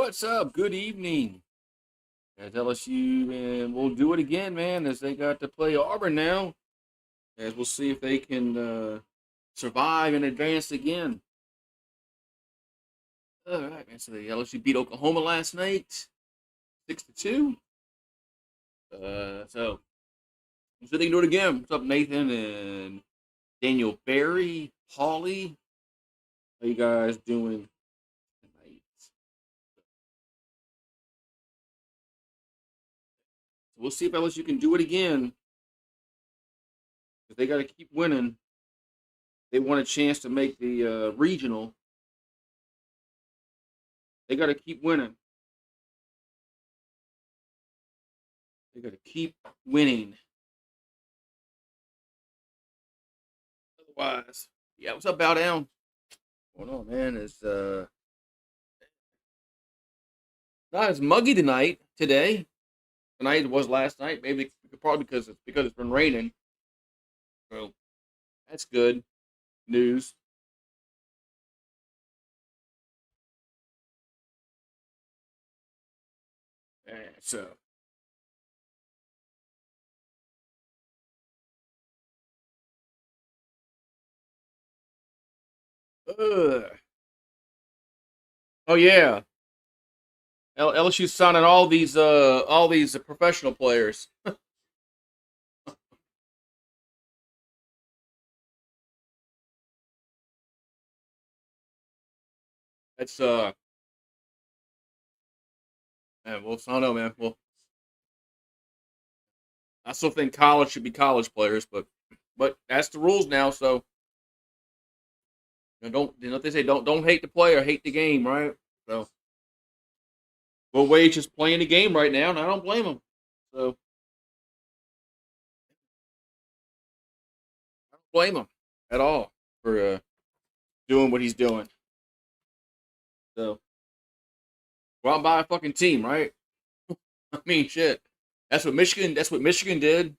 What's up? Good evening. As LSU, and we'll do it again, man, as they got to play Auburn now. As we'll see if they can survive and advance again. All right, man. So the LSU beat Oklahoma last night, 6-2. So they can do it again. What's up, Nathan and Daniel Barry, Paulie? How you guys doing tonight? So we'll see if LSU can do it again. If they got to keep winning, they want a chance to make the regional. They got to keep winning. They got to keep winning. Otherwise, yeah. What's up, Bow Down? What's going on, man? It's not as muggy today. Tonight it was last night. Maybe probably because it's been raining. So that's good news. Yeah, so uh, oh yeah, LSU signing all these professional players. That's man. Well, I don't know, man. Well, I still think college should be college players, but that's the rules now. So don't what they say? Don't hate the player, hate the game, right? So Will Wade's just playing the game right now, and I don't blame him. So I don't blame him at all for doing what he's doing. So go out and buy a fucking team, right? I mean, shit. That's what Michigan. That's what Michigan did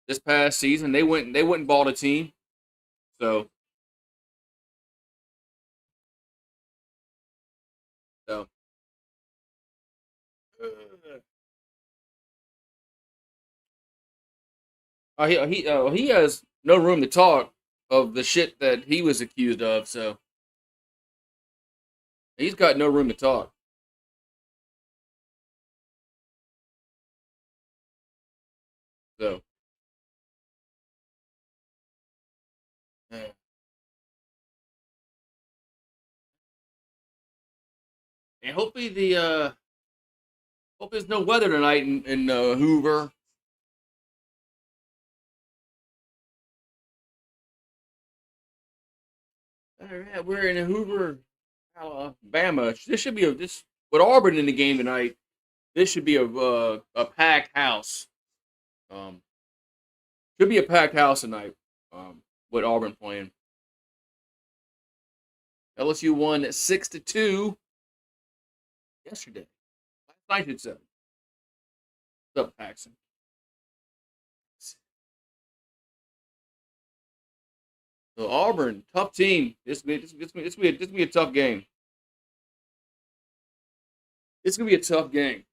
this past season. They went and bought a team. So so. He has no room to talk of the shit that he was accused of. So he's got no room to talk. So yeah. And hopefully hope there's no weather tonight in Hoover. All right, we're in Hoover, Alabama. This should be this with Auburn in the game tonight. This should be a packed house. Um, should be a packed house tonight. With Auburn playing. LSU won 6-2 yesterday. Last night it said. What's up, Paxson? So Auburn, tough team. This be a tough game. It's gonna be a tough game.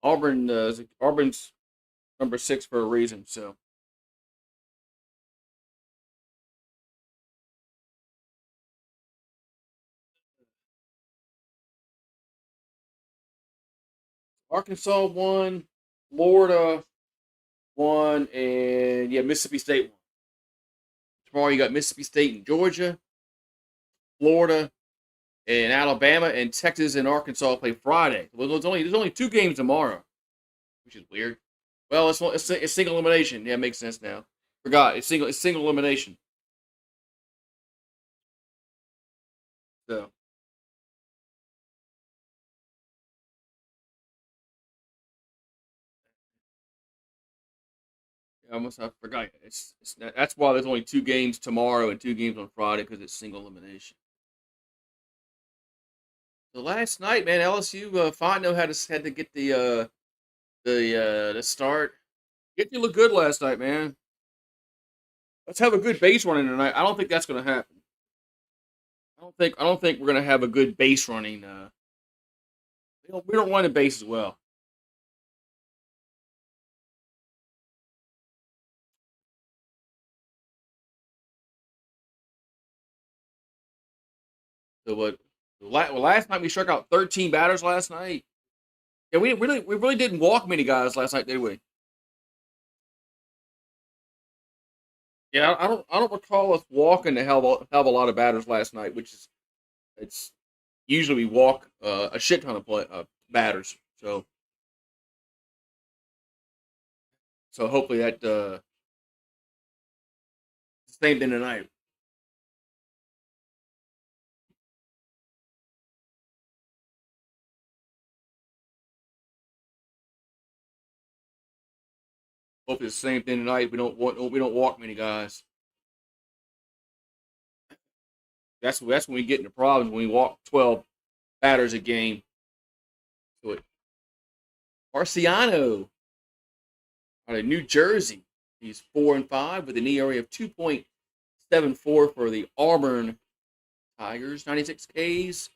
Auburn's number 6 for a reason. So Arkansas won, Florida won, and yeah, Mississippi State won. Tomorrow you got Mississippi State and Georgia, Florida and Alabama, and Texas and Arkansas play Friday. Well, there's only 2 games tomorrow, which is weird. Well, it's single elimination. Yeah, it makes sense now. Forgot it's single elimination. So I almost I forgot. That's why there's only 2 games tomorrow and 2 games on Friday because it's single elimination. So last night, man, LSU Fondo had to get the start. Get to look good last night, man. Let's have a good base running tonight. I don't think that's going to happen. I don't think we're going to have a good base running. We don't run the base as well. So what? Last night we struck out 13 batters last night. Yeah, we really didn't walk many guys last night, did we? Yeah, I don't recall us walking the hell of a lot of batters last night, which is it's usually we walk a shit ton of batters. So hopefully that same thing tonight. Hopefully it's the same thing tonight. We don't walk many guys. That's when we get into problems when we walk 12 batters a game. So Marciano out of New Jersey. He's 4-5 with an ERA of 2.74 for the Auburn Tigers. 96 Ks,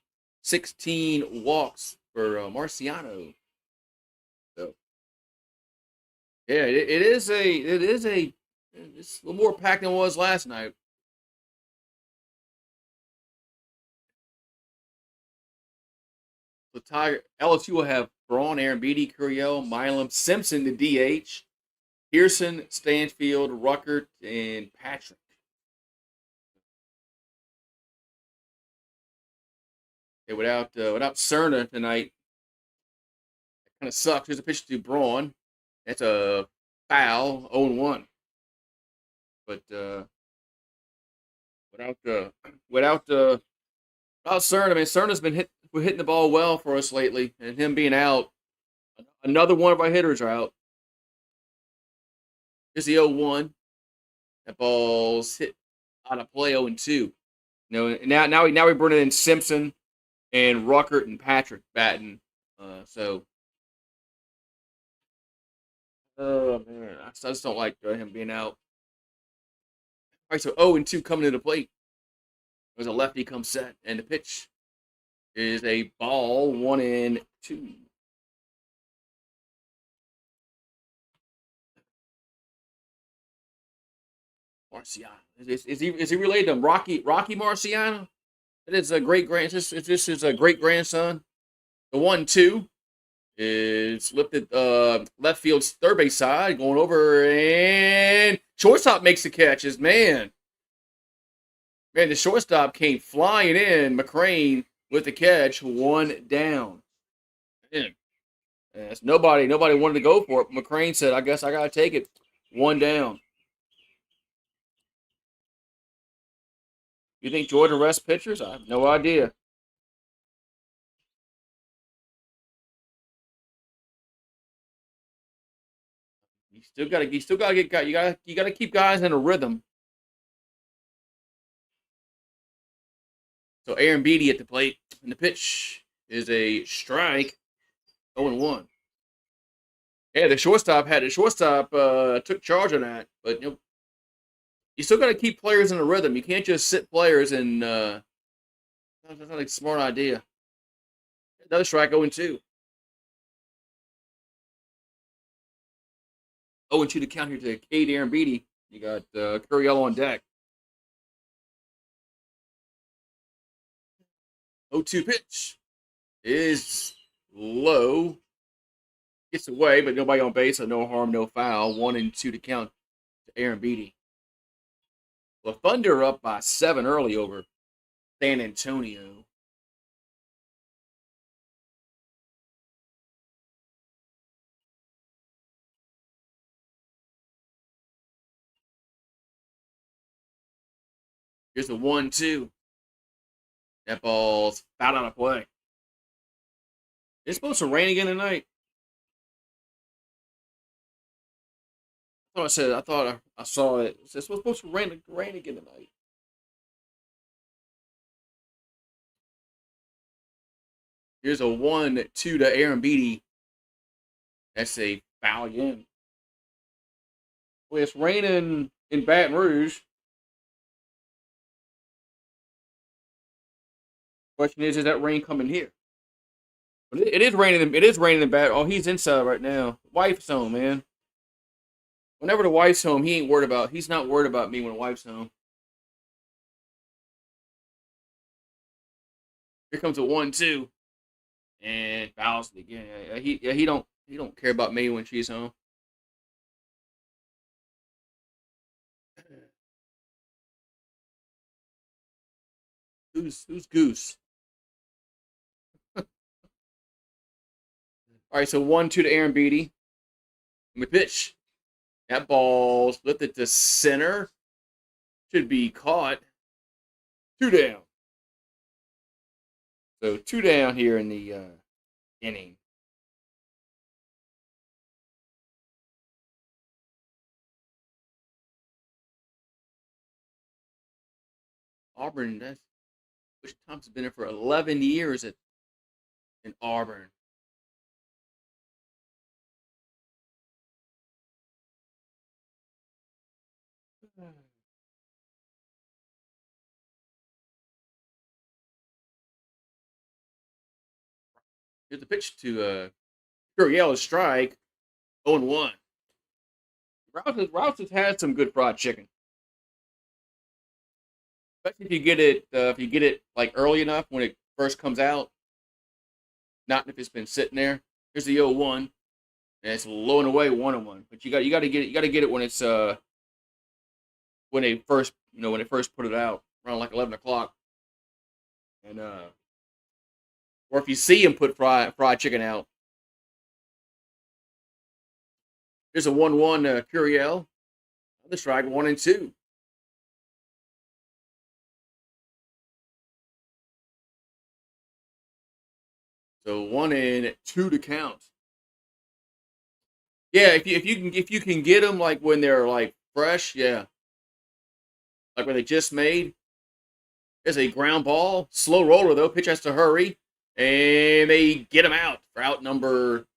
16 walks for Marciano. So yeah, it's a little more packed than it was last night. The Tiger LSU will have Braun, Aaron Beatty, Curiel, Milam, Simpson, the DH, Pearson, Stanfield, Ruckert, and Patrick. Okay, without Cerna tonight, it kind of sucks. Here's a pitch to Braun. That's a foul, 0-1. But without without Cerna, I mean Cerna's been hitting the ball well for us lately, and him being out, another one of our hitters are out. Here's the 0-1. That ball's hit out of play 0-2. Now we bring in Simpson and Ruckert and Patrick batting. So, oh man, I just don't like him being out. All right, so 0-2 coming to the plate. There's a lefty come set, and the pitch is a ball, 1-2. Marciano. Is he related to Rocky Marciano? It is a great grand. This is a great grandson. The 1-2 is lifted left field's third base side, going over, and shortstop makes the catches. Man, the shortstop came flying in. McCrane with the catch, one down. Man, nobody wanted to go for it. McCrane said, "I guess I gotta take it." One down. You think Georgia rests pitchers? I have no idea. You still gotta get guys. You gotta keep guys in a rhythm. So Aaron Beatty at the plate, and the pitch is a strike. 0-1. Yeah, the shortstop took charge of that, but you still got to keep players in a rhythm. You can't just sit players and that's not a smart idea. Another strike, 0-2. 0-2 to count here to Cade Aaron Beatty. You got Curiel on deck. 0-2 pitch is low. Gets away, but nobody on base, so no harm, no foul. 1-2 to count to Aaron Beatty. The Thunder up by 7 early over San Antonio. Here's the 1-2. That ball's fouled out of play. It's supposed to rain again tonight. I thought I saw it. It's supposed to rain again tonight. Here's a 1-2 to Aaron Beatty. That's a foul again. Well, it's raining in Baton Rouge. Question is that rain coming here? But it is raining. It is raining in Baton. Oh, he's inside right now. Wife's home, man. Whenever the wife's home, he ain't worried about. He's not worried about me when the wife's home. Here comes a 1-2, and fouls it again. He don't care about me when she's home. Who's Goose? All right, so 1-2 to Aaron Beatty. With pitch. That ball's lifted to center. Should be caught. 2 down. So 2 down here in the inning. Auburn, Butch Thompson's been there for 11 years in Auburn. Here's the pitch to Curiel, a strike. 0-1. Rouse has had some good fried chicken. Especially if you get it like early enough when it first comes out. Not if it's been sitting there. Here's the 0-1. And it's low and away 1-1. But you got to get it when it's when they first put it out around like 11 o'clock. And or if you see him put fried chicken out. There's a 1-1 Curiel. The strike 1-2. So 1-2 to count. Yeah, if you can get them like when they're like fresh, yeah. Like when they just made. There's a ground ball, slow roller though. Pitch has to hurry, and they get him out for out number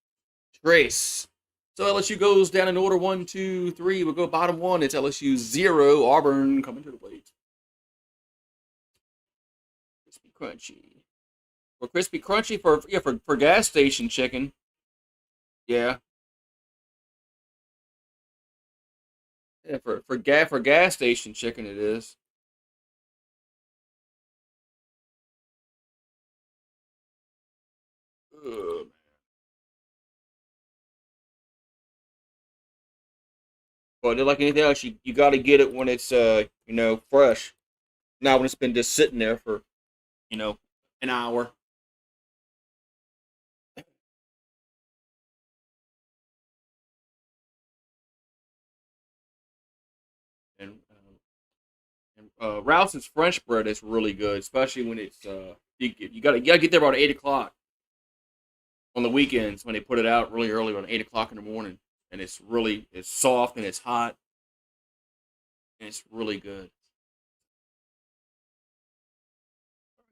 Trace. So LSU goes down in order 1, 2, 3. We'll go bottom one. It's LSU 0. Auburn coming to the plate. Crispy crunchy. For crispy crunchy for gas station chicken. Yeah. Yeah, for gas station chicken it is. Ugh. But like anything else, you got to get it when it's fresh. Not when it's been just sitting there for an hour. And Rouse's French bread is really good, especially when it's you gotta get there about 8 o'clock on the weekends when they put it out really early, around 8 o'clock in the morning, and it's soft and it's hot and it's really good.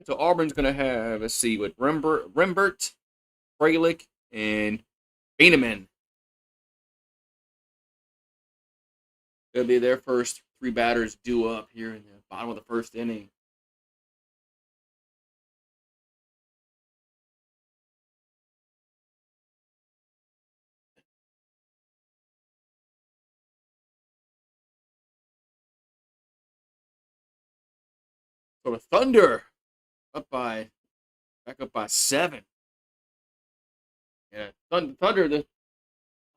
So Auburn's gonna have, let's see, with Rembert, Freilich, and Bieneman. It'll be their first 3 batters due up here in the bottom of the first inning. So the Thunder back up by 7. Yeah, Thunder. I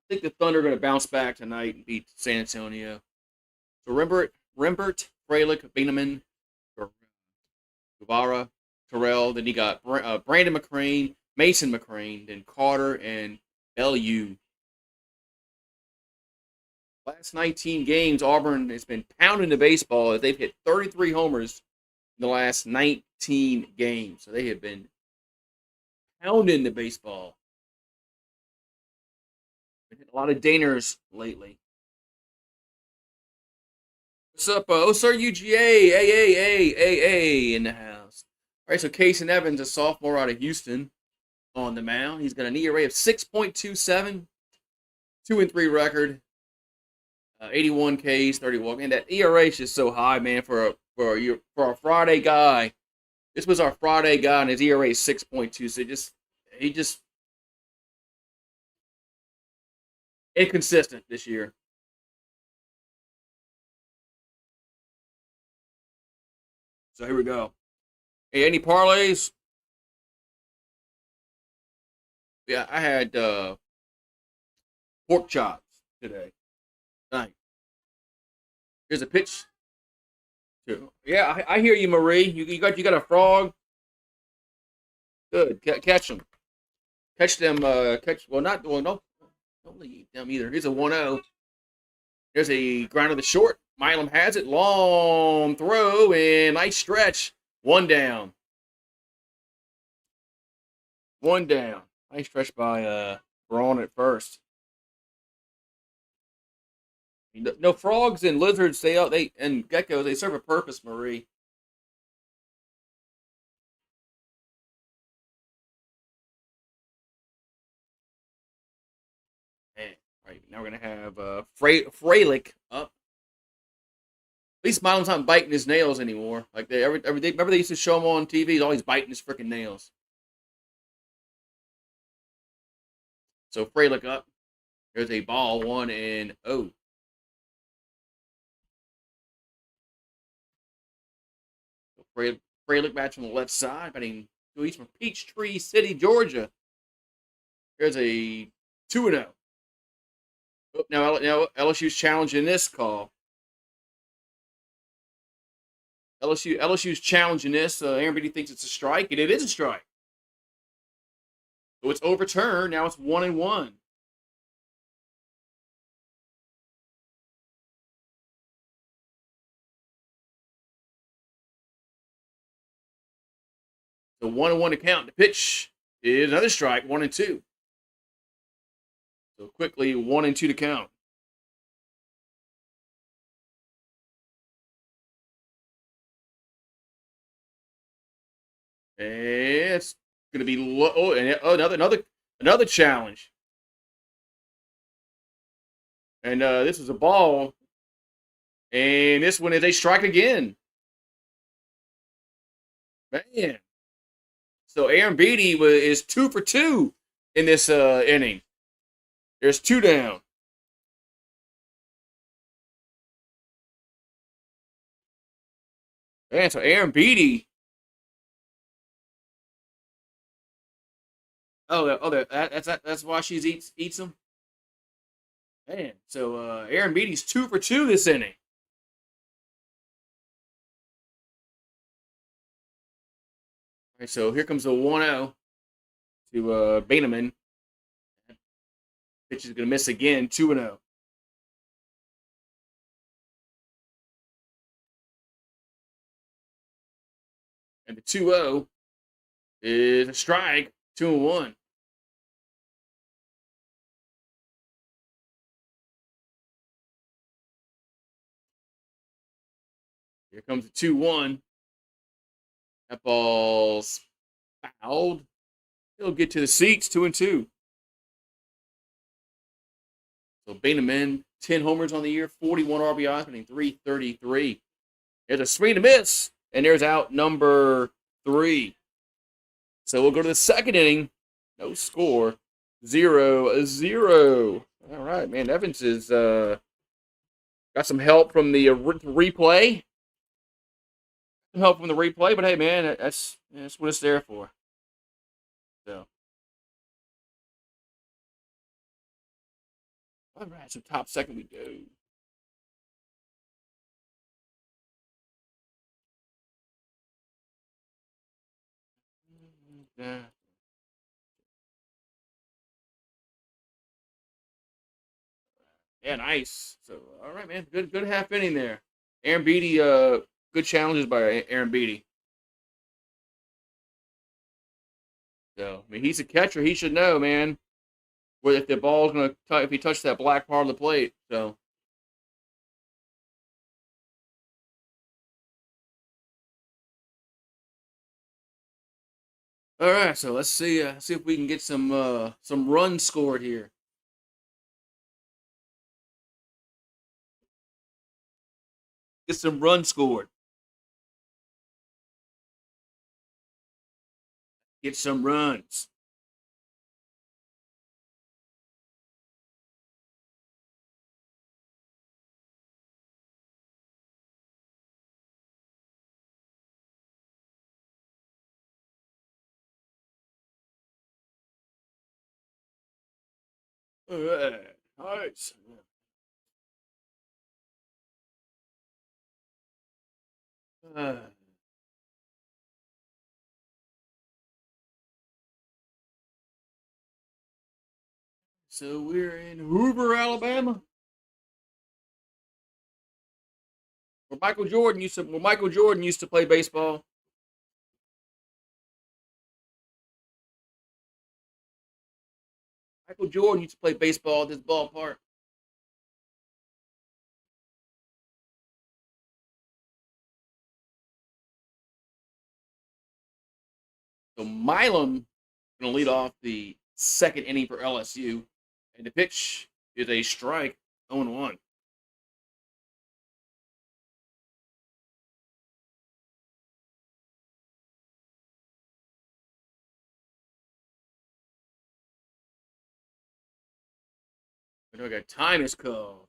think the Thunder are going to bounce back tonight and beat San Antonio. So Rembert, Freilich, Bieneman, Guevara, Terrell. Then you got Brandon McCrane, Mason McCrane, then Carter and LU. Last 19 games, Auburn has been pounding the baseball as they've hit 33 homers in the last 19 games. So they have been pounding the baseball. Been hitting a lot of dingers lately. What's up, Sir UGA, A in the house. All right, so Casey Evans, a sophomore out of Houston, on the mound. He's got an ERA of 6.27, 2-3 record. 81 Ks, 30 walk. Man, that ERA is just so high, man, for a Friday guy. This was our Friday guy, and his ERA is 6.2. So he just inconsistent this year. So here we go. Hey, any parlays? Yeah, I had pork chops today. Nice. Here's a pitch. Yeah, I hear you, Marie. You got a frog. Good. Catch them. Catch them. Catch. Well, not. Well, no. Don't eat them either. Here's a 1-0. There's a ground to the short. Milam has it. Long throw and nice stretch. One down. One down. Nice stretch by Braun at first. No, frogs and lizards, they and geckos, they serve a purpose, Marie. And, right now we're gonna have Fralick up. At least Milam's not biting his nails anymore. Like remember they used to show him on TV. He's always biting his freaking nails. So Fralick up. There's a ball, 1-0. Fralick match on the left side, batting. He's from Peachtree City, Georgia. There's a 2-0. Now LSU's challenging this call. LSU's challenging this. Aaron Beatty thinks it's a strike, and it is a strike. So it's overturned. Now it's 1-1. So 1-1 to count. The pitch is another strike, 1-2. So quickly, 1-2 to count. And it's going to be low. Oh, and another challenge. And this is a ball. And this one is a strike again. Man. So Aaron Beatty is 2 for 2 in this inning. There's 2 down. Man, so Aaron Beatty. That's why she eats them. Man, so Aaron Beatty's 2 for 2 this inning. All right, so here comes the 1-0 to Bateman. Pitch is going to miss again, 2-0. And the 2-0 is a strike, 2-1. Here comes the 2-1. That ball's fouled. He'll get to the seats, 2-2. So Bateman, 10 homers on the year, 41 RBIs, hitting 333. There's a swing and a miss, and there's out number 3. So we'll go to the second inning. No score. 0-0. All right, man. Evans is got some help from the replay. Some help from the replay, but hey, man, that's what it's there for. So, all right, so top second we go. Yeah, nice. So, all right, man, good half inning there. Aaron Beatty, good challenges by Aaron Beatty. So, I mean, he's a catcher. He should know, man, where if the ball's gonna if he touched that black part of the plate. So, all right. So let's see if we can get some runs scored here. Get some runs scored. Get some runs. All right. Nice. Uh, so we're in Hoover, Alabama. Where Michael Jordan used to play baseball. Michael Jordan used to play baseball at this ballpark. So Milam going to lead off the second inning for LSU. And the pitch is a strike, 0-1. We got time is called.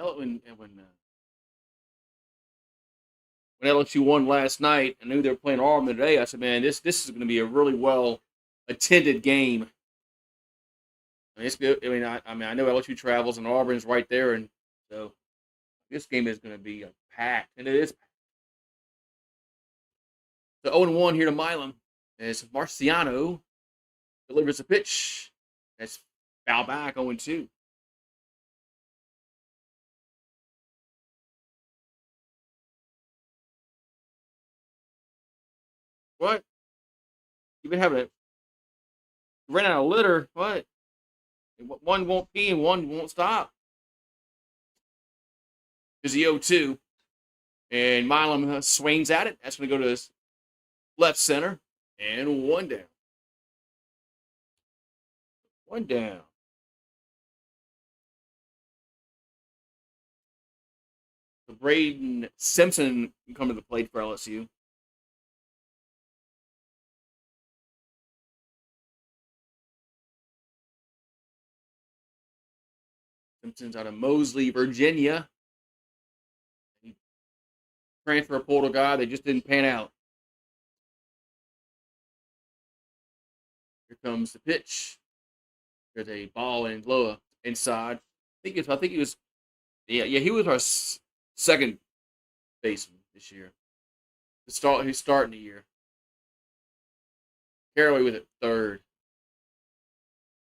When LSU won last night, I knew they were playing Auburn today. I said, man, this is going to be a really well attended game. I know LSU travels and Auburn's right there, and so this game is going to be packed, and it is. The 0-1 here to Milam as Marciano delivers a pitch. That's foul back 0-2. What? You've been having a ran out of litter. What? One won't pee and one won't stop. There's the 0-2. And Milam swings at it. That's going to go to his left center. And one down. One down. So Braden Simpson can come to the plate for LSU. Simpson's out of Moseley, Virginia. Transfer portal guy. They just didn't pan out. Here comes the pitch. There's a ball and low inside. I think he was. Yeah. He was our second baseman this year. He's starting the year. Caraway with it third.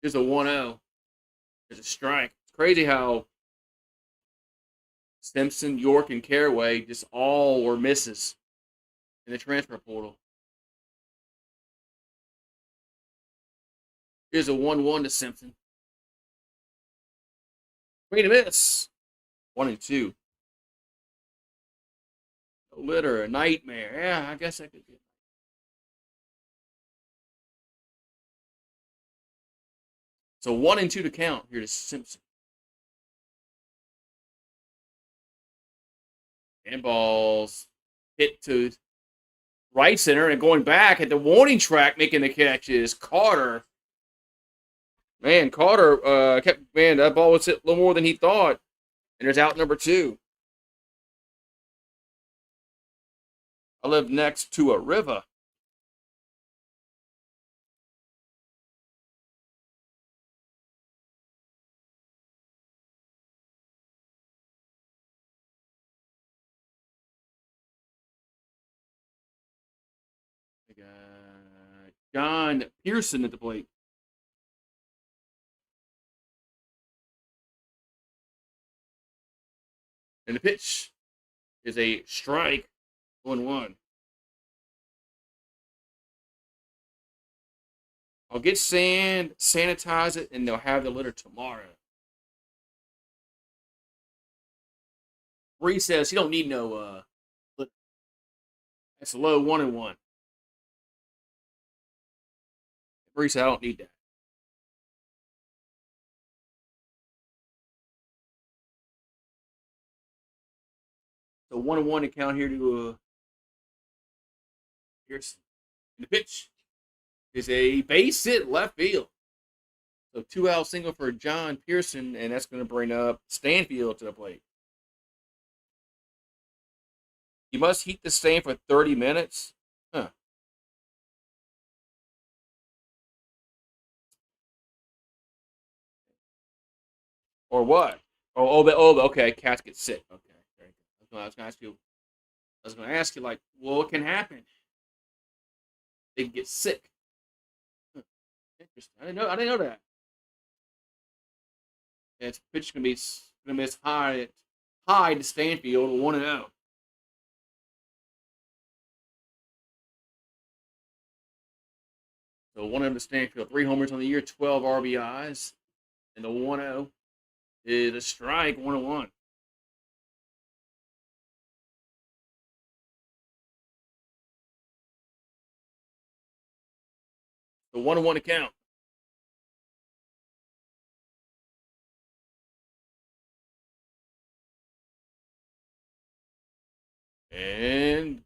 Here's a 1-0. There's a strike. It's crazy how Simpson, York, and Caraway just all were misses in the transfer portal. Here's a 1-1 to Simpson. Swing and miss. 1-2. A litter, a nightmare. Yeah, I guess I could get. So 1-2 to count here to Simpson. And balls hit to right center and going back at the warning track making the catch is Carter. Man, Carter that ball was hit a little more than he thought. And there's out number 2. I live next to a river. We got John Pearson at the plate. And the pitch is a strike, 1-1. I'll get sand, sanitize it, and they'll have the litter tomorrow. Bree says he don't need no litter. That's a low 1-1. Bree said, I don't need that. So 1-1 to count here to Pearson. And the pitch is a base hit left field. So 2-out single for John Pearson, and that's going to bring up Stanfield to the plate. You must heat the stand for 30 minutes. Huh. Or what? Okay. Cats get sick. Okay. Very good. I was going to ask you. Like, well, what can happen? They can get sick. Huh. Interesting. I didn't know that. And it's pitch gonna be high to Stanfield 1-0. So 1-0 to Stanfield, 3 homers on the year, 12 RBIs, and the 1-0 is a strike, 1-1. The 1-1 to count. And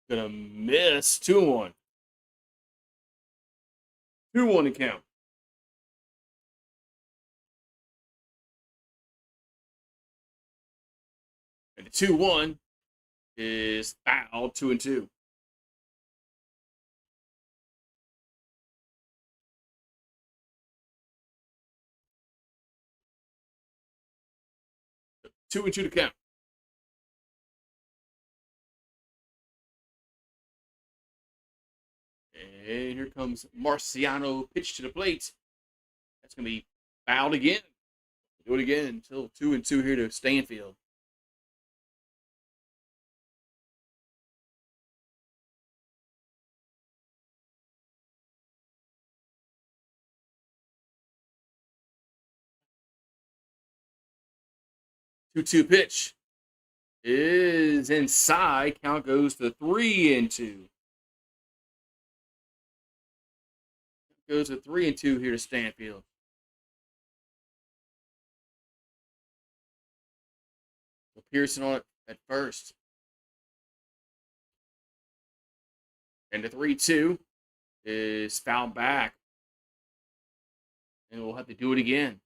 gonna miss 2-1. 2-1 to count. And the 2-1 is foul, 2-2. Two and two to count. And here comes Marciano, pitch to the plate. That's going to be fouled again. Do it again until 2-2 here to Stanfield. Two pitch is inside. Count goes to 3-2. Goes to 3-2 here to Stanfield. Pearson on it at first. And the 3-2 is fouled back. And we'll have to do it again.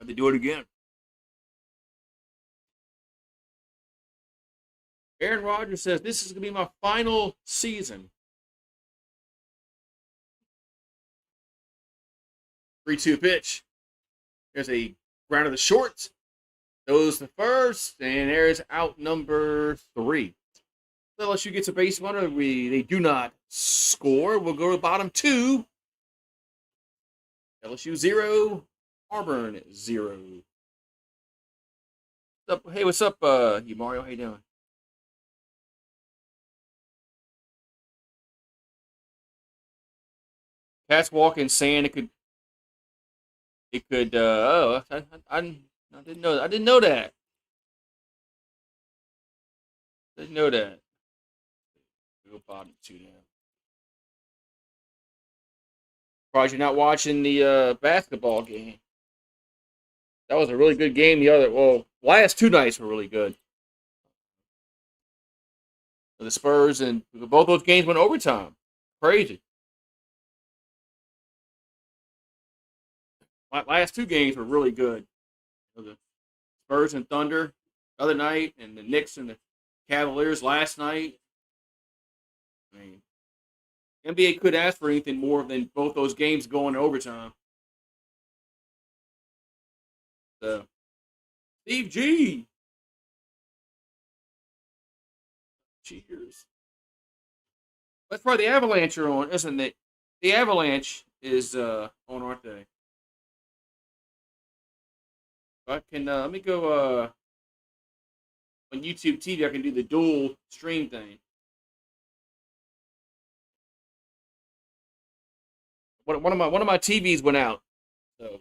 Have to do it again. Aaron Rodgers says, this is going to be my final season. 3-2 pitch. There's a ground of the short. Goes to first, and there's out number 3. So LSU gets a base runner. They do not score. We'll go to the bottom 2. LSU 0, Auburn 0. What's up? Hey, what's up, you Mario? How you doing? Cats walking sand. It could. I didn't know. I didn't know that. Didn't know that. Go bottom 2 now. Surprised you're not watching the basketball game. That was a really good game. Last 2 nights were really good. The Spurs and both those games went overtime. Crazy. Last 2 games were really good. The Spurs and Thunder the other night, and the Knicks and the Cavaliers last night. I mean, NBA could ask for anything more than both those games going to overtime. So, Steve G. Cheers. That's probably the Avalanche are on, isn't it? The Avalanche is on, aren't they? I can let me go on YouTube TV. I can do the dual stream thing. One of my TVs went out, so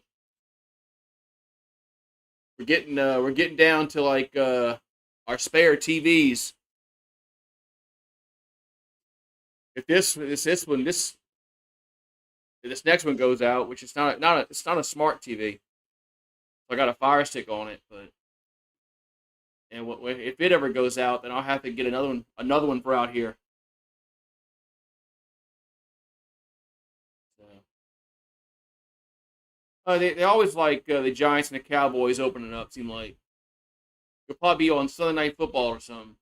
we're getting down to like our spare TVs. If this next one goes out, which is it's not a smart TV. So I got a Fire Stick on it, but if it ever goes out, then I'll have to get another one for out here. So, they always like the Giants and the Cowboys opening up. Seem like you'll probably be on Sunday Night Football or something.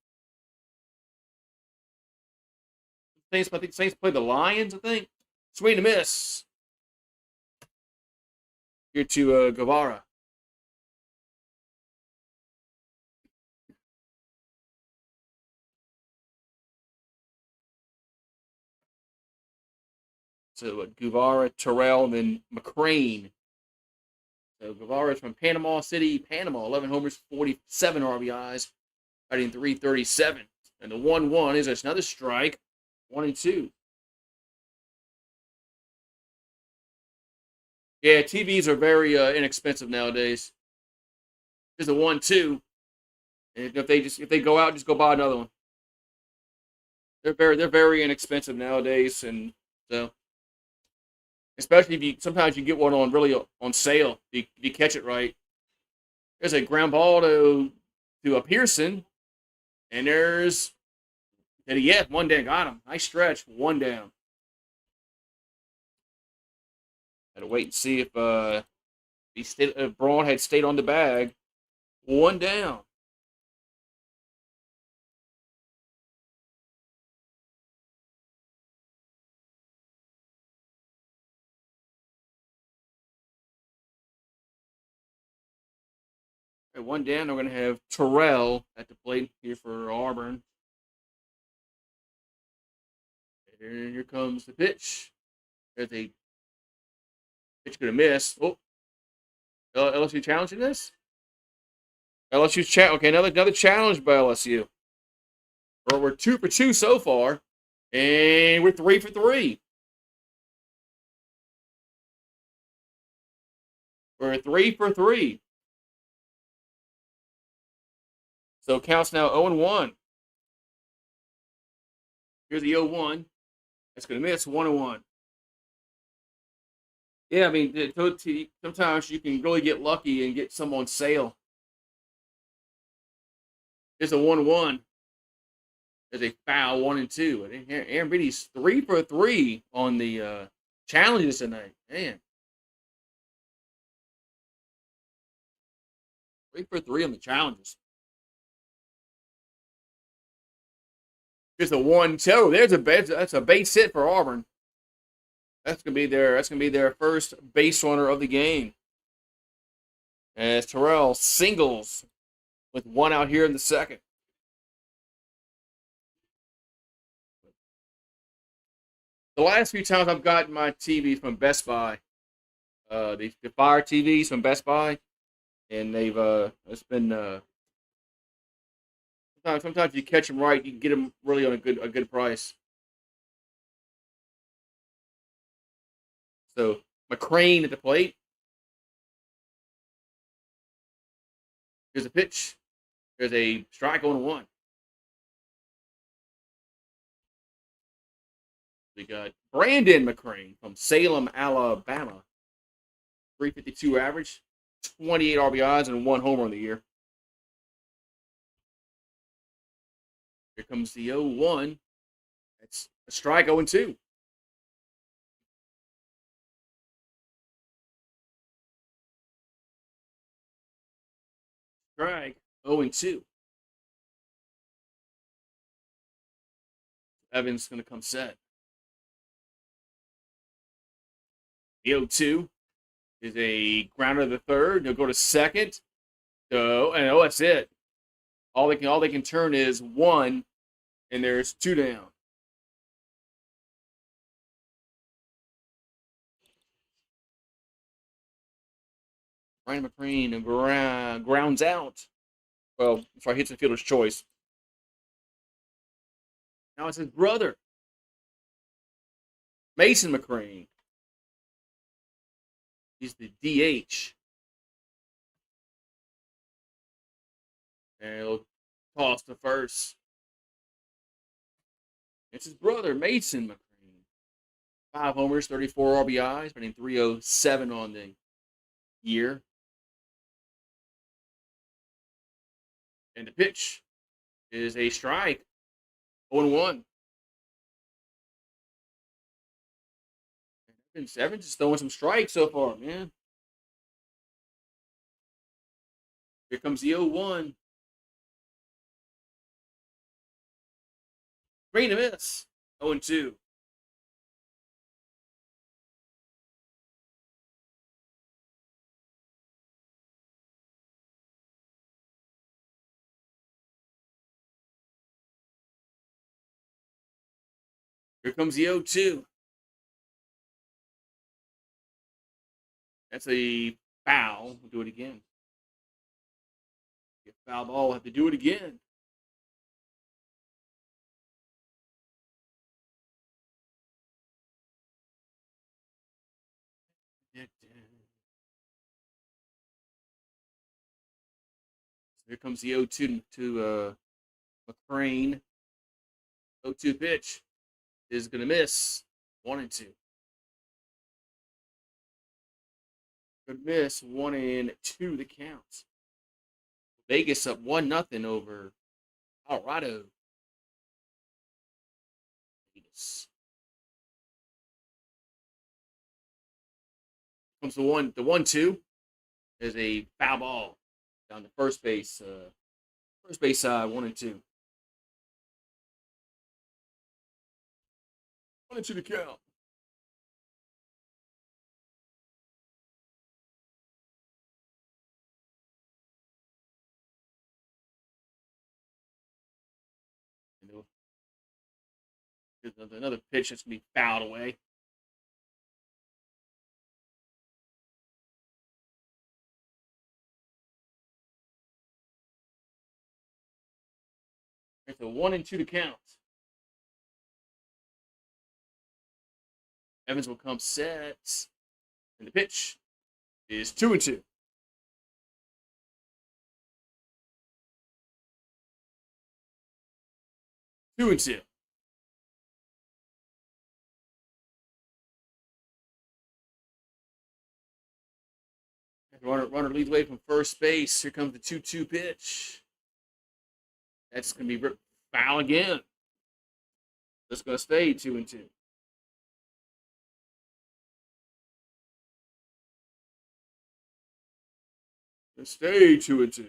I think Saints play the Lions. I think swing and miss here to Guevara. So Guevara, Terrell, and then McCrane. So Guevara is from Panama City, Panama. 11 homers, 47 RBIs, batting 337. And the 1-1 is just another strike. 1-2. Yeah, TVs are very inexpensive nowadays. There's a 1-2, and if they go out, just go buy another one. They're very inexpensive nowadays, and so especially if you sometimes you get one on really on sale if you catch it right. There's a ground ball to a Pearson, and there's one down, got him. Nice stretch, one down. Had to wait and see if Braun had stayed on the bag. One down. Right, one down. We're going to have Terrell at the plate here for Auburn. And here comes the pitch. There's a pitch going to miss. Oh, LSU challenging this? LSU's okay, another challenge by LSU. We're 2 for 2 so far, and we're 3 for 3. We're 3 for 3. So it counts now 0-1. Here's the 0-1. That's going to miss 1-1. Yeah, I mean, sometimes you can really get lucky and get some on sale. There's a 1-1. There's a foul 1-2. Aaron Beatty's 3 for 3 on the challenges tonight. Man. 3 for 3 on the challenges. There's a 1-2. That's a base hit for Auburn. That's gonna be their first base runner of the game. As Terrell singles with one out here in the second. The last few times I've gotten my TV from Best Buy, the Fire TVs from Best Buy, and they've it's been sometimes you catch them right, you can get them really on a good price. So McCrane at the plate. Here's a pitch. There's a strike on 1. We got Brandon McCrane from Salem, Alabama. 352 average, 28 RBIs, and 1 homer in the year. Here comes the 0-1. That's a strike, 0-2. Strike, 0-2. Evans going to come set. The 0-2 is a grounder to the third. They'll go to second. That's it. All they can turn is 1, and there's 2 down. Ryan McCrane grounds out. Well, sorry, hits the fielder's choice. Now it's his brother, Mason McCrane. He's the DH. And he'll toss to first. It's his brother, Mason McCrane. 5 homers, 34 RBIs, batting 307 on the year. And the pitch is a strike. 0-1. Evans is throwing some strikes so far, man. Here comes the 0-1. Green to miss. 0-2. Here comes the 0-2. That's a foul. We'll do it again. Get foul ball. We'll have to do it again. Here comes the 0-2 to McCrane. 0-2 pitch is going to miss. 1-2. Good miss. 1-2 the count. Vegas up 1-0 over Colorado. Vegas. Comes the 1-2 is a foul ball down the first base side. 1-2. 1-2 to count. Another pitch that's going to be fouled away. It's a 1-2 to count. Evans will come set. And the pitch is 2-2. 2-2. Runner leads away from first base. Here comes the 2-2 pitch. That's going to be foul again. That's going to stay 2-2. Let's stay 2-2.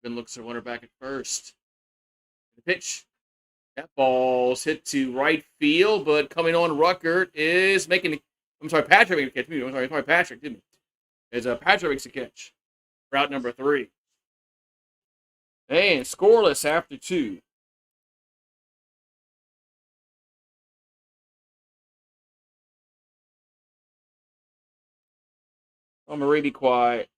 Then looks at runner back at first. The pitch. That ball's hit to right field, but coming on Ruckert is making. I'm sorry, Patrick making a catch. I'm sorry, Patrick, didn't he? As Patrick makes a catch. Route number 3. And scoreless after 2. I'm going to be quiet.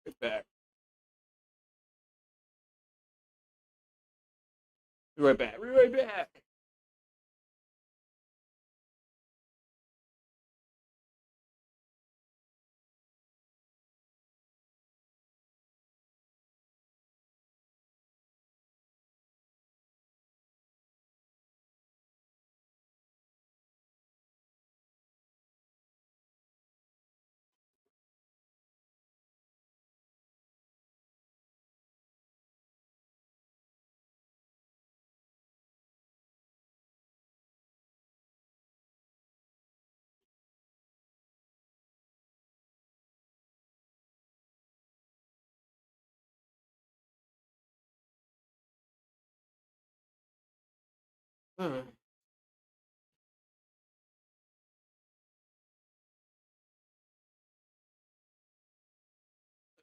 Get back. Be right back. Be right back. All right.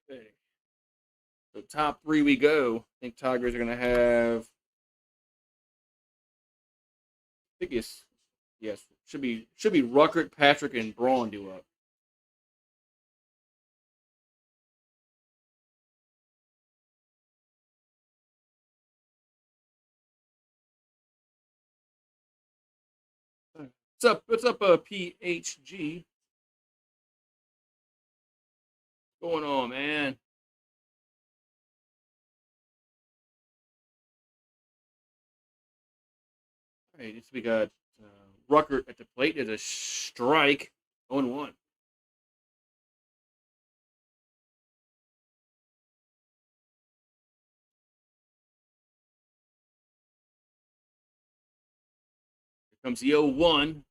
Okay. So top 3 we go. I think Tigers are going to have. I think it's yes. Should be Ruckert, Patrick, and Braun do up. What's up, PHG? What's going on, man? All right, we got Rucker at the plate. There's a strike. 0-1. Here comes the 0-1.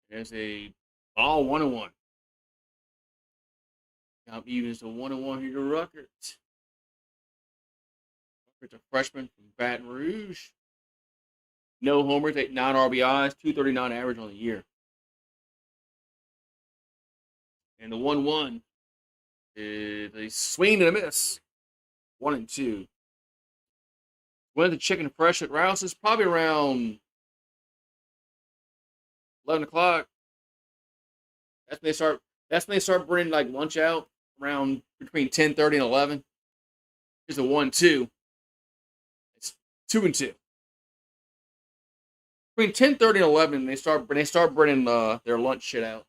There's a ball 1-1. Now even it's a 1-1 here to Rucker. Rucker's a freshman from Baton Rouge. No homers, 9 RBIs, 239 average on the year. And the 1-1 is a swing and a miss. 1-2. When the chicken fresh at Rouse's? Probably around 11 o'clock. That's when they start. That's when they start bringing like lunch out around between 10:30 and 11. Here's a 1-2. It's 2-2. Between 10:30 and 11, they start bringing their lunch shit out.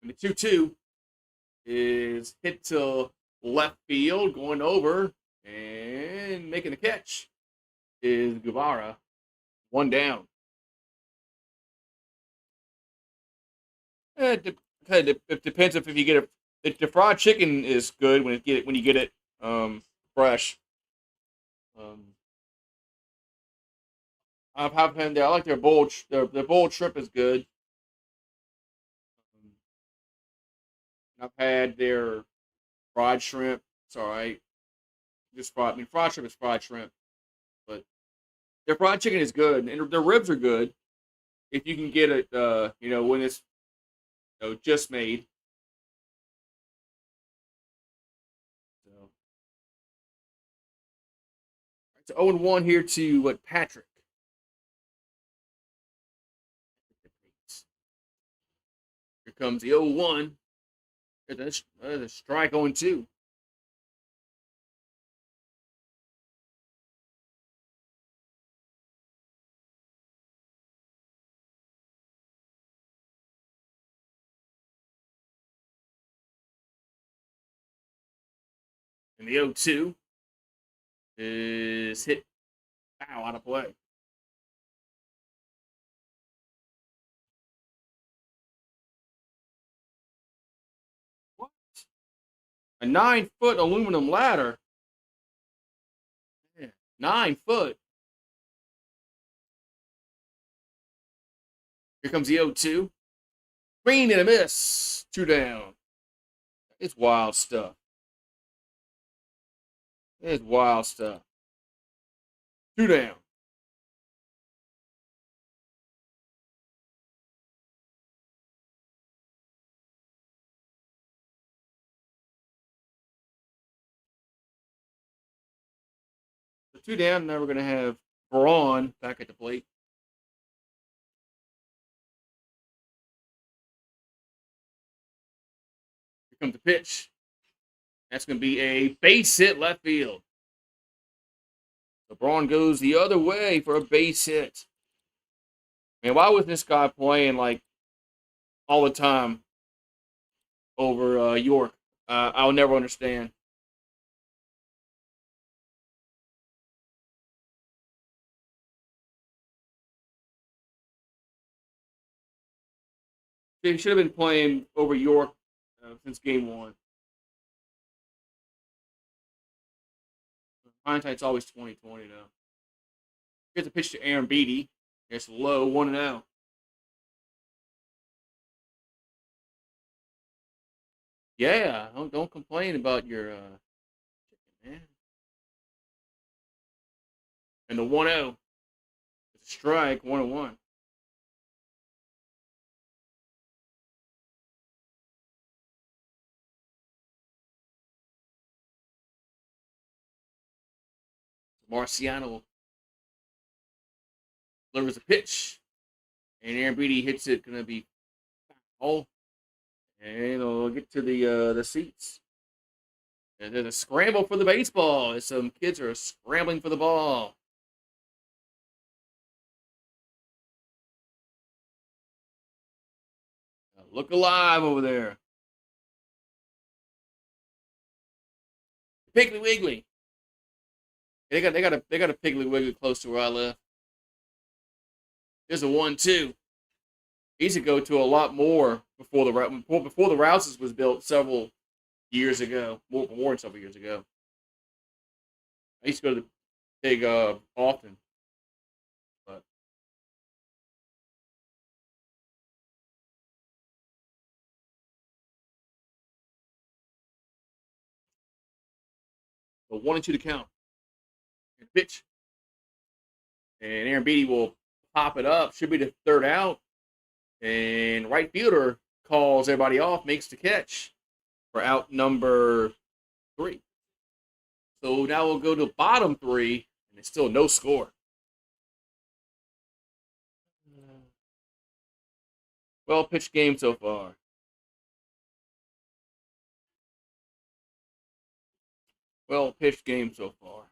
And the 2-2 is hit to left field, going over and making the catch is Guevara. 1 down. It depends if you get it. The fried chicken is good when you get it fresh. Um, I've had there. I like their bowl. Their bowl shrimp is good. Um, I've had their fried shrimp. It's all right. Just fried. I mean, fried shrimp is fried shrimp, but their fried chicken is good, and their ribs are good if you can get it. When it's just made. So it's 0-1 here to Patrick. Here comes the 0-1. There's a strike 0-2. And the 0-2 is hit out of play. What? A 9-foot aluminum ladder? Yeah, 9 foot. Here comes the 0-2. Green and a miss. 2 down. It's wild stuff. It's wild stuff. 2 down. So 2 down. Now we're going to have Braun back at the plate. Here comes the pitch. That's going to be a base hit left field. So Braun goes the other way for a base hit. Man, why was this guy playing like all the time over York? I'll never understand. He should have been playing over York since game 1. Hindsight's always 2020 though. Here's a pitch to Aaron Beatty. It's low, 1-0. Yeah, don't complain about your chicken, man. And the 1-0. It's a strike, 1-1. Marciano delivers a pitch, and Aaron Beatty hits it. Gonna be foul, and it'll get to the seats. And there's a scramble for the baseball as some kids are scrambling for the ball. Look alive over there. Piggly Wiggly. They got a Piggly Wiggly close to where I live. There's a 1-2. He used to go to a lot more before the Rouses was built several years ago. More than several years ago. I used to go to the Pig often. But the 1-2 to count. And pitch. And Aaron Beatty will pop it up. Should be the third out. And right fielder calls everybody off, makes the catch for out number 3. So now we'll go to bottom 3, and it's still no score. Well pitched game so far. Well pitched game so far.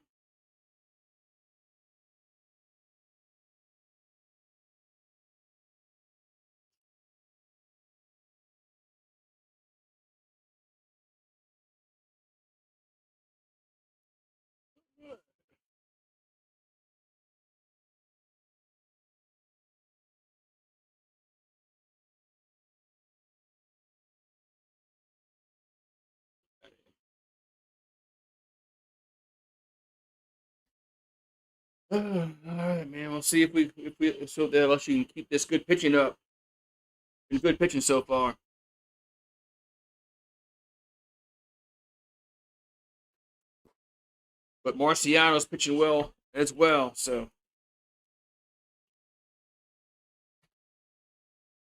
All right, man. We'll see if so that unless you can keep this good pitching up. Been good pitching so far. But Marciano's pitching well as well. So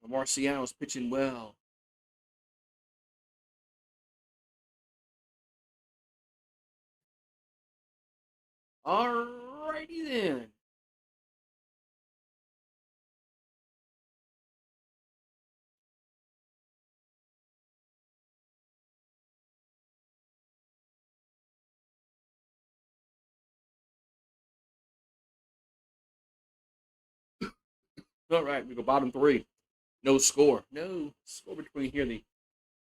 Marciano's pitching well. All righty then. All right, we go bottom 3. No score. No score between here the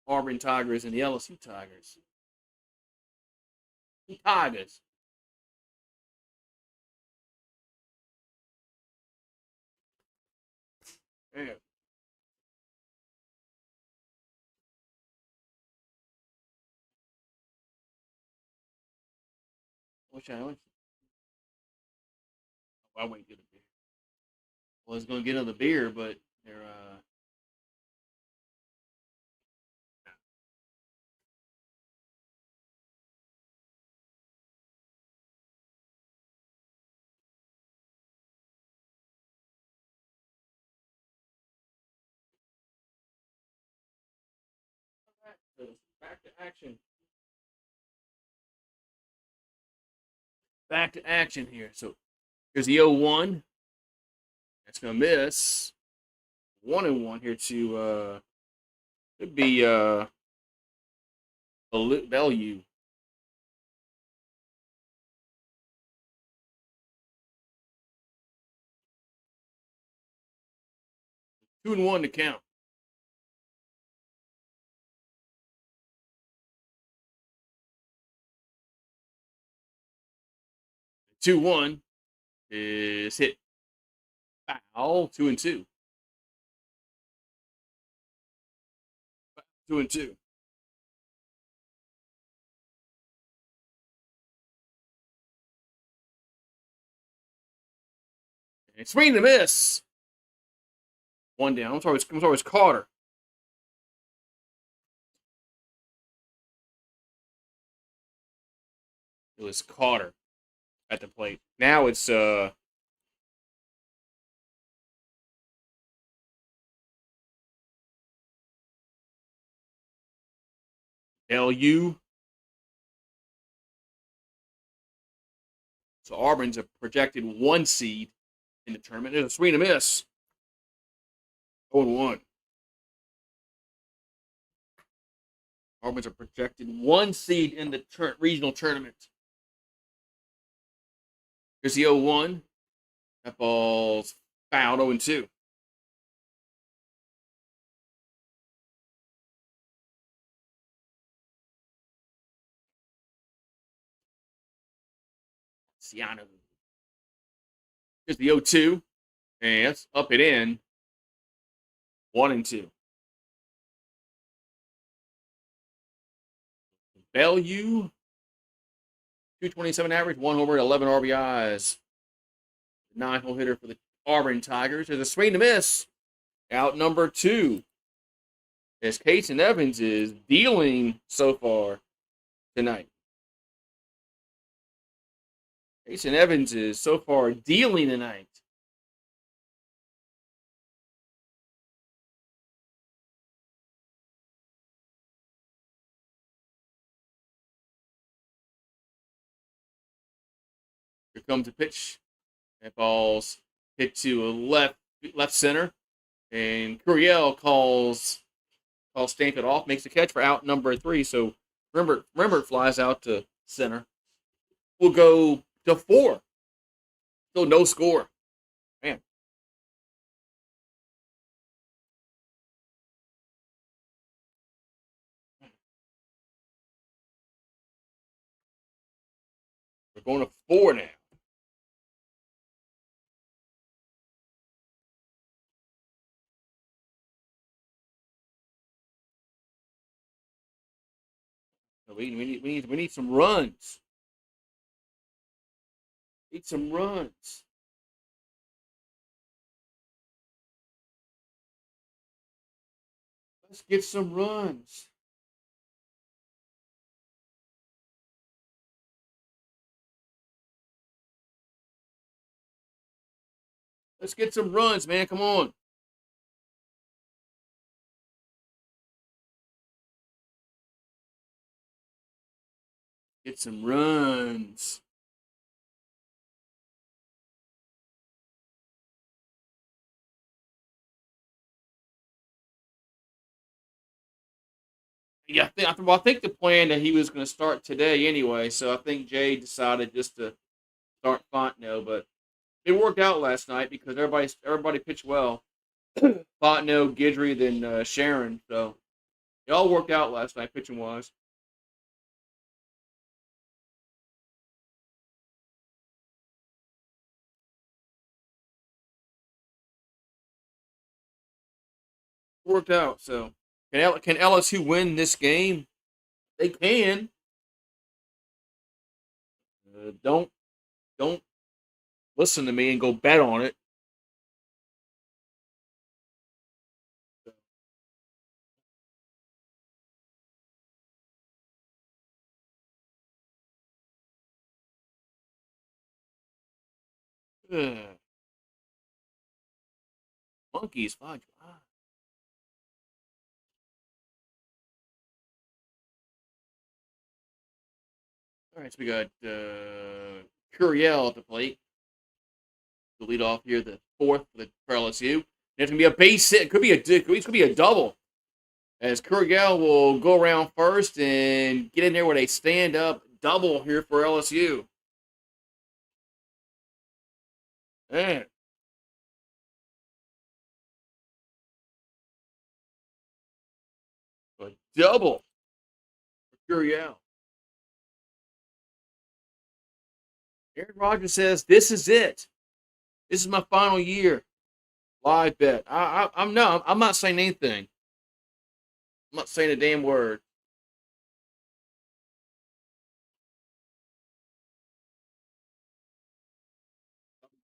Auburn Tigers and the LSU Tigers. The Tigers. Yeah. I wait get a beer. Well, it's gonna get another beer, but they're back to action. Back to action here. So here's the 0-1. That's gonna miss. 1-1 here to could be Bellew. 2-1 to count. 2-1 is hit foul. 2-2. 2-2. And swing to miss. 1 down. I'm sorry, it's Carter. It was Carter at the plate. Now it's LU. So Auburn's a projected 1 seed in the tournament. There's a swing and a miss. 0-1. Auburn's a projected 1 seed in the regional tournament. Here's the 0-1. That ball's fouled 0-2. Ciano. Here's the 0-2. And that's up and in. 1-2. Bellevue. 227 average, 1 homer, 11 RBIs. 9-hole hitter for the Auburn Tigers. There's a swing to miss. Out number 2. As Casey Evans is dealing so far tonight. Casey Evans is so far dealing tonight. Here comes the pitch. That ball's hit to a left center. And Curiel calls Stanfield off, makes the catch for out number 3. So remember it flies out to center. We'll go to 4. Still no score. Man. We're going to 4 now. So we need some runs. Need some runs. Let's get some runs. Let's get some runs, man. Come on. Get some runs. Yeah, I think the plan that he was going to start today anyway. So I think Jay decided just to start Fontenot, but it worked out last night because everybody pitched well. Fontenot, Guidry, then Sharon. So it all worked out last night pitching wise. Worked out. So can LSU win this game? They can. Don't listen to me and go bet on it. Ugh. Monkeys, fudge. All right, so we got Curiel at the plate. The lead off here, the 4th for LSU. There's gonna be a base hit. It could be a double. As Curiel will go around first and get in there with a stand-up double here for LSU. Man. A double for Curiel. Aaron Rodgers says, "This is it. This is my final year." Live bet. I'm not saying anything. I'm not saying a damn word.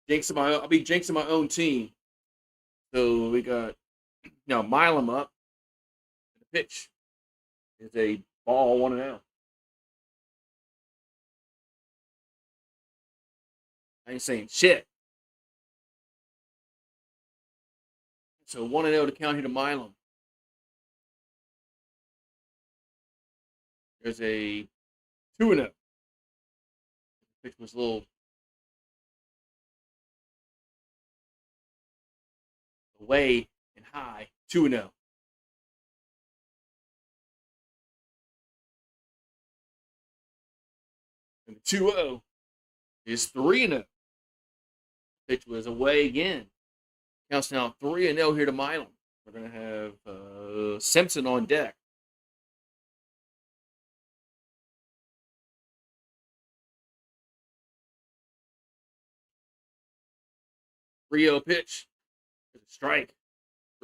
I'll be jinxing my own team. So we got Milam up. The pitch is a ball 1-0. I ain't saying shit. So 1-0 to count here to Milam. There's a 2-0. The pitch was a little away and high. 2-0. And the 2-0 is 3-0. Pitch was away again. Counts now 3-0 here to Milan. We're going to have Simpson on deck. Rio pitch. It's a strike.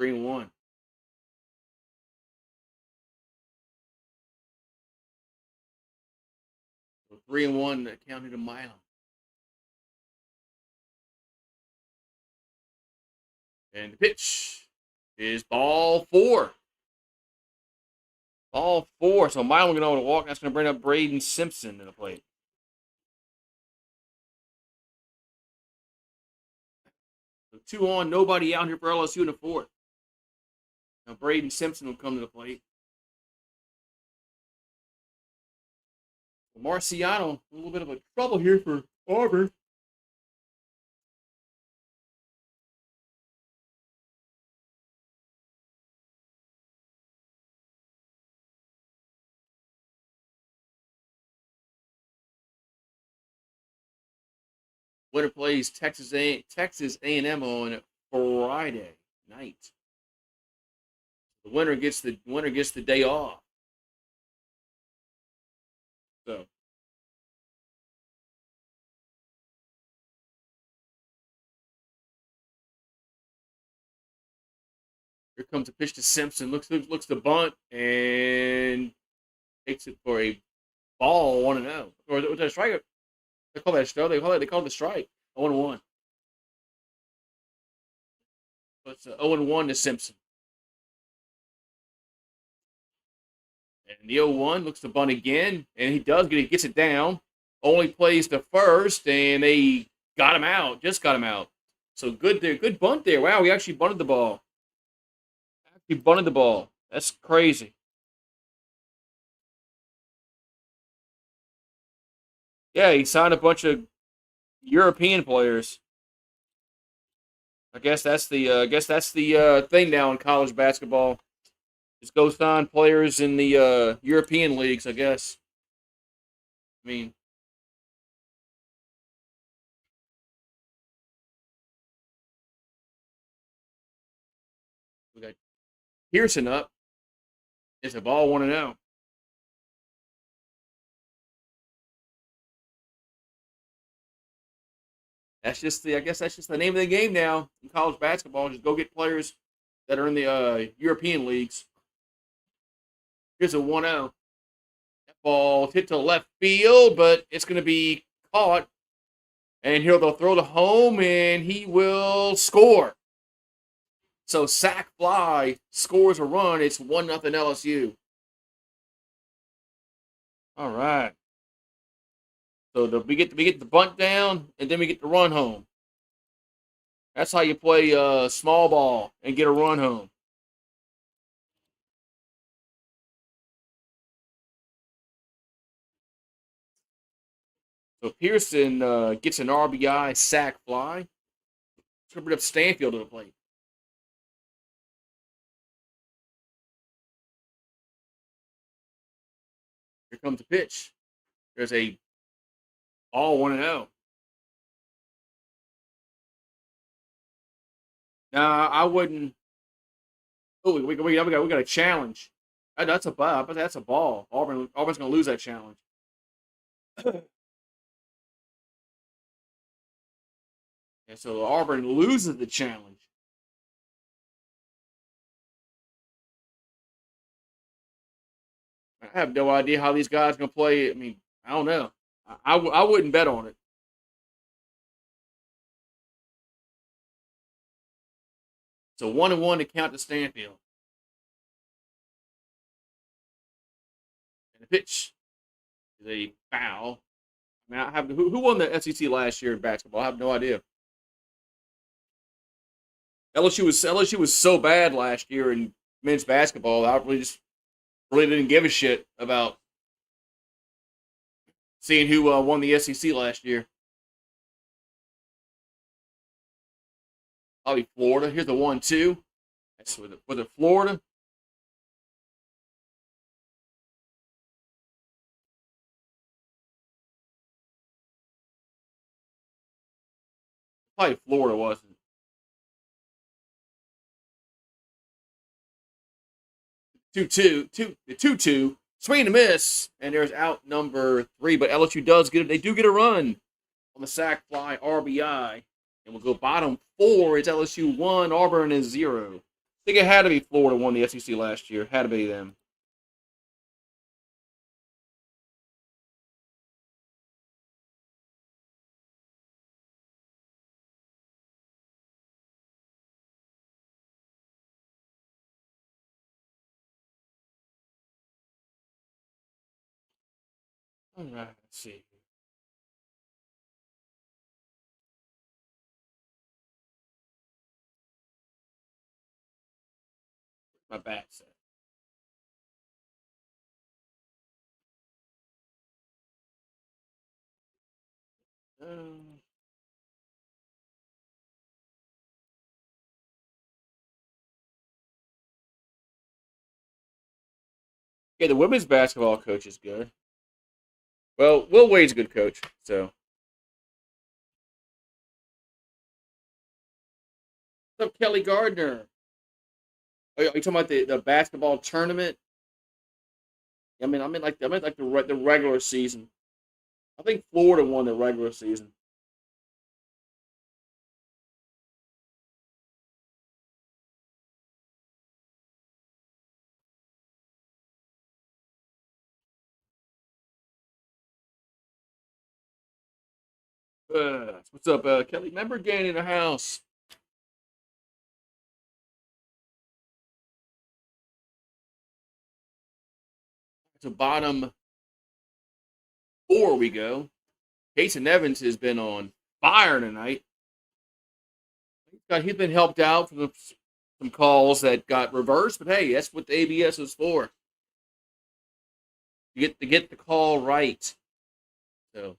3-1. So 3-1 count here to Milan. And the pitch is ball 4. Ball 4. So Milan going to walk. That's going to bring up Braden Simpson to the plate. So 2 on, nobody out here for LSU in the 4th. Now Braden Simpson will come to the plate. Marciano, a little bit of a trouble here for Auburn. Winner plays Texas A&M on Friday night. The winner gets the day off. So here comes a pitch to Simpson. Looks to bunt and takes it for a ball 1-0. Or was that a strike? They call that a strike. They call it a strike. 0-1. So it's 0-1 to Simpson. And the 0-1 looks to bunt again, and he gets it down. Only plays to first, and they got him out. Just got him out. So good there. Good bunt there. Wow, he actually bunted the ball. That's crazy. Yeah, he signed a bunch of European players. I guess that's the thing now in college basketball. Just go sign players in the European leagues, I guess. I mean, we got Pearson up. It's a ball 1-0. I guess that's just the name of the game now in college basketball. Just go get players that are in the European leagues. Here's a 1-0. That ball hit to left field, but it's going to be caught. And here they'll throw to home, and he will score. So sack fly scores a run. It's 1-0 LSU. All right. So we get the bunt down, and then we get the run home. That's how you play small ball and get a run home. So Pearson gets an RBI sack fly. Tripping up Stanfield to the plate. Here comes the pitch. There's a all 1-0. Nah, I wouldn't. Oh, we got a challenge. That's a ball. That's a ball. Auburn's going to lose that challenge. And so Auburn loses the challenge. I have no idea how these guys are going to play. I mean, I don't know. I wouldn't bet on it. So 1-1 to count to Stanfield. And the pitch is a foul. I mean, who won the SEC last year in basketball? I have no idea. LSU was so bad last year in men's basketball. I really didn't give a shit about seeing who won the SEC last year. Probably Florida. Here's the 1-2. That's with it Florida. Probably Florida, wasn't it? 2-2. Swing and a miss. And there's out number 3. But LSU does get it. They do get a run on the sac fly RBI. And we'll go bottom 4. It's LSU 1. Auburn is 0. I think it had to be Florida won the SEC last year. Had to be them. All right, let's see. My bat set. Uh, yeah, the women's basketball coach is good. Well, Will Wade's a good coach, so. What's up, Kelly Gardner? Are you talking about the basketball tournament? I mean, the regular season. I think Florida won the regular season. What's up, Kelly? Member gang in the house. To bottom 4 we go. Casey Evans has been on fire tonight. He's been helped out from some calls that got reversed, but hey, that's what the ABS is for. You get the call right. So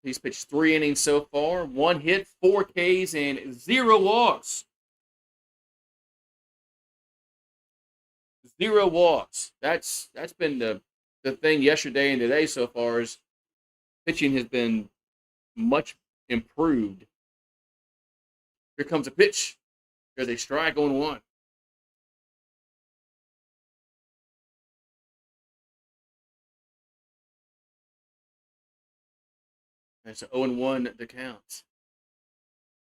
he's pitched 3 innings so far, 1 hit, 4 Ks, and 0 walks. 0 walks. That's been the thing yesterday and today so far is pitching has been much improved. Here comes a pitch. There's a strike on 1. And it's an 0-1 the count.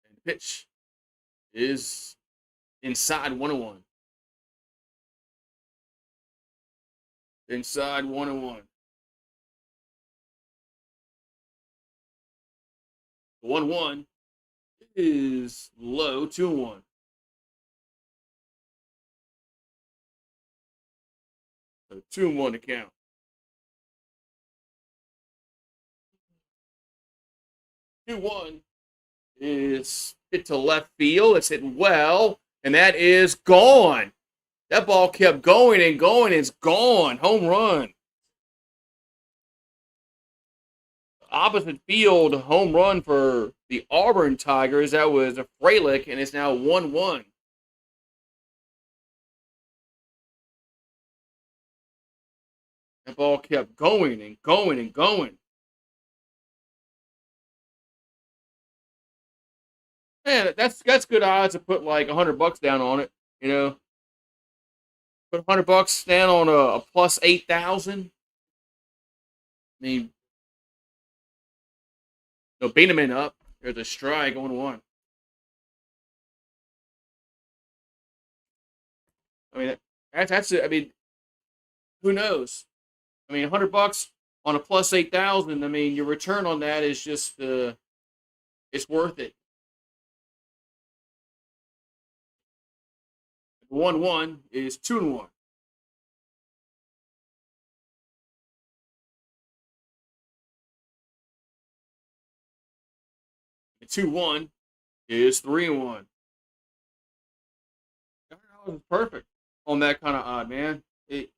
And the pitch is inside 1-1. Inside 1-1. The 1-1 is low 2-1. So 2-1 to count. 2-1 is hit to left field. It's hit well, and that is gone. That ball kept going and going. It's gone. Home run. Opposite field home run for the Auburn Tigers. That was a Freilich, and it's now 1-1. That ball kept going and going and going. Man, that's good odds to put like $100 down on it. You know, put $100 down on a plus 8,000. I mean, no, Beaneman up. There's a strike on 1. I mean, that's it. I mean, who knows? I mean, $100 on a plus 8,000. I mean, your return on that is just it's worth it. 1-1 is 2-1. And 2-1 is 3-1. $100 is perfect on that kind of odd, man.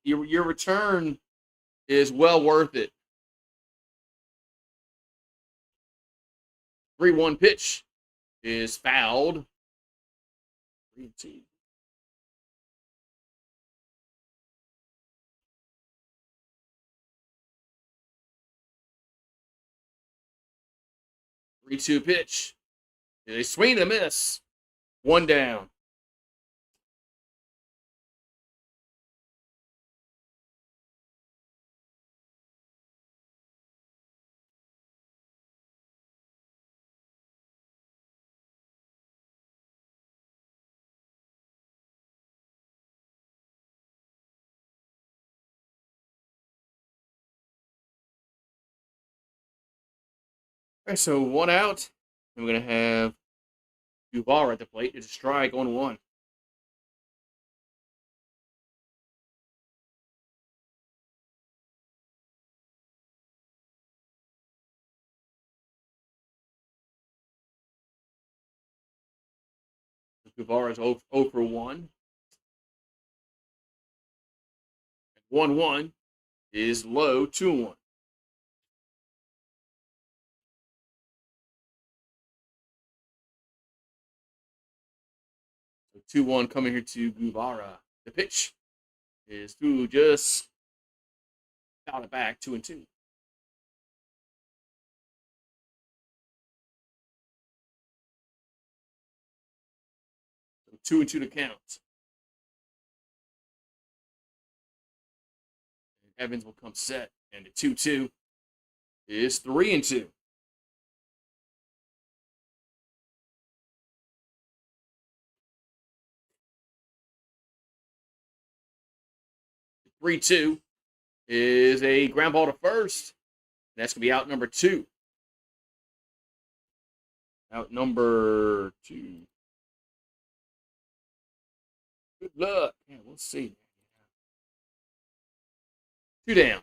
Your return is well worth it. 3-1 pitch is fouled. 3-2. 3-2 pitch. A swing and a miss. 1 down. All right, so 1 out. And we're going to have Duval at the plate. It's a strike on 1. Duval is 0 for 1. 1-1 is low, 2-1. So 2-1 coming here to Guevara. The pitch is through, just out it back, 2-2. So 2-2 to count. And Evans will come set, and the 2-2 is 3-2. 3-2 is a ground ball to first. That's going to be out number 2. Out number 2. Good luck. Yeah, we'll see. 2 down.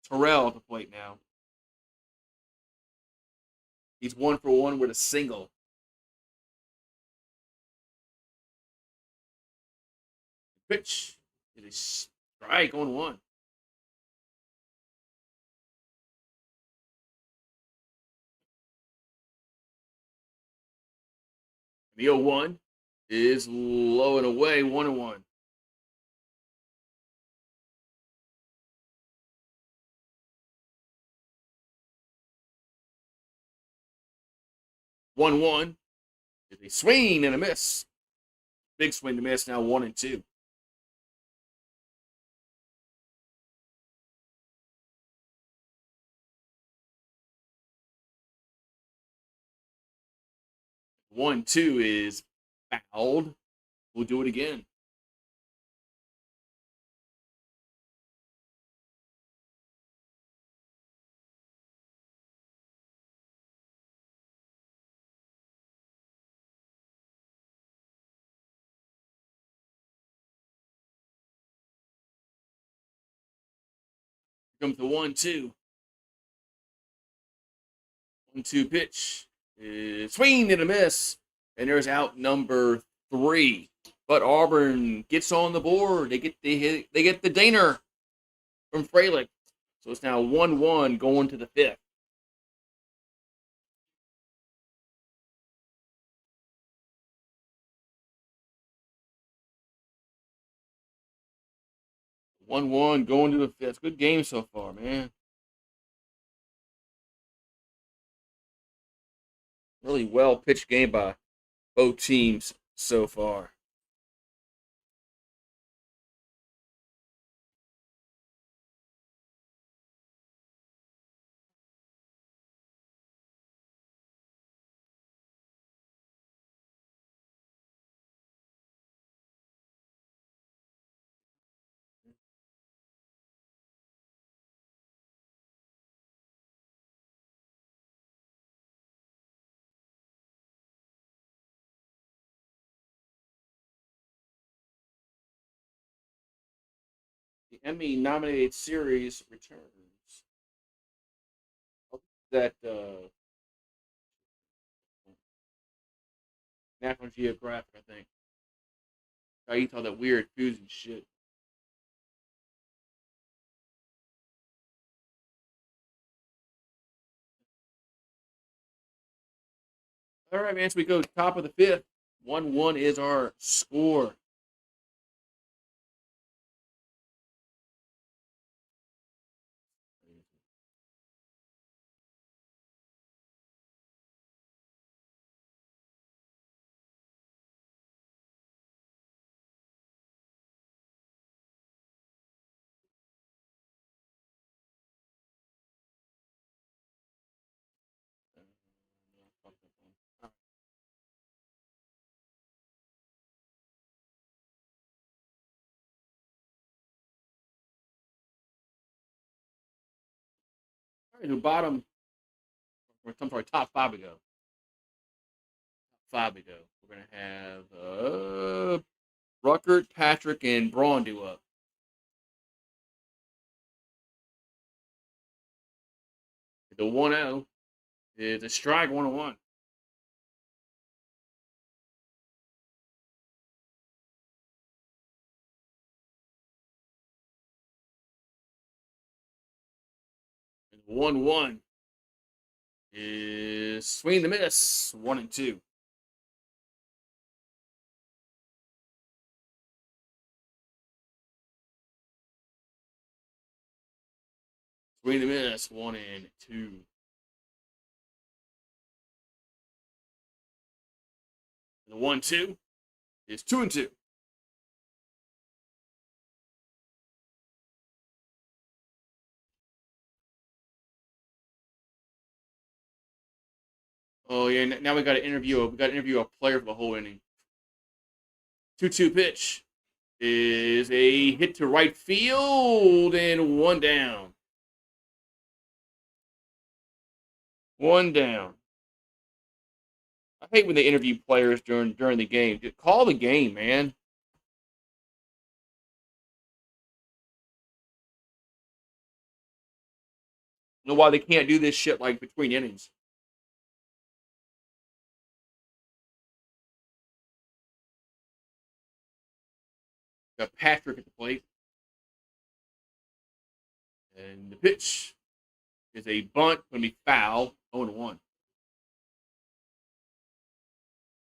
Terrell at the plate now. He's 1 for 1 with a single. Pitch. It is strike on 1. The 0-1 is low and away, 1-1. One is a swing and a miss. Big swing to miss. Now 1-2. 1-2 is fouled. We'll do it again. Comes the 1-2. 1-2 pitch. Swing and a miss. And there's out number 3. But Auburn gets on the board. They get the Daner from Freilich. So it's now 1-1 going to the 5th. One going to the 5th. Good game so far, man. Really well pitched game by both teams so far. The Emmy nominated series returns. That National Geographic, I think. I eat all that weird fusion shit. All right, man. So we go top of the 5th. 1-1 is our score. All right, to bottom, I'm sorry, top five we go. Top five we go. We're going to have Ruckert, Patrick, and Braun do up. The 1-0 is a strike 1-1. And 1-1 is swing the miss 1-2. Swing the miss 1-2. And the 1-2 is 2-2. Oh yeah, now we got to interview. We got to interview a player for the whole inning. 2-2 pitch is a hit to right field and one down. One down. I hate when they interview players during the game. Just call the game, man. I don't know why they can't do this shit like between innings. Got Patrick at the plate. And the pitch is a bunt, going to be foul, 0-1.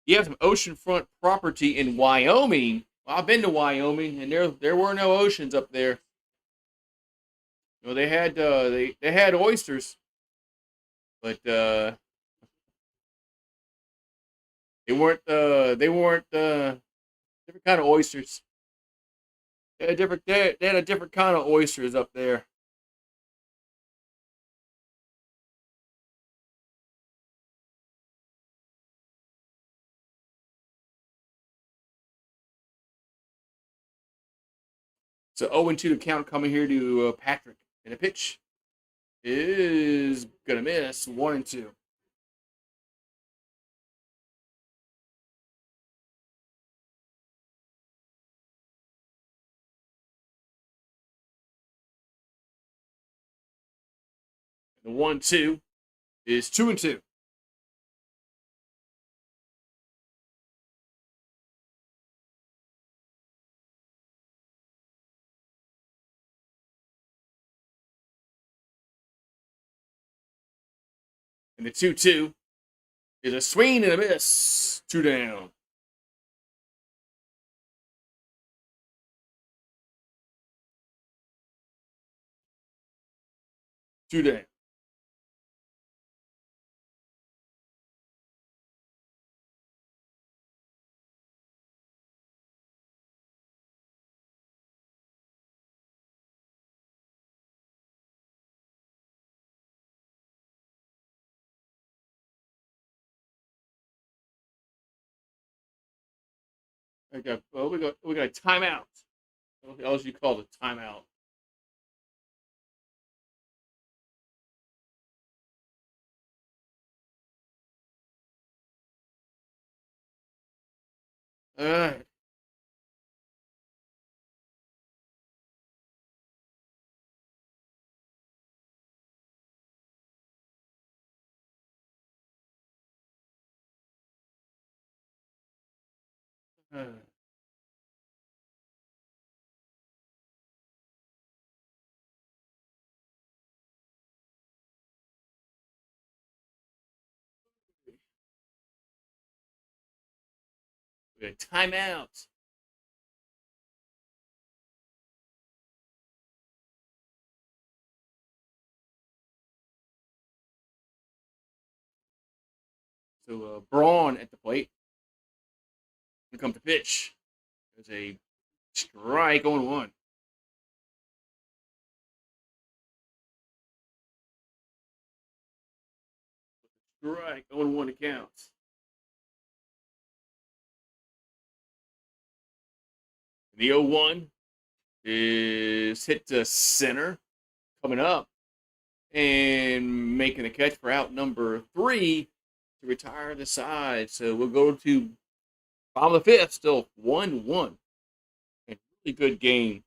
You have some oceanfront property in Wyoming. Well, I've been to Wyoming, and there were no oceans up there. You know, they had oysters, but they weren't different kind of oysters. They had a different kind of oysters up there. So 0-2 to count coming here to Patrick. And the pitch is gonna miss 1-2. The 1-2 is 2-2. And the 2-2 is a swing and a miss. 2 down. Two down. We got a timeout. What else you call it? Timeout. All right. We got a timeout. So Braun at the plate. Here comes the pitch. There's a strike 0-1. Strike 0-1 to count. The 0-1 is hit to center. Coming up. and making a catch for out number 3 to retire the side. So we'll go to bottom of the 5th, still 1-1. A really good game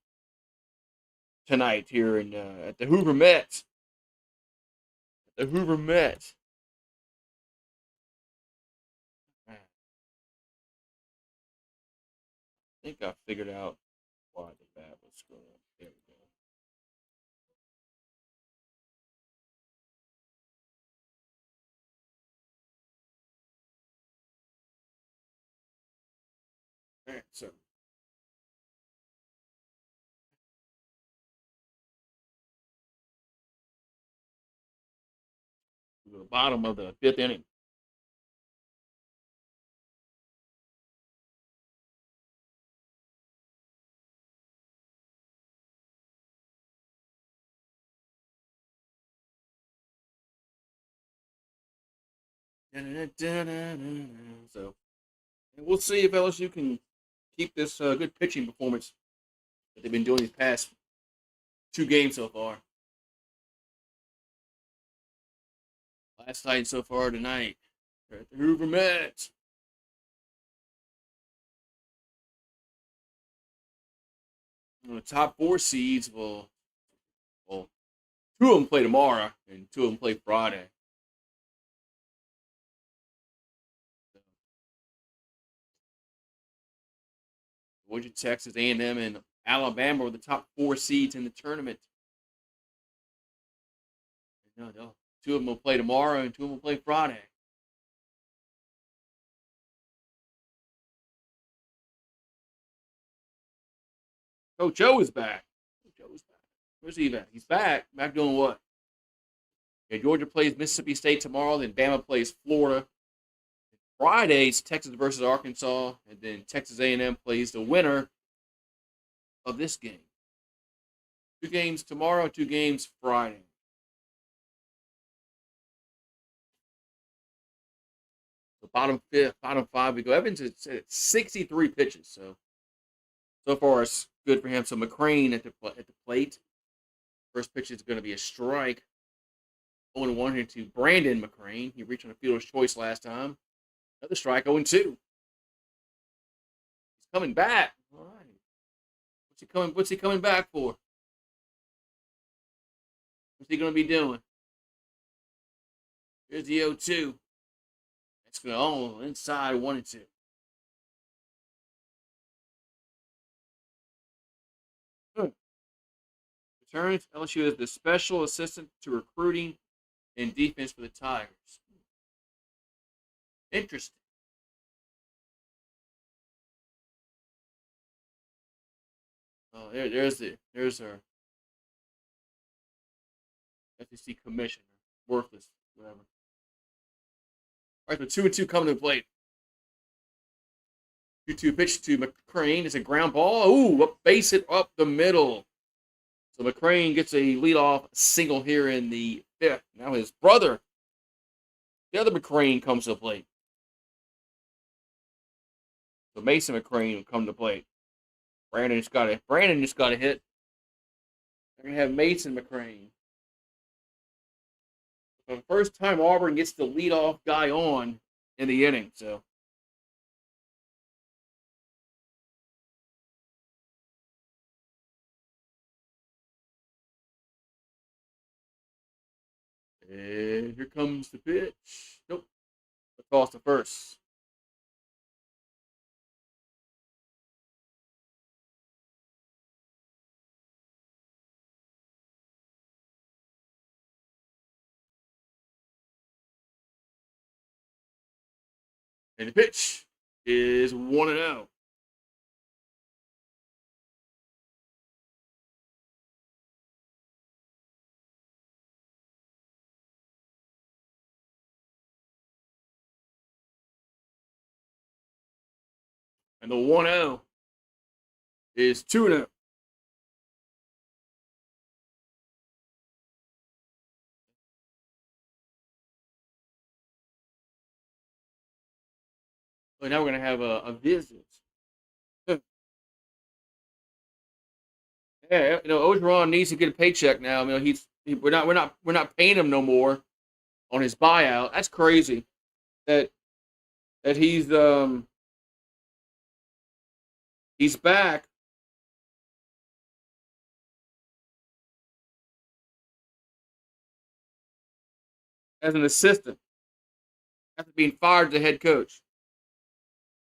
tonight here at the Hoover Met. The Hoover Met. I think I figured out why the bat was screwing up. There we go. All right, so the bottom of the 5th inning. So we'll see if LSU can keep this good pitching performance that they've been doing these past 2 games so far. Last night so far tonight. At the Hoover Met. The top 4 seeds will 2 of them play tomorrow and 2 of them play Friday. Georgia, Texas, A&M, and Alabama were the top 4 seeds in the tournament. No, 2 of them will play tomorrow and 2 of them will play Friday. Coach O is back. Coach O is back. Where's he back? He's back. Back doing what? Yeah, Georgia plays Mississippi State tomorrow. Then Bama plays Florida. Friday's Texas versus Arkansas, and then Texas A&M plays the winner of this game. 2 games tomorrow, 2 games Friday. The bottom 5 we go. Evans is at 63 pitches, so far it's good for him. So McCrane at the plate. First pitch is going to be a strike. 0-1 here to Brandon McCrane. He reached on a fielder's choice last time. Another strike, 0-2. He's coming back. All right. What's he coming back for? What's he going to be doing? Here's the 0-2. That's going inside 1-2. Returns. LSU is the special assistant to recruiting and defense for the Tigers. Interesting. Oh, there's our SEC commissioner. Worthless, whatever. All right, so 2-2 coming to the plate. 2-2 pitch to McCrane. It's a ground ball. Ooh, base it up the middle. So McCrane gets a leadoff single here in the 5th. Now his brother, the other McCrane, comes to the plate. So Mason McCrane will come to the plate. Brandon just got a hit. They're gonna have Mason McCrane. For the first time, Auburn gets the leadoff guy on in the inning. So and here comes the pitch. Nope. Across the first. And the pitch is 1-0. And the 1-0 is 2-0. So now we're going to have a visit. Yeah, Ogeron needs to get a paycheck now. He's We're not paying him no more on his buyout. That's crazy. That he's back as an assistant after being fired as the head coach.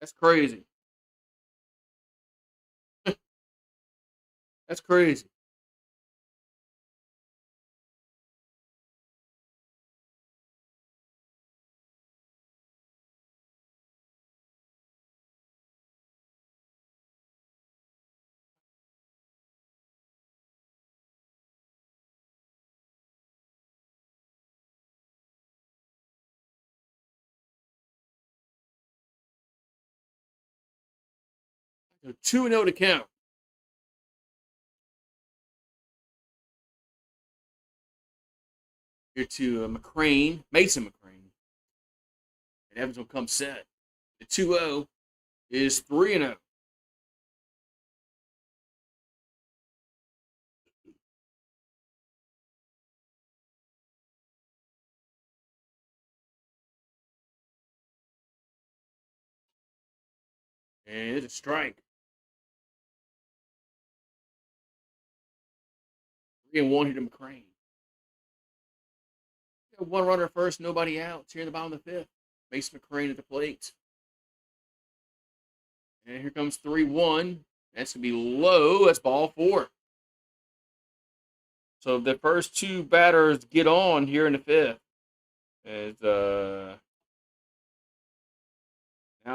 That's crazy. That's crazy. So 2-0 to count. Here to Mason McCrane. And Evans will come set. The 2-0 is 3-0. And it's a strike. 3-1 here to McCrane. One runner first, nobody out. Here in the bottom of the fifth. Mason McCrane at the plate. And here comes 3-1. That's going to be low. That's ball 4. So the first two batters get on here in the fifth. As now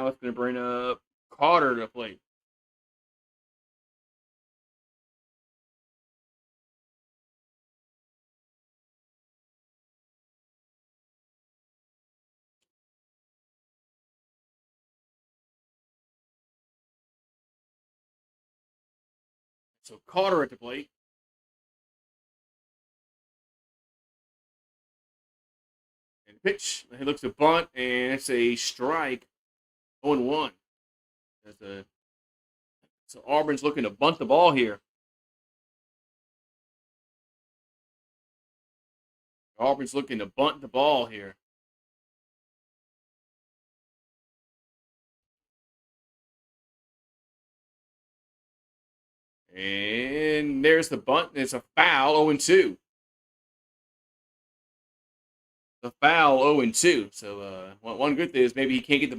it's going to bring up Carter to the plate. So Carter at the plate. And pitch. He looks at bunt, and it's a strike. 0-1. So Auburn's looking to bunt the ball here. Auburn's looking to bunt the ball here. And there's the bunt. It's a foul, 0-2. The foul, 0-2. So one good thing is maybe he can't get the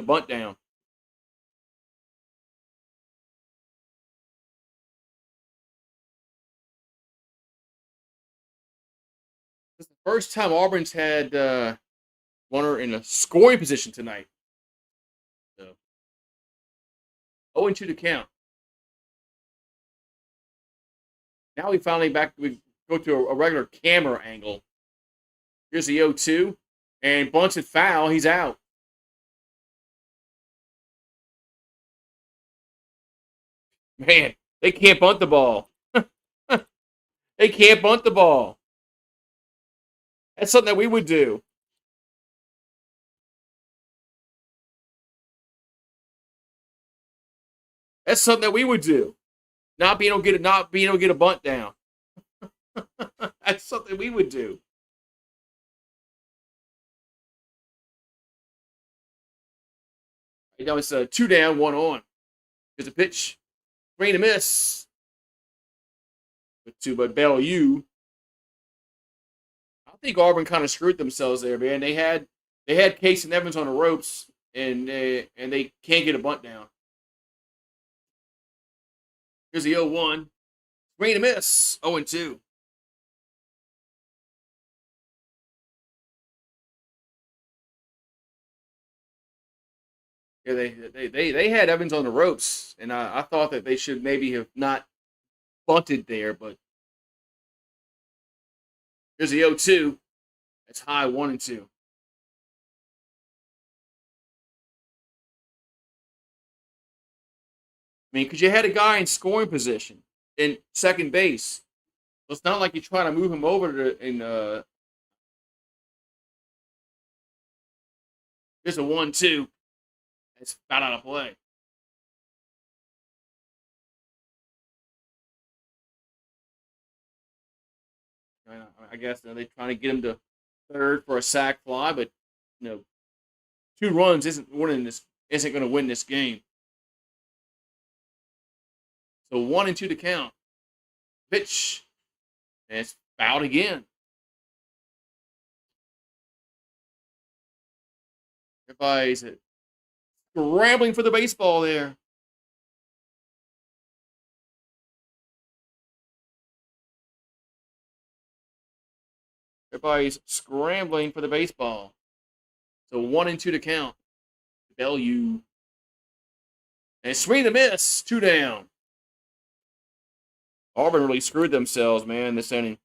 bunt down. This is the first time Auburn's had runner in a scoring position tonight. So 0-2 to count. Now we go to a regular camera angle. Here's the 0-2. And bunted foul. He's out. Man, they can't bunt the ball. They can't bunt the ball. That's something that we would do. That's something that we would do. Not being able to get a bunt down. That's something we would do. Now it's 2 down, 1 on. There's a pitch. Swing and a miss. But Bellew. I think Auburn kind of screwed themselves there, man. They had Case and Evans on the ropes, and they can't get a bunt down. Here's the 0-1. Swing and a miss. 0-2. Yeah, they had Evans on the ropes, and I thought that they should maybe have not bunted there, but here's the 0-2. It's high, 1-2. I mean, because you had a guy in scoring position in second base. So it's not like you're trying to move him over there's a 1-2. It's about out of play. I guess they're trying to get him to third for a sac fly, but 2 runs isn't going to win this game. So 1-2 to count. Pitch, and it's fouled again. Everybody's scrambling for the baseball there. Everybody's scrambling for the baseball. So 1-2 to count. Bellew. And swing and a miss. 2 down. Auburn really screwed themselves, man, this inning.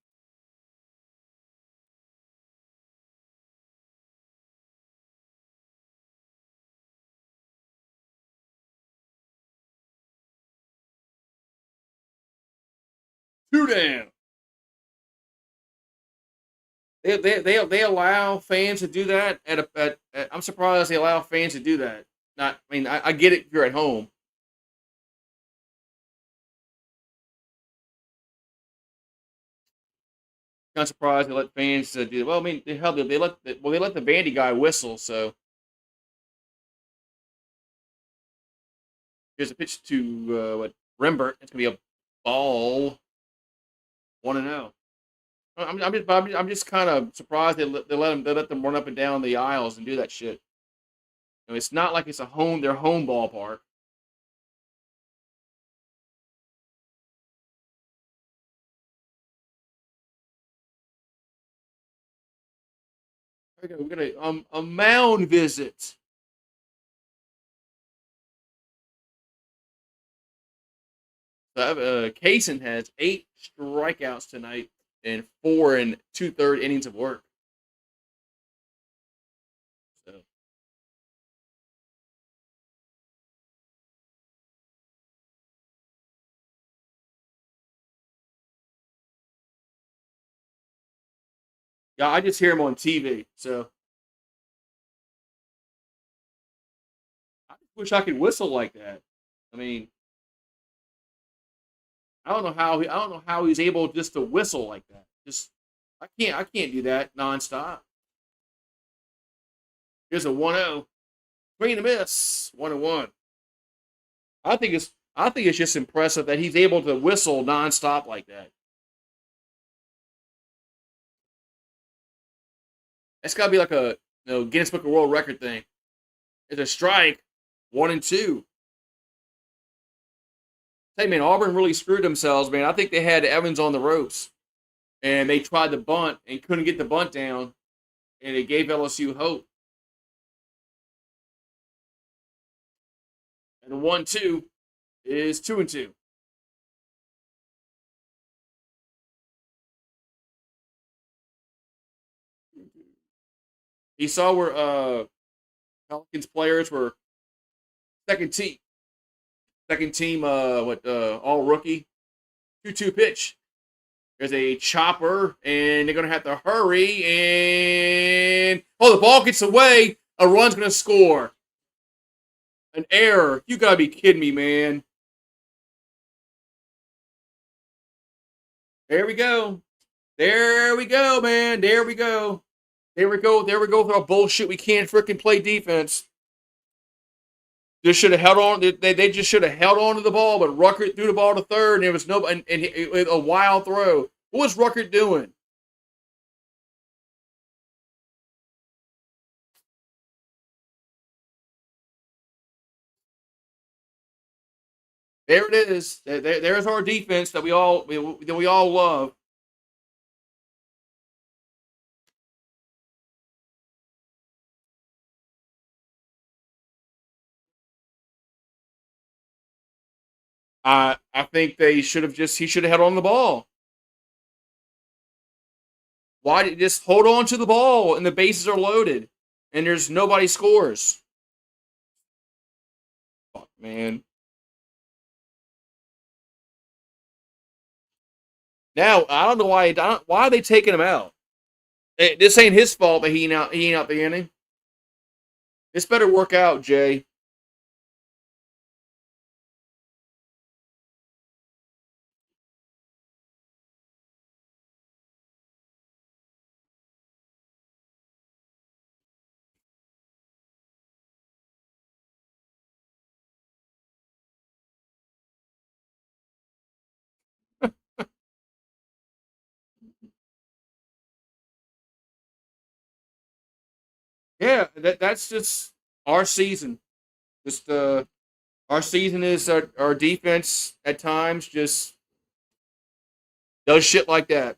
Two down. They allow fans to do that I'm surprised they allow fans to do that. I get it if you're at home. Not surprised they let fans do it. Well, I mean, they let the bandy guy whistle. So here's a pitch to Rembert. It's gonna be a ball. 1-0. I'm just kind of surprised they let them run up and down the aisles and do that shit. It's not like it's their home ballpark. Okay, we got a mound visit. Kaysen has 8 strikeouts tonight and 4 2/3 innings of work. So yeah, I just hear him on TV. So I just wish I could whistle like that. I mean, I don't know how he's able just to whistle like that. Just I can't do that nonstop. Here's a 1-0. Swing and a miss. 1-1. I think it's just impressive that he's able to whistle nonstop like that. That's got to be like a Guinness Book of World Record thing. It's a strike. 1-2. Hey man, Auburn really screwed themselves, man. I think they had Evans on the ropes, and they tried to bunt and couldn't get the bunt down, and it gave LSU hope. And the 1-2 is 2-2. He saw where Pelicans players were second team. Second team, all rookie. 2-2 pitch. There's a chopper, and they're going to have to hurry. And the ball gets away. A run's going to score. An error. You got to be kidding me, man. There we go. There we go, man. There we go. There we go. There we go with our bullshit. We can't freaking play defense. Just should have held on. They just should have held on to the ball, but Ruckert threw the ball to third, and there was no and a wild throw. What was Ruckert doing? There it is. There's our defense that we all love. I think he should have held on the ball. Why did just hold on to the ball and the bases are loaded and there's nobody scores? Fuck, man. Now I don't know why are they taking him out? This ain't his fault that he ain't out the inning. This better work out, Jay. Yeah, that's just our season. Just our season is our defense at times just does shit like that.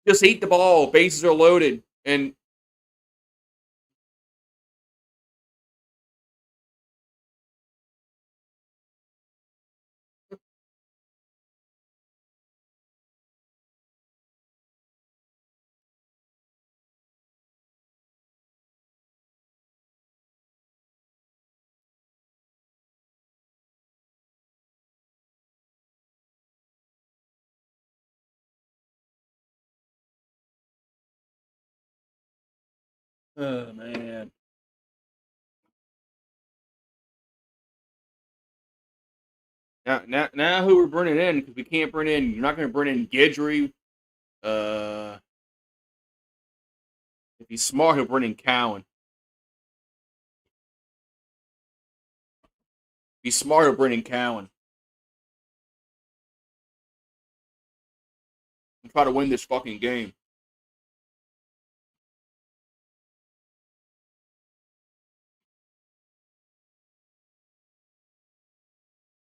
Just eat the ball. Bases are loaded, and oh man. Now, who we're bringing in because we can't bring in. You're not going to bring in Gedry. Uh, if he's smart, he'll bring in Cowan. If he's smart, he'll bring in Cowan and try to win this fucking game.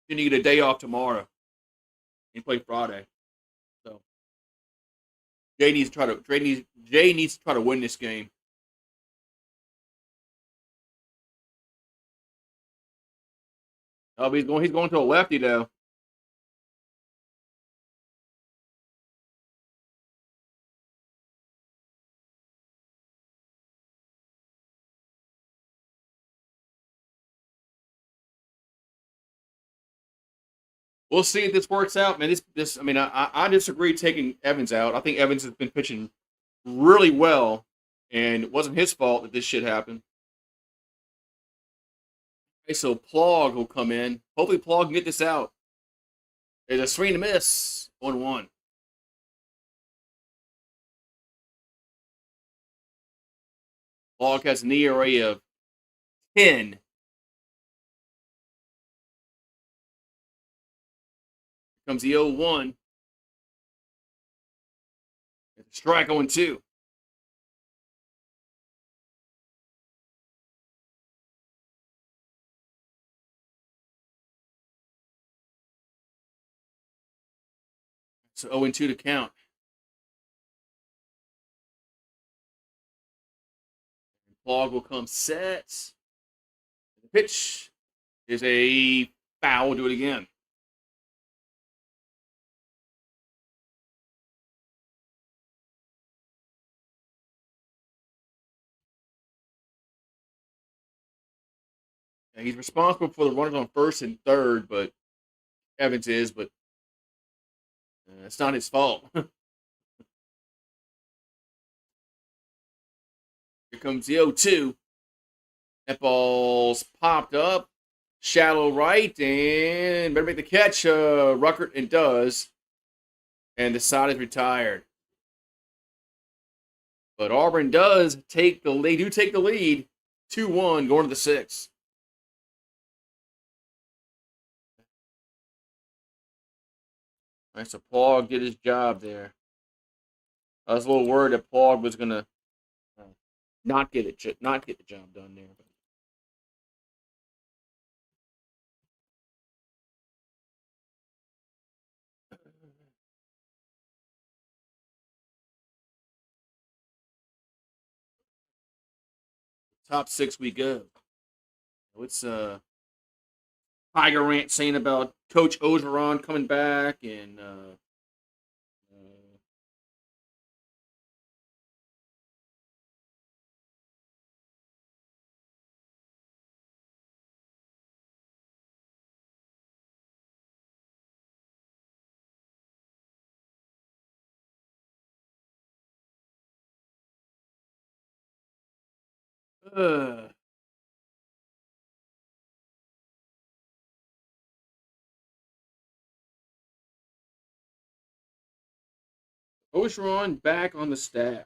Then you get a day off tomorrow and play Friday. So Jay needs to try to win this game. Oh, but he's going to a lefty though. We'll see if this works out, man. This I mean, I disagree taking Evans out. I think Evans has been pitching really well, and it wasn't his fault that this shit happened. Okay, so Plog will come in. Hopefully, Plog can get this out. There's a swing and a miss. 1-1. Plog has an ERA of 10. Comes the 0-1. Strike 0-2. So 0-2 to count. Plog will come set. The pitch is a foul. We'll do it again. Yeah, he's responsible for the runners on first and third, but Evans is, but it's not his fault. Here comes the 0-2. That ball's popped up. Shallow right, and better make the catch. Ruckert, and does. And the side is retired. But Auburn does take the lead. They do take the lead. 2-1 going to the sixth. All right, so Plog did his job there. I was a little worried that Plog was gonna not get the job done there. But top six we go. What's Tiger Rant saying about Coach Ogeron coming back and Ogeron back on the staff.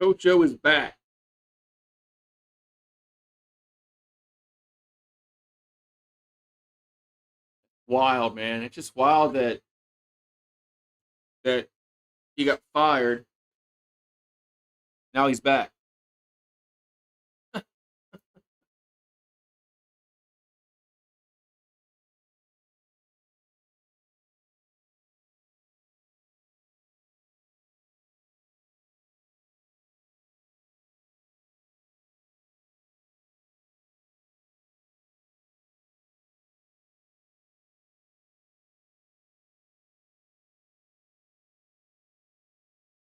Coach O is back. Wild, man. It's just wild that he got fired. Now he's back.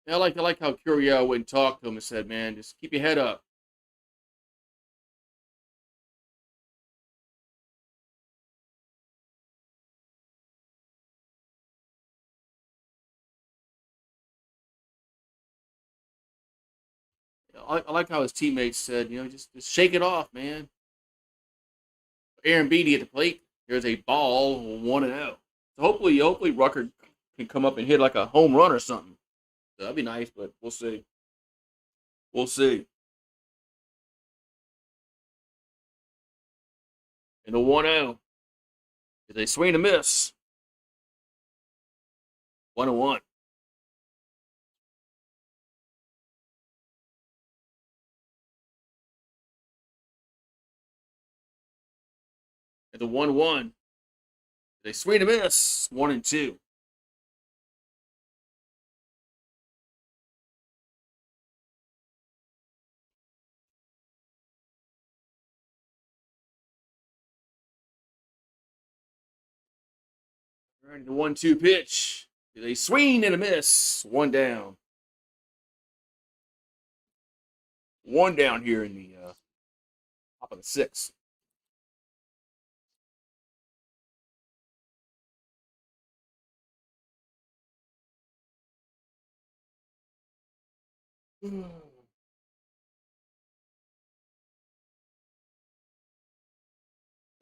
I like how Curiel went and talked to him and said, "Man, just keep your head up." I like how his teammates said, just shake it off, man. Aaron Beatty at the plate. There's a ball, 1-0. So hopefully Rucker can come up and hit like a home run or something. So that'd be nice, but we'll see. We'll see. And the 1-0 is a swing and a miss. 1-1. And the 1-1 is a swing and a miss. 1-2. All right, the 1-2 pitch is a swing and a miss. One down. One down here in the top of the sixth. What's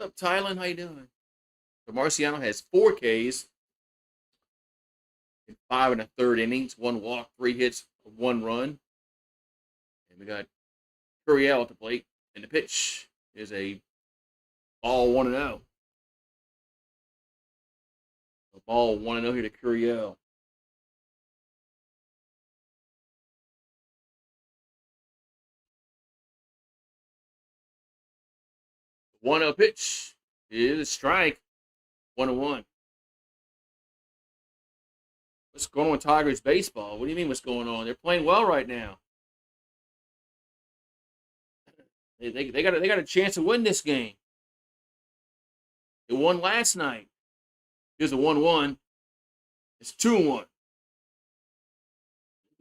up, Tylen? How you doing? So Marciano has 4 Ks in 5 1/3 innings, 1 walk, 3 hits, 1 run. And we got Curiel at the plate. And the pitch is a ball 1-0. A ball 1-0 here to Curiel. The 1-0 pitch is a strike. 1-1. What's going on with Tigers baseball? What do you mean what's going on? They're playing well right now. They got a chance to win this game. They won last night. Here's a 1-1. It's 2-1.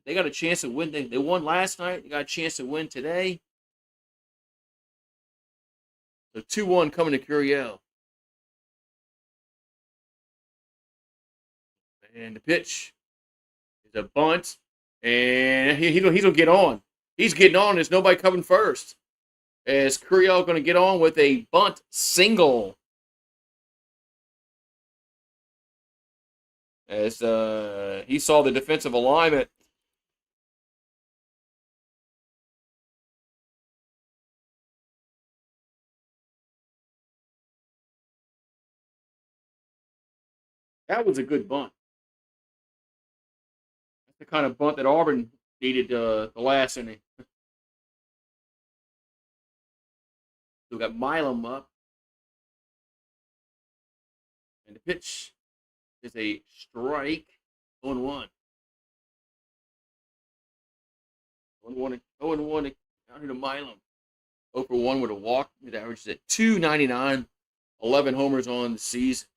They got a chance to win. They won last night. They got a chance to win today. So 2-1 coming to Curiel. And the pitch is a bunt. And he's going to get on. He's getting on. There's nobody coming first. As Curiel going to get on with a bunt single. As he saw the defensive alignment. That was a good bunt. That's the kind of bunt that Auburn needed the last inning. So we got Milam up. And the pitch is a strike. 0-1. 0-1 down here to Milam. 0-for-1 with a walk. It averages at .299. 11 homers on the season.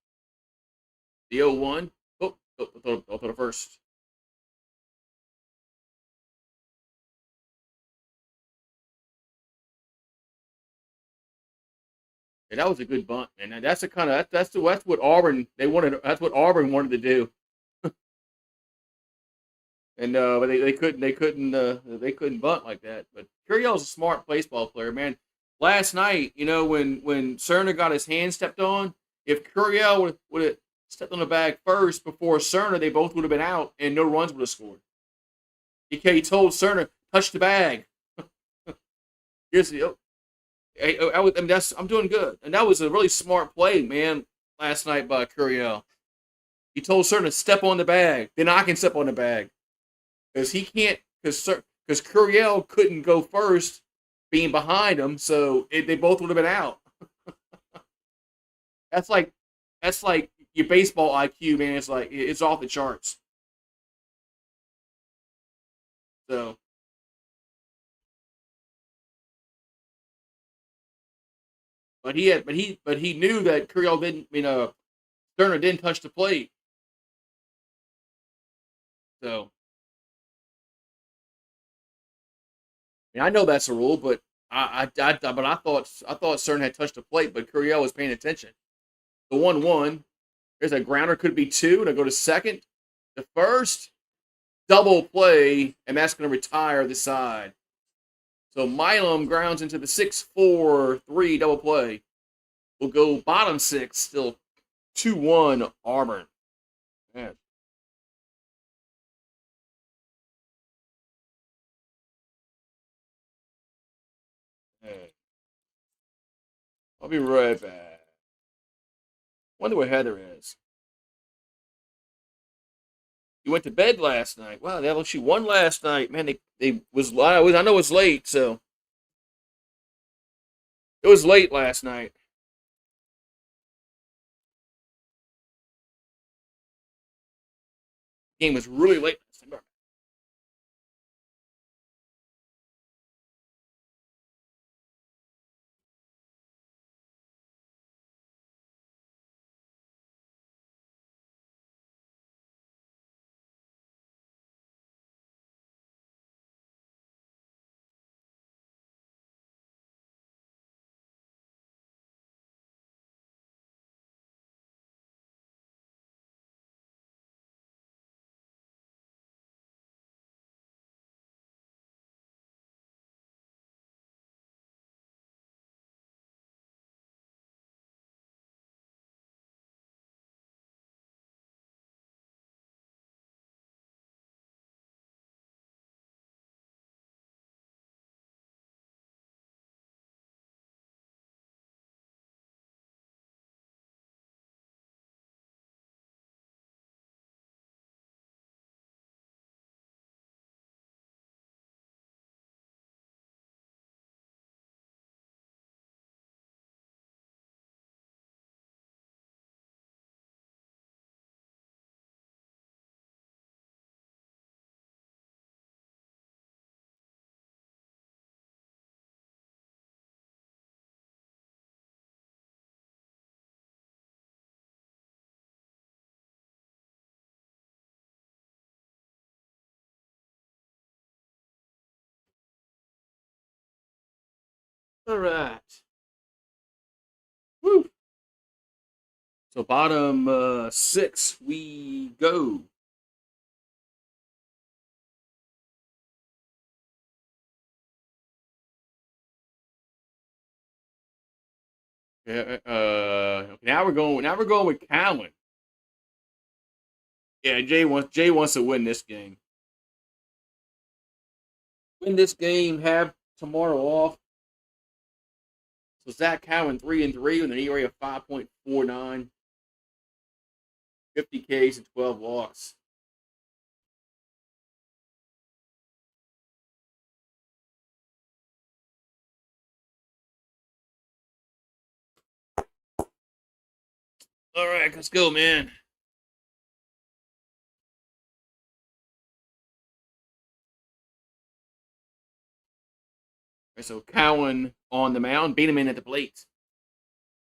The 0-1. I'll throw the first. And that was a good bunt, man. That's the kind of that's what Auburn they wanted. That's what Auburn wanted to do. And but they couldn't bunt like that. But Curiel's a smart baseball player, man. Last night, when Cerner got his hand stepped on, if Curiel would have stepped on the bag first before Cerner, they both would have been out and no runs would have scored. He told Cerner, touch the bag. Here's the. I'm doing good, and that was a really smart play, man. last night by Curiel. He told Certain to step on the bag. Then I can step on the bag. Because he can't, because Curiel couldn't go first being behind him, so they both would have been out. That's like your baseball IQ, man. It's off the charts. So, but he knew that Curiel didn't, Turner didn't touch the plate. So, I know that's a rule, but I thought Stern had touched the plate, but Curiel was paying attention. The 1-1. There's a grounder, could be two, and I go to second. The first double play, and that's going to retire the side. So Milam grounds into the 6-4-3 double play. We'll go bottom six, still 2-1 Auburn. Man. I'll be right back. Wonder where Heather is. You went to bed last night. Wow, they actually won last night. Man, I know it's late, so it was late last night. Game was really late last night. All right. Woo. So bottom six we go. Now we're going. Now we're going with Cowan. Yeah, Jay wants to win this game. Win this game. Have tomorrow off. So Zach Cowan 3-3 with an ERA of 5.49, 50 Ks and 12 walks. All right, let's go, man. Right, so Cowan on the mound, beat him in at the plate.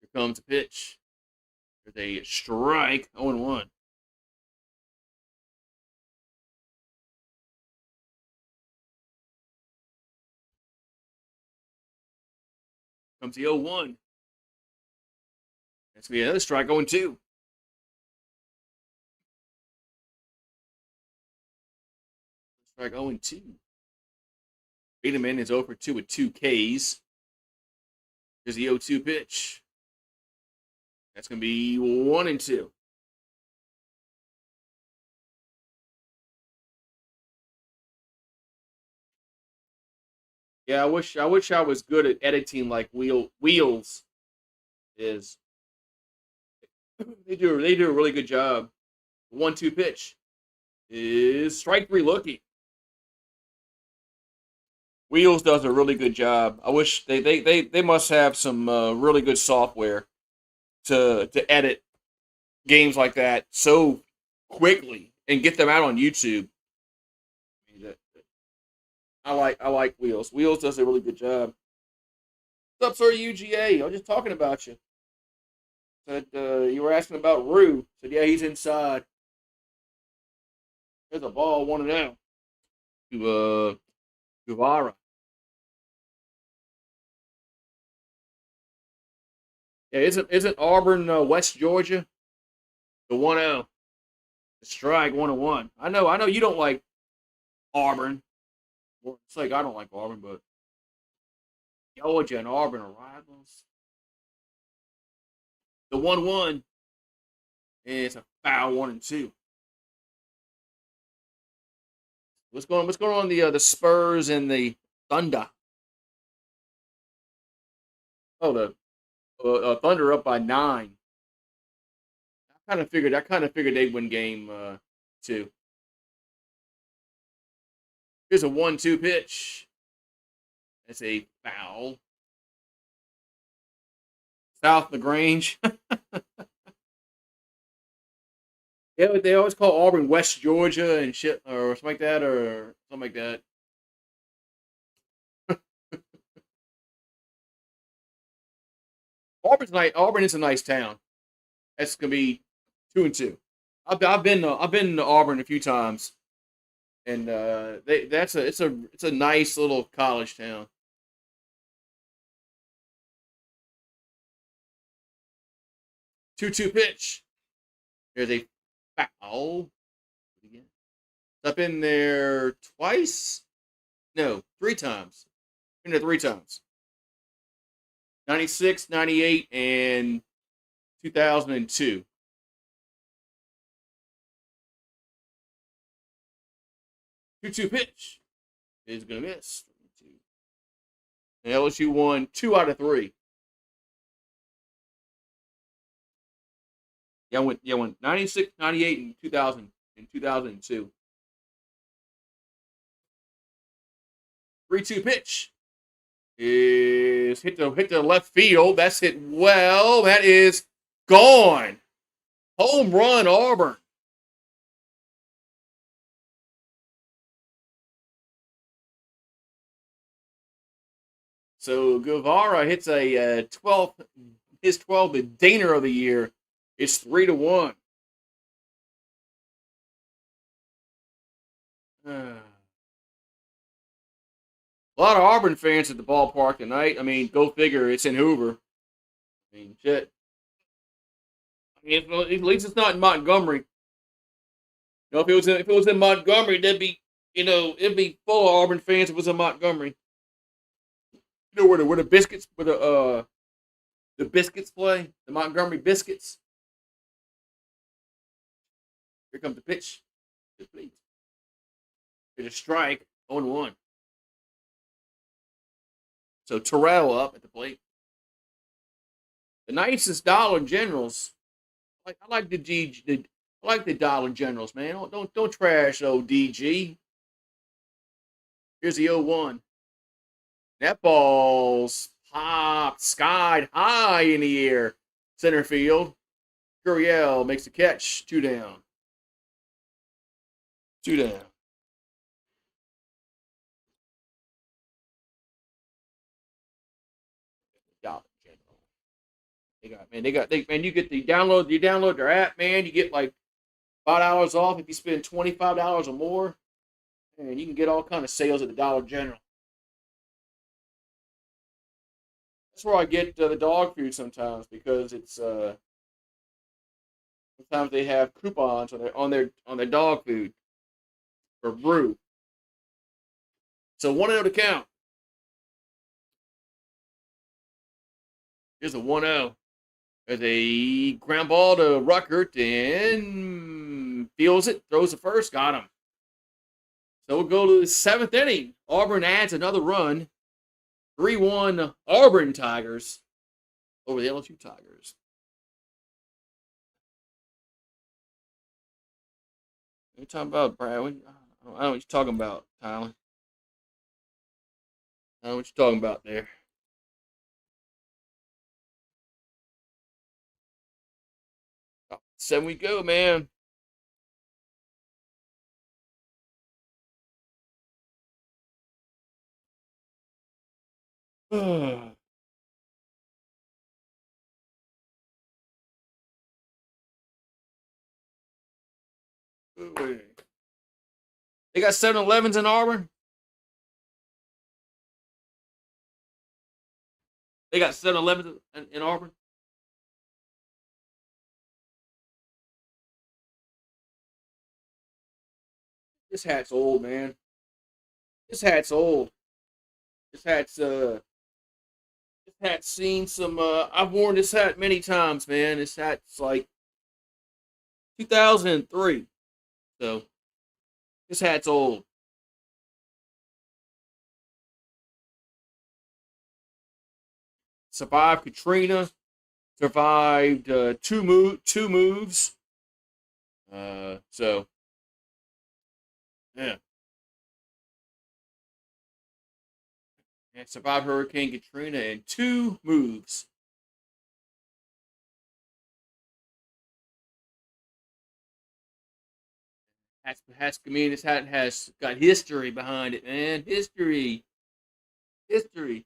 Here comes a pitch. There's a strike, 0-1. Comes the 0-1. That's going to be another strike, 0-2. Strike 0-2. Beedeman is 0-2 with 2 Ks. Here's the 0-2 pitch. That's going to be 1-2. Yeah, I wish I was good at editing like Wheels is. They do a really good job. 1-2 pitch is strike three looking. Wheels does a really good job. I wish they must have some really good software to edit games like that so quickly and get them out on YouTube. I like Wheels. Wheels does a really good job. What's up, sir? UGA. I was just talking about you. Said you were asking about Rue. Said yeah, he's inside. There's a ball 1-0 to Guevara. Yeah, isn't Auburn West Georgia? The 1-0. The strike 1-1. I know you don't like Auburn. It's like I don't like Auburn, but Georgia and Auburn are rivals. The 1-1 is a foul 1-2. What's going on the Spurs and the Thunder? Oh, the Thunder up by 9. I kind of figured they'd win game 2. Here's a 1-2 pitch. That's a foul. South LaGrange. Yeah, they always call Auburn West Georgia and shit, or something like that, Auburn is a nice town. That's gonna be 2-2. I've been to Auburn a few times, and it's a nice little college town. 2-2 pitch. There's a foul. I've been there twice. No, 3 times. Been there 3 times. 96, 98, and 2002. Two pitch is gonna miss. And LSU won 2 out of 3. Yeah, I went 96, 98, and 2002. 3-2 pitch is hit the left field. That's hit well. That is gone. Home run, Auburn. So Guevara hits a 12th, his 12th Daner of the year. It's 3-1. A lot of Auburn fans at the ballpark tonight. I mean, go figure. It's in Hoover. I mean, shit. I mean, at least it's not in Montgomery. You know, if it was in Montgomery, it'd be full of Auburn fans. If it was in Montgomery. You know where the biscuits the biscuits play, the Montgomery Biscuits. Here comes the pitch. It's a strike. 0-1. So Terrell up at the plate. The nicest Dollar Generals. I like the Dollar Generals, man. Don't trash old DG. Here's the 0-1. That ball's popped, skied high in the air. Center field. Gurriel makes the catch. 2 down. 2 down. Dollar General. You get you download their app, man. You get like $5 off if you spend $25 or more. And you can get all kind of sales at the Dollar General. That's where I get the dog food sometimes because it's sometimes they have coupons on their dog food for brew. So 1-0 to count. Here's a 1-0. There's a ground ball to Ruckert and feels it, throws the first, got him. So we'll go to the 7th inning. Auburn adds another run. 3-1 Auburn Tigers over the LSU Tigers. you talking about, Brad? I don't know what you're talking about, Tyler. I don't know what you're talking about there. 7 we go, man. They got 7-Elevens in Auburn. They got 7-Elevens in Auburn. This hat's old, man. This hat's old. This hat's this hat's seen some. I've worn this hat many times, man. This hat's like 2003. So this hat's old. Survived Katrina. Survived two moves. So yeah, and survived Hurricane Katrina in 2 moves. Has I mean, this hat has got history behind it, man. History, history.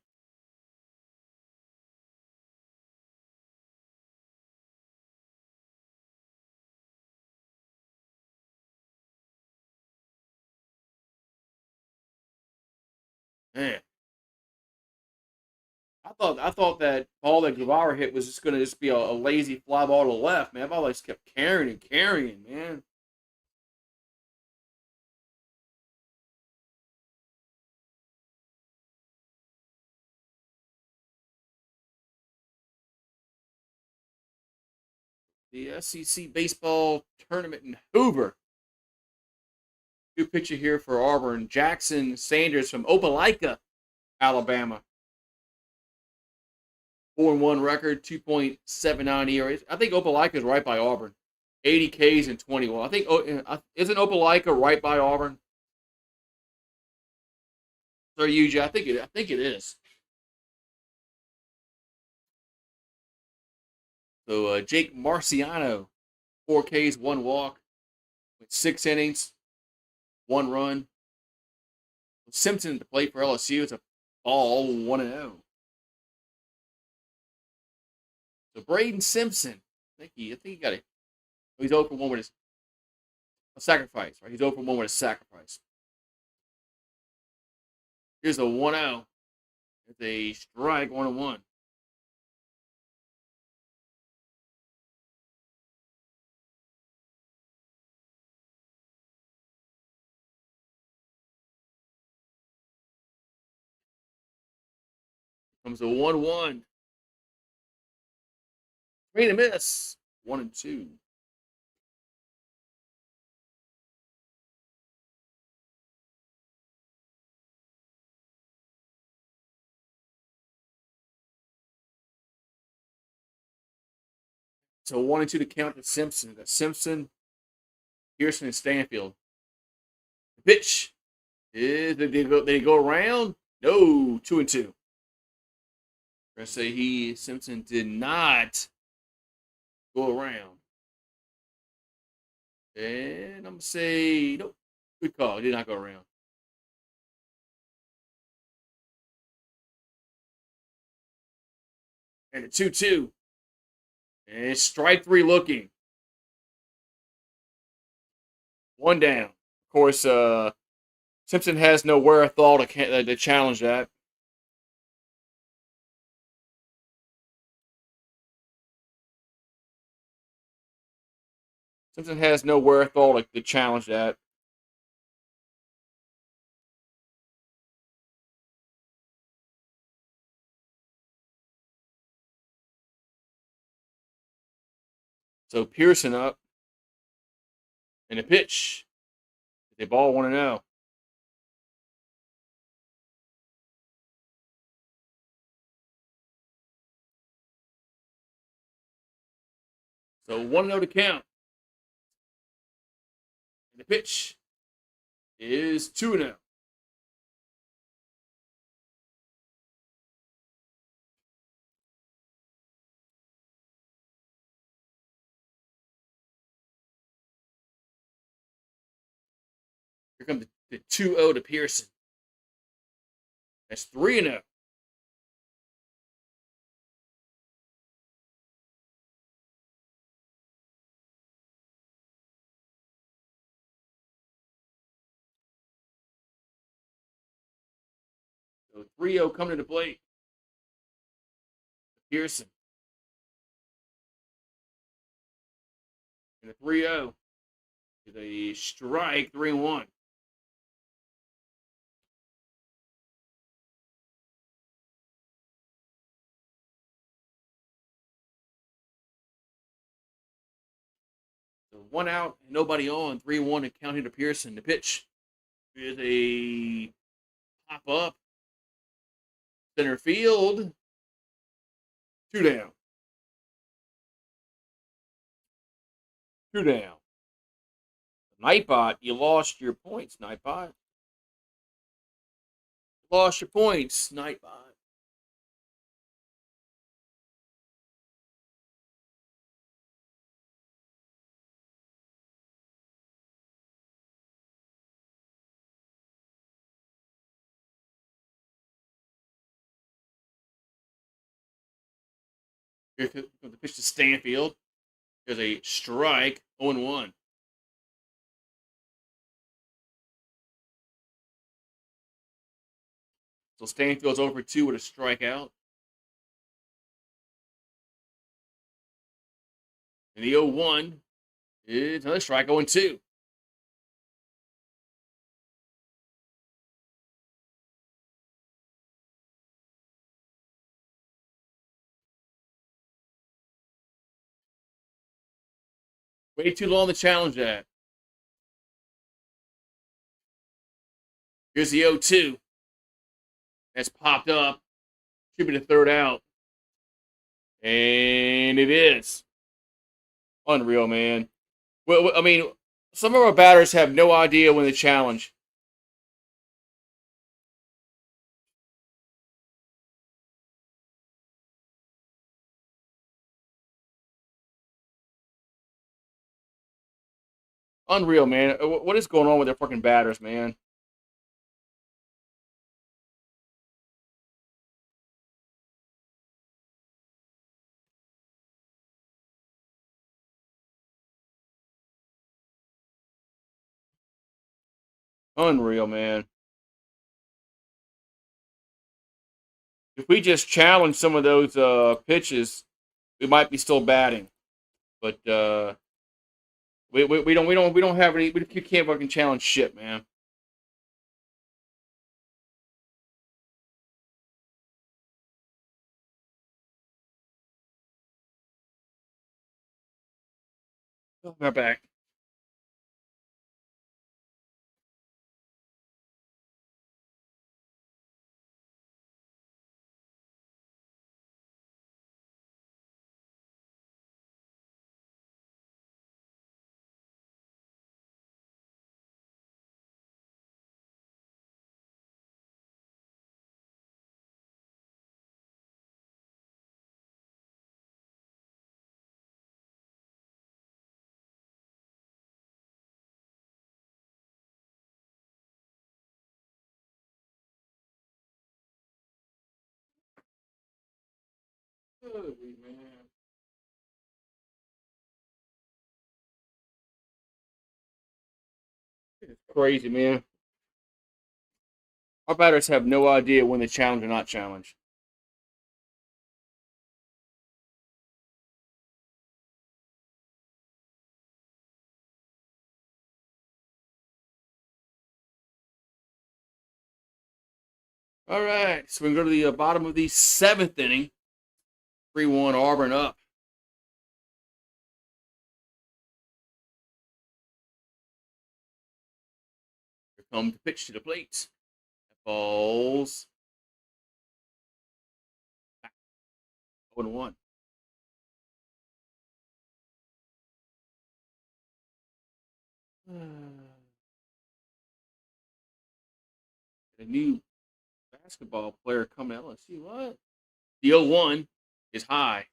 Man, I thought that ball that Guevara hit was just gonna just be a lazy fly ball to the left, man. Ball just kept carrying and carrying, man. The SEC baseball tournament in Hoover. New picture here for Auburn. Jackson Sanders from Opelika, Alabama. 4-1 record, 2.79 ERA. I think Opelika is right by Auburn. 80 Ks and 21. I think isn't Opelika right by Auburn? Or UJ? I think it is. So Jake Marciano, 4 Ks, 1 walk, with 6 innings, 1 run. Simpson to play for LSU. It's a ball 1-0. So Braden Simpson, I think he got it. He's open one with a sacrifice, right? He's open one with a sacrifice. Here's a 1-0. It's a strike, 1-1. Comes a 1-1. Swing and miss. 1-2. So 1-2 to count to Simpson. That's Simpson, Pearson, and Stanfield. The pitch. Did they go around? No. 2-2. We're gonna say Simpson did not go around. And I'm gonna say nope. Good call. He did not go around. And a 2-2. And it's strike three looking. One down. Of course, Simpson has no wherewithal to challenge that. Simpson has no wherewithal to challenge that. So Pearson up. And the pitch. They ball 1-0. So 1-0 to count. And the the pitch is 2-0. Here comes the 2-0 to Pearson. That's 3-0. So 3-0 coming to the plate. Pearson. And a 3-0 is a strike, 3-1. So 1 out, nobody on, 3-1 and counting to Pearson. The pitch is a pop up. Center field. 2 down. 2 down. Nightbot, you lost your points, Nightbot. Lost your points, Nightbot. Here comes the pitch to Stanfield. There's a strike, 0-1. So Stanfield's over 2 with a strikeout. And the 0-1 is another strike, 0-2. Way too long to challenge that. Here's the 0-2. That's popped up. Should be the 3rd out. And it is. Unreal, man. Well, I mean, some of our batters have no idea when they challenge. Unreal, man. What is going on with their fucking batters, man? Unreal, man. If we just challenge some of those pitches, we might be still batting. But we don't have any. We can't fucking challenge shit, man. We're back. Holy man. It's crazy, man. Our batters have no idea when they challenge or not challenge. All right, so we can go to the bottom of the 7th inning. 3-1 Auburn up. Here comes the pitch to the plate. Balls. 0-1. A new basketball player coming to LSU. What? The 0-1 is high.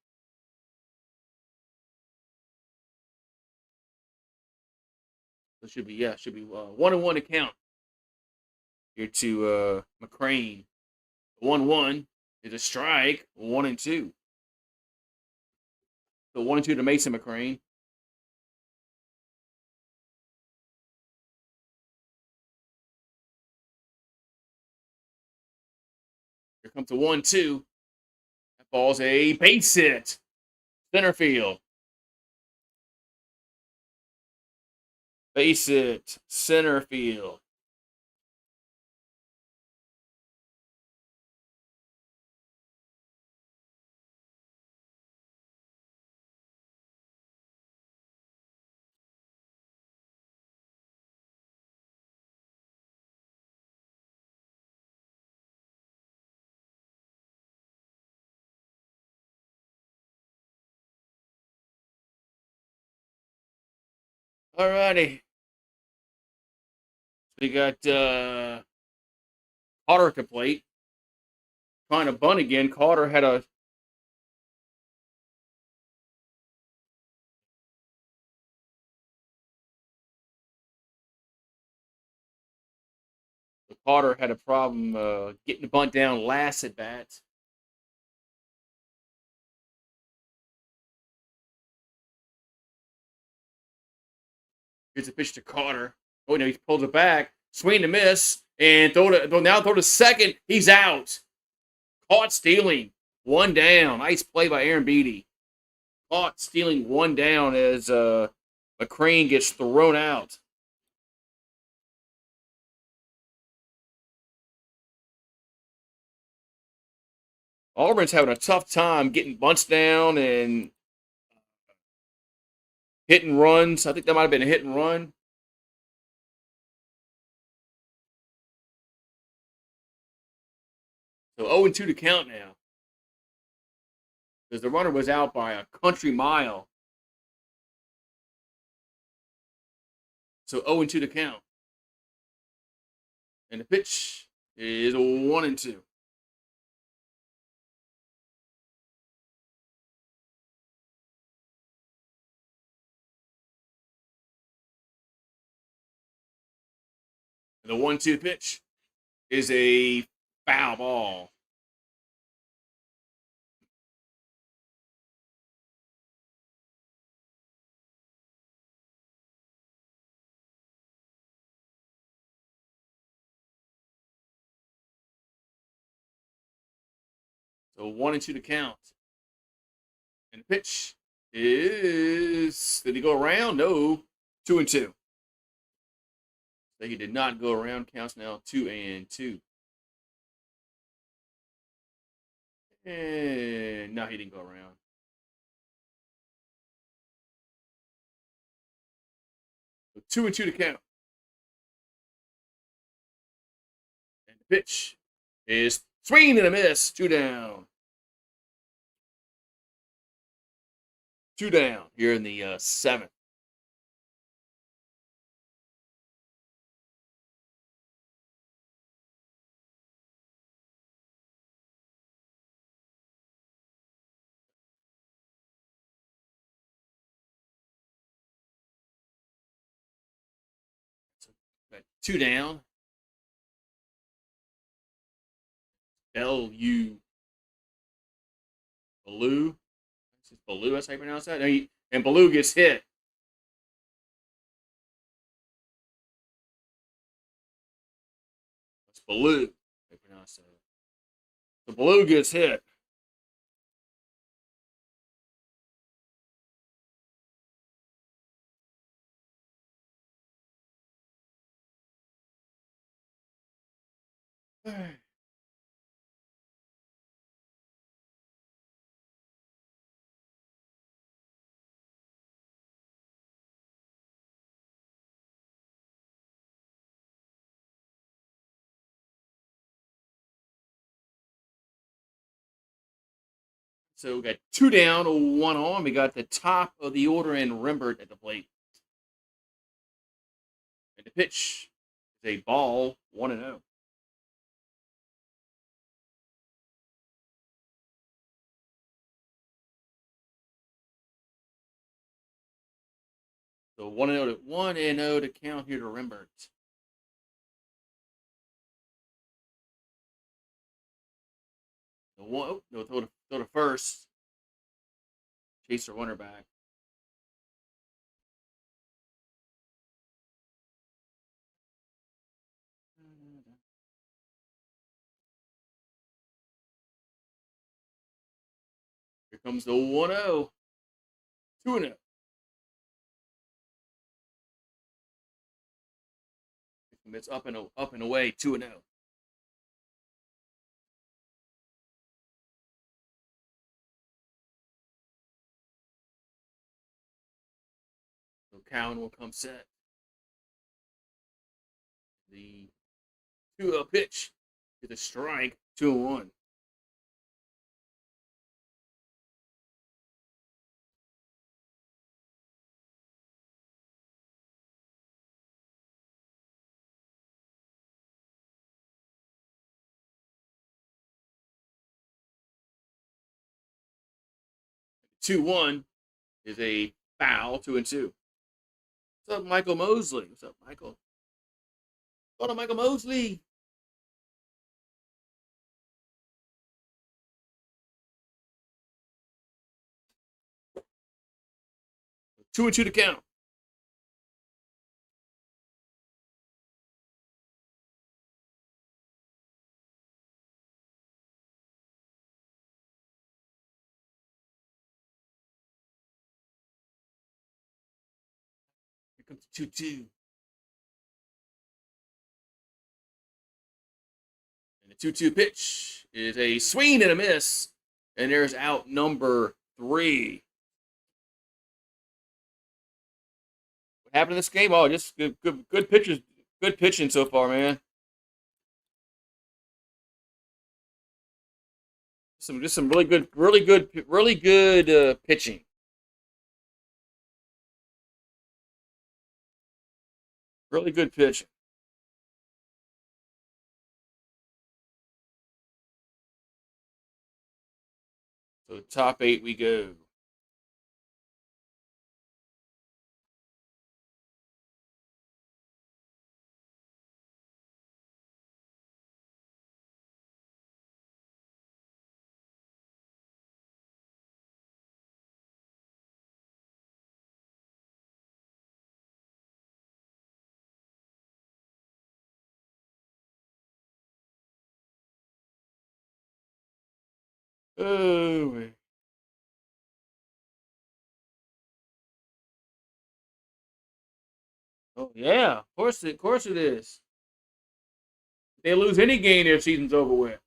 So should be 1-1 to count here to McCrane. 1-1 is a strike. 1-2. So 1-2 to Mason McCrane. Here comes the 1-2. That ball's a base hit. Center field. Base hit. Center field. Alrighty. We got Carter at the plate. Trying to bunt again. Carter had a problem getting the bunt down last at bat. Here's a pitch to Carter. Oh no, he pulls it back. Swing and miss. And throw to second. He's out. Caught stealing. One down. Nice play by Aaron Beatty. Caught stealing one down as McCrane gets thrown out. Auburn's having a tough time getting bunts down and hit and runs. I think that might have been a hit and run. So 0-2 to count now. Because the runner was out by a country mile. So 0-2 to count. And the pitch is 1-2. And the 1-2 pitch is a foul ball. So 1-2 to count. And the pitch is. Did he go around? No. 2-2. So he did not go around. Counts now 2-2. And no, he didn't go around. So 2-2 to count. And the pitch is swing and a miss. 2 down. 2 down here in the seventh. Got 2 down. LU Baloo. Baloo, that's how you pronounce that. And Baloo gets hit. That's Baloo. They pronounce that. The Baloo gets hit. So we got 2 down, 1 on. We got the top of the order and Rembert at the plate. And the pitch is a ball, 1-0. So 1-0 to count here to Rembert. No, throw to first. Chase the runner back. Here comes the 1-0. 2-0. It's up and away, 2-0. So Cowan will come set. The 2-0 pitch to the strike, 2-1. Two one is a foul, 2-2. What's up, Michael Mosley? What's up, Michael? Go to Michael Mosley. Two and two to count. Here comes 2-2. And the 2-2 pitch is a swing and a miss. And there's out number 3. What happened in this game? Oh, just good pitchers, good pitching so far, man. Some really good pitching. Really good pitching. So top 8 we go. Oh, oh yeah, of course it is. If they lose any game, their season's over with.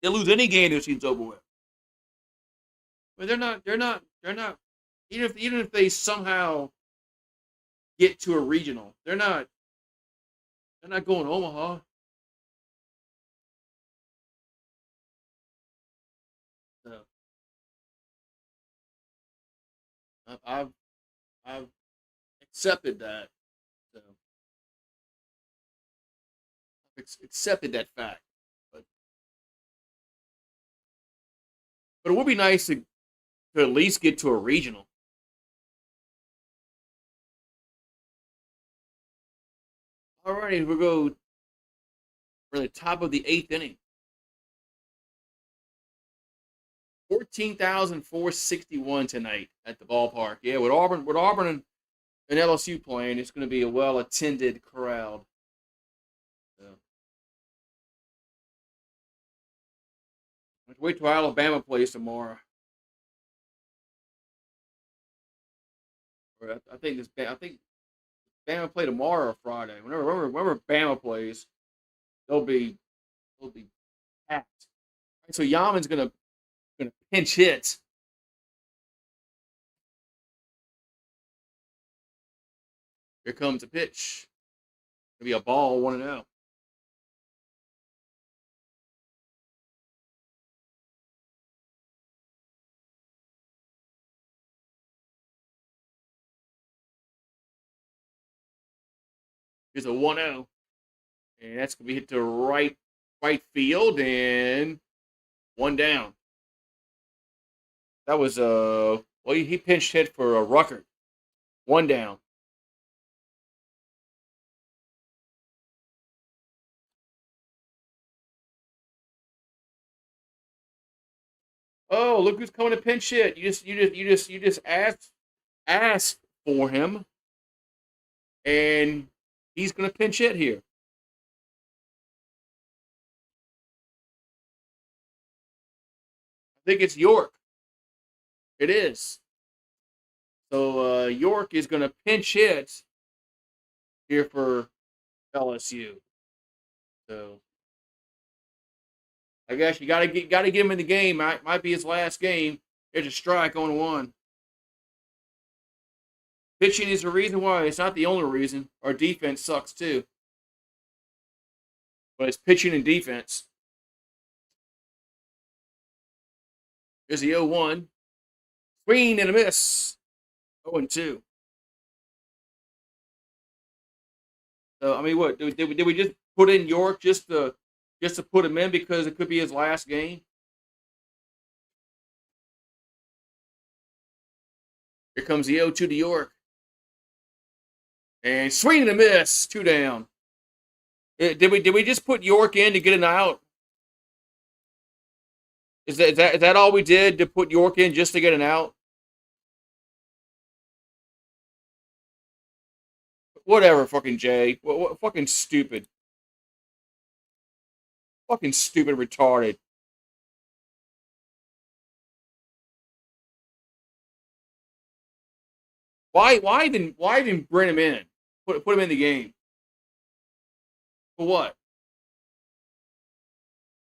They lose any game, their season's over with. But they're not. Even if they somehow get to a regional, they're not going to Omaha. So I've I've accepted that. So I've accepted that fact. But it would be nice to at least get to a regional. Alrighty, we'll go for the top of the 8th inning. 14,461 tonight at the ballpark. Yeah, with Auburn and LSU playing, it's going to be a well attended crowd. So, let's wait till Alabama plays tomorrow. I think Bama play tomorrow or Friday. Whenever Bama plays, they'll be packed. Right, so Yaman's gonna pinch hit. Here comes a pitch. Gonna be a ball, 1-0. Here's a 1-0. And that's gonna be hit to right field and one down. That was Well, he pinch hit for a Rucker. One down. Oh, look who's coming to pinch hit. You just ask for him, and he's gonna pinch hit here. I think it's York. It is. So York is gonna pinch hit here for LSU. So I guess you gotta get him in the game. Might be his last game. There's a strike on one. Pitching is the reason why. It's not the only reason. Our defense sucks too. But it's pitching and defense. Here's the 0-1. Swing and a miss. 0-2. So I mean, what did we just put in York just to put him in because it could be his last game? Here comes the 0-2 to York. And swing and a miss. 2 down. Did we just put York in to get an out? Is that all we did to put York in just to get an out? Whatever, fucking Jay. What fucking stupid. Fucking stupid retarded. Why even bring him in? Put him in the game. For what?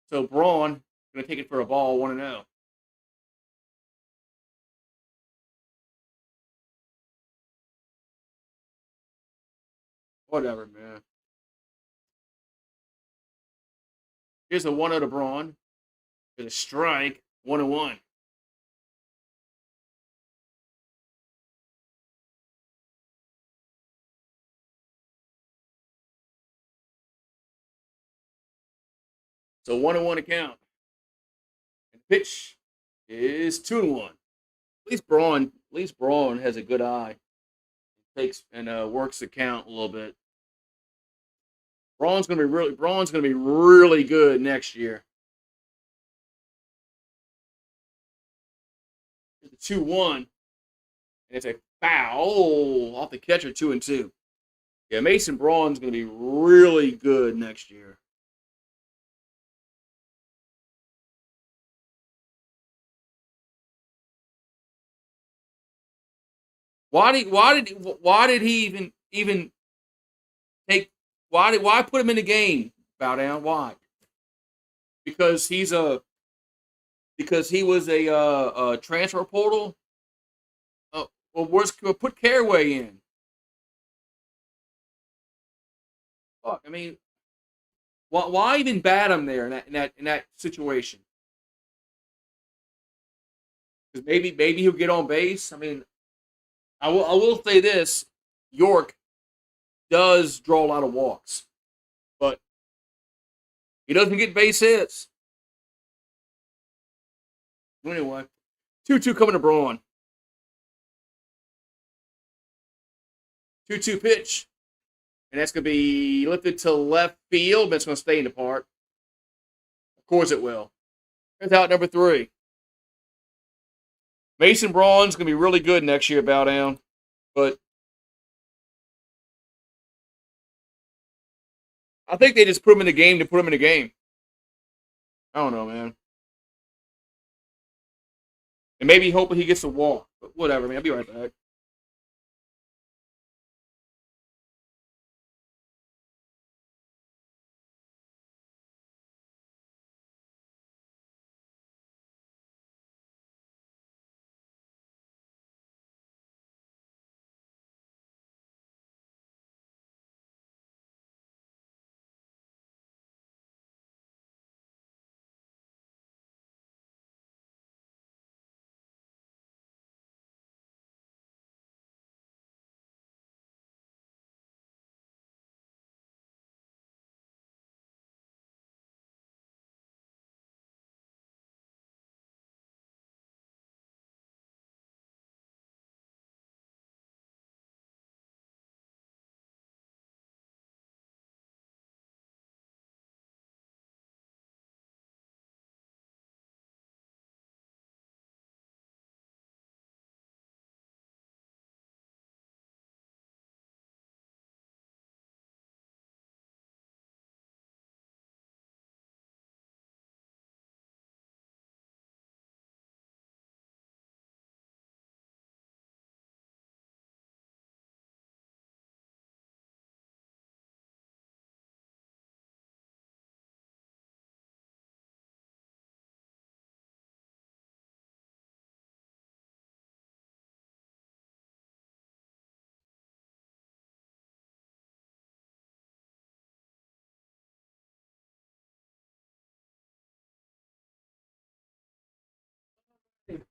So Braun gonna take it for a ball, 1-0. Whatever, man. Here's a 1-0 to Braun. Here's a strike, 1-1. So 1-1 to count. And pitch is 2-1. At least Braun has a good eye. Takes and works the count a little bit. Braun's gonna be really good next year. It's a 2-1, and it's a foul off the catcher, 2-2. Yeah, Mason Braun's gonna be really good next year. Why did he even take why put him in the game? Bow down. Why? Because he was a transfer portal. Well, put Caraway in. Fuck, I mean, why even bat him there in that situation? Because maybe he'll get on base. I mean, I will say this: York does draw a lot of walks, but he doesn't get base hits. Anyway, 2-2 coming to Braun. 2-2 pitch. And that's going to be lifted to left field, but it's going to stay in the park. Of course it will. Here's out number 3. Mason Braun's going to be really good next year, bow down. But I think they just put him in the game to put him in the game. I don't know, man. And maybe hoping he gets a walk. But whatever, man. I'll be right back.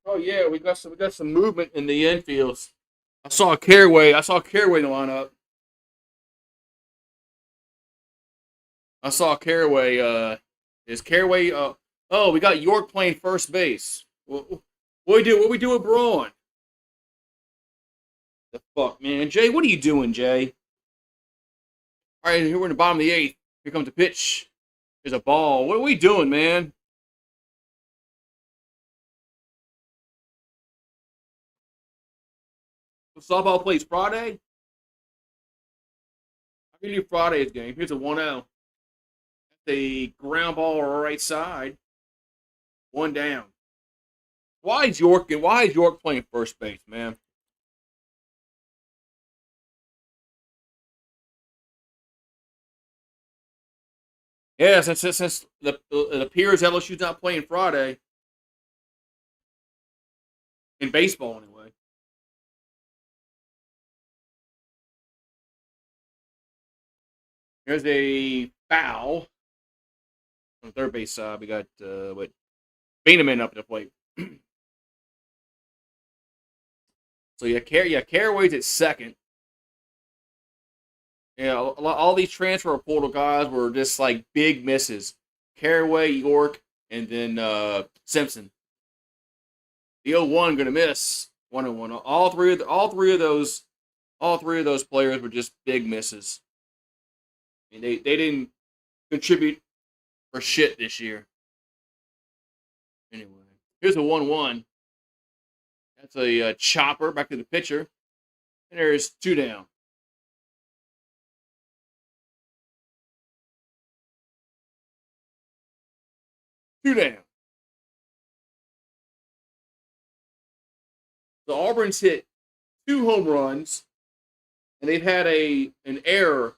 Oh yeah, we got some movement in the infields. I saw Caraway in the lineup. I saw Caraway. Is Caraway? Oh, we got York playing first base. What we do with Braun? The fuck, man, Jay, what are you doing, Jay? All right, here we're in the bottom of the eighth. Here comes the pitch. There's a ball. What are we doing, man? Softball plays Friday. I can do Friday's game. Here's a 1-0. The ground ball right side. One down. Why is York playing first base, man? Yeah, since it appears LSU's not playing Friday in baseball anyway. There's a foul on the third base side. We got what Beneman up at the plate. So Caraway's at second. Yeah, all these transfer portal guys were just like big misses. Caraway, York, and then Simpson. The 0-1 gonna miss 1-1. All three of those players were just big misses. I mean, they didn't contribute for shit this year. Anyway, here's a 1-1. That's a chopper back to the pitcher, and there's two down. Two down. So Auburn's hit two home runs, and they've had an error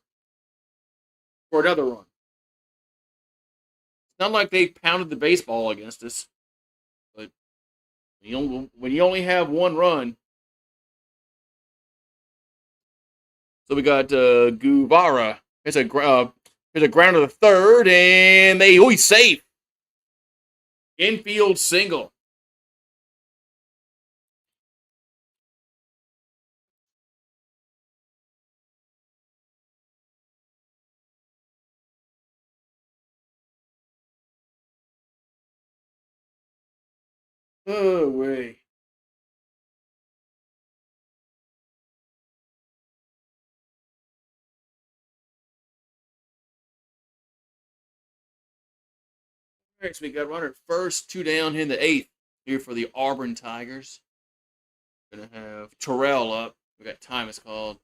for another run. It's not like they pounded the baseball against us, but when you only have one run, so we got Guevara. It's a ground to the third, and he's safe. Infield single. Oh, way. All right, so we got runner at first, two down in the eighth here for the Auburn Tigers. Gonna have Terrell up. We got time is called.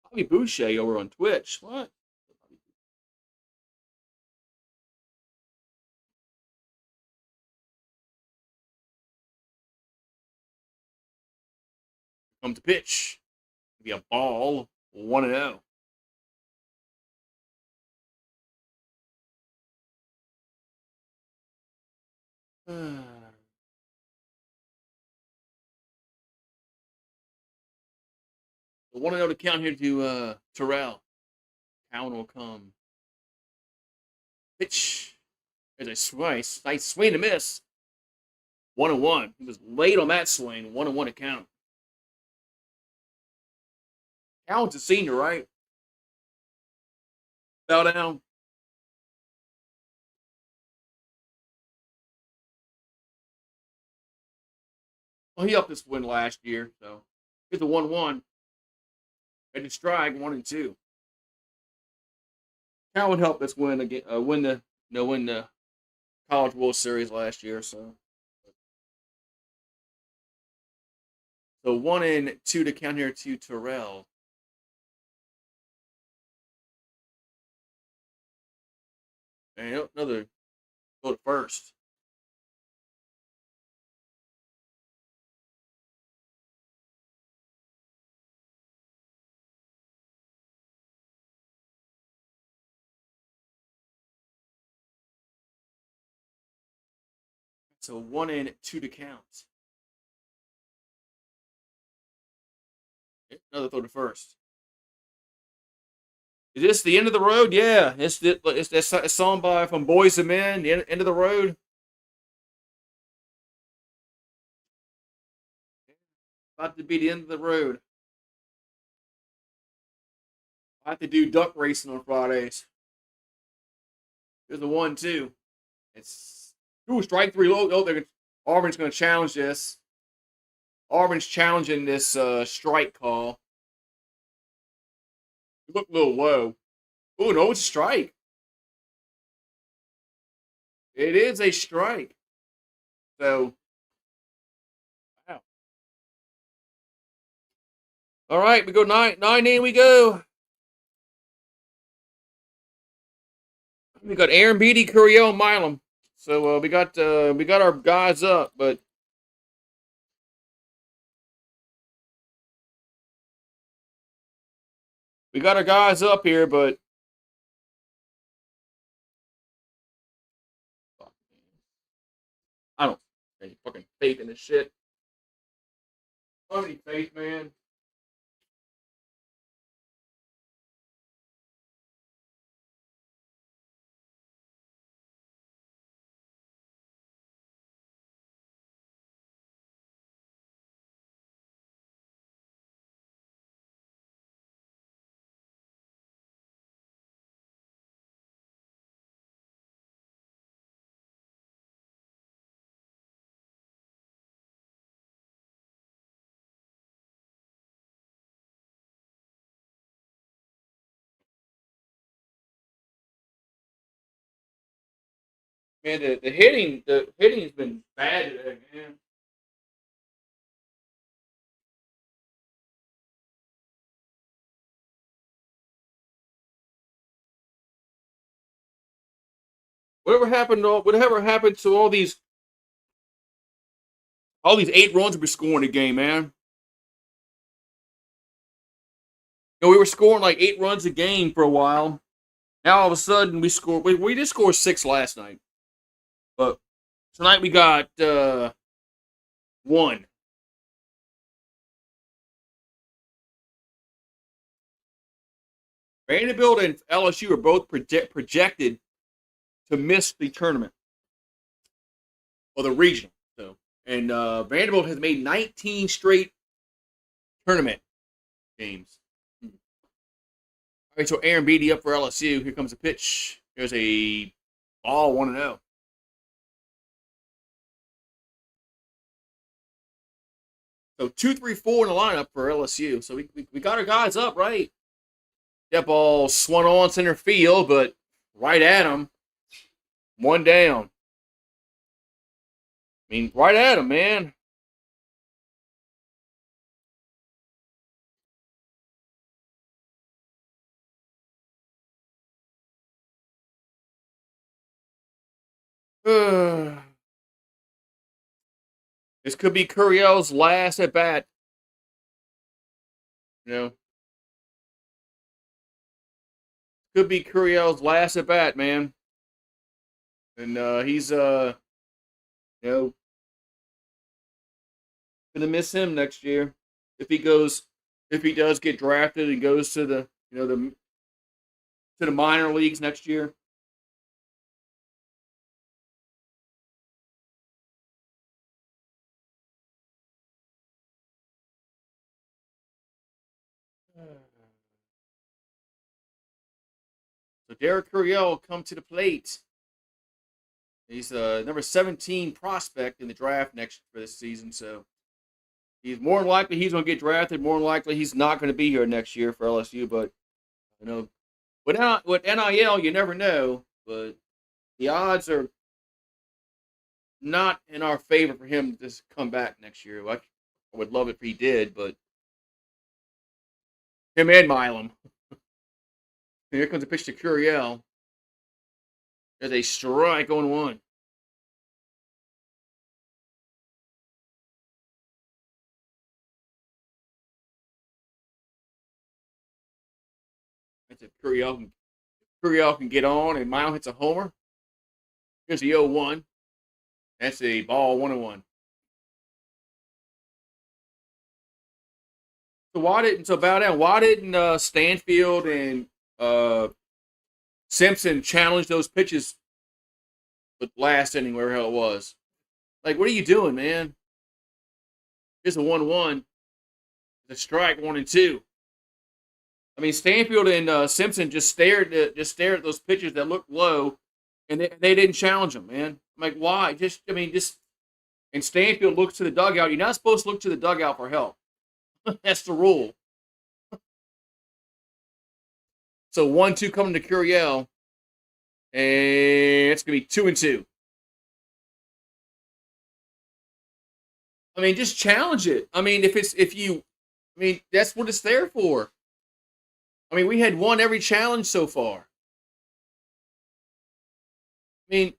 Bobby Boucher over on Twitch. What? Come to pitch. Be a ball. 1-0. The 1-0 to count here to Terrell. Count will come. Pitch. There's a nice swing to miss. 1-1. He was late on that swing. 1-1 to count. Cowan's a senior, right? Bow down. Well, he upped this win last year, so here's a 1-1. And strike 1-2. Cowan helped us win again, win the College World Series last year. So 1-2 to count here to Terrell. And another go to first. So 1-2 to count. Another throw to first. Is this the end of the road? Yeah, it's that song by from Boys and Men, the end of the road. About to be the end of the road. I have to do duck racing on Fridays. There's the 1-2. It's strike three. Auburn's going to challenge this. Auburn's challenging this strike call. It looked a little low. Oh no, it's a strike. It is a strike. So, wow. All right, we go 9-9. We go. We got Aaron Beatty, Curiel, and Milam. So we got our guys up, but we got our guys up here, but I don't have any fucking faith in this shit. I don't have any faith, man. Man, the hitting has been bad today, man. Whatever happened to all these 8 runs we scoring a game, man? We were scoring like 8 runs a game for a while. Now all of a sudden we score. We did score 6 last night, but tonight we got 1. Vanderbilt and LSU are both projected to miss the tournament or the regional. So, and Vanderbilt has made 19 straight tournament games. All right, so Aaron Beatty up for LSU. Here comes a pitch. There's a ball, 1-0. So 2, 3, 4 in the lineup for LSU. So we got our guys up, right? That ball swung on center field, but right at him. 1 down. I mean, right at him, man. This could be Curiel's last at bat. You know, could be Curiel's last at bat, man. And he's you know, gonna miss him next year if he does get drafted and goes to the to the minor leagues next year. So Derek Curiel will come to the plate. He's the number 17 prospect in the draft next for this season, so he's more than likely he's going to get drafted. More than likely he's not going to be here next year for LSU. But you know, with NIL, you never know. But the odds are not in our favor for him to come back next year. I would love it if he did, but him and Milam. Here comes a pitch to Curiel. There's a strike on 1. That's if Curiel can get on and Milam hits a homer. Here's the 0-1. That's a ball, 1-1. So why didn't Stanfield and Simpson challenged those pitches with last inning, wherever the hell it was. Like, what are you doing, man? It's a 1-1. The strike 1-2. I mean, Stanfield and Simpson just stared at those pitches that looked low, and they didn't challenge them, man. I'm like, why? Just. And Stanfield looks to the dugout. You're not supposed to look to the dugout for help. That's the rule. So 1-2 coming to Curiel, and it's gonna be 2-2. I mean, just challenge it. I mean, that's what it's there for. I mean, we had won every challenge so far. I mean,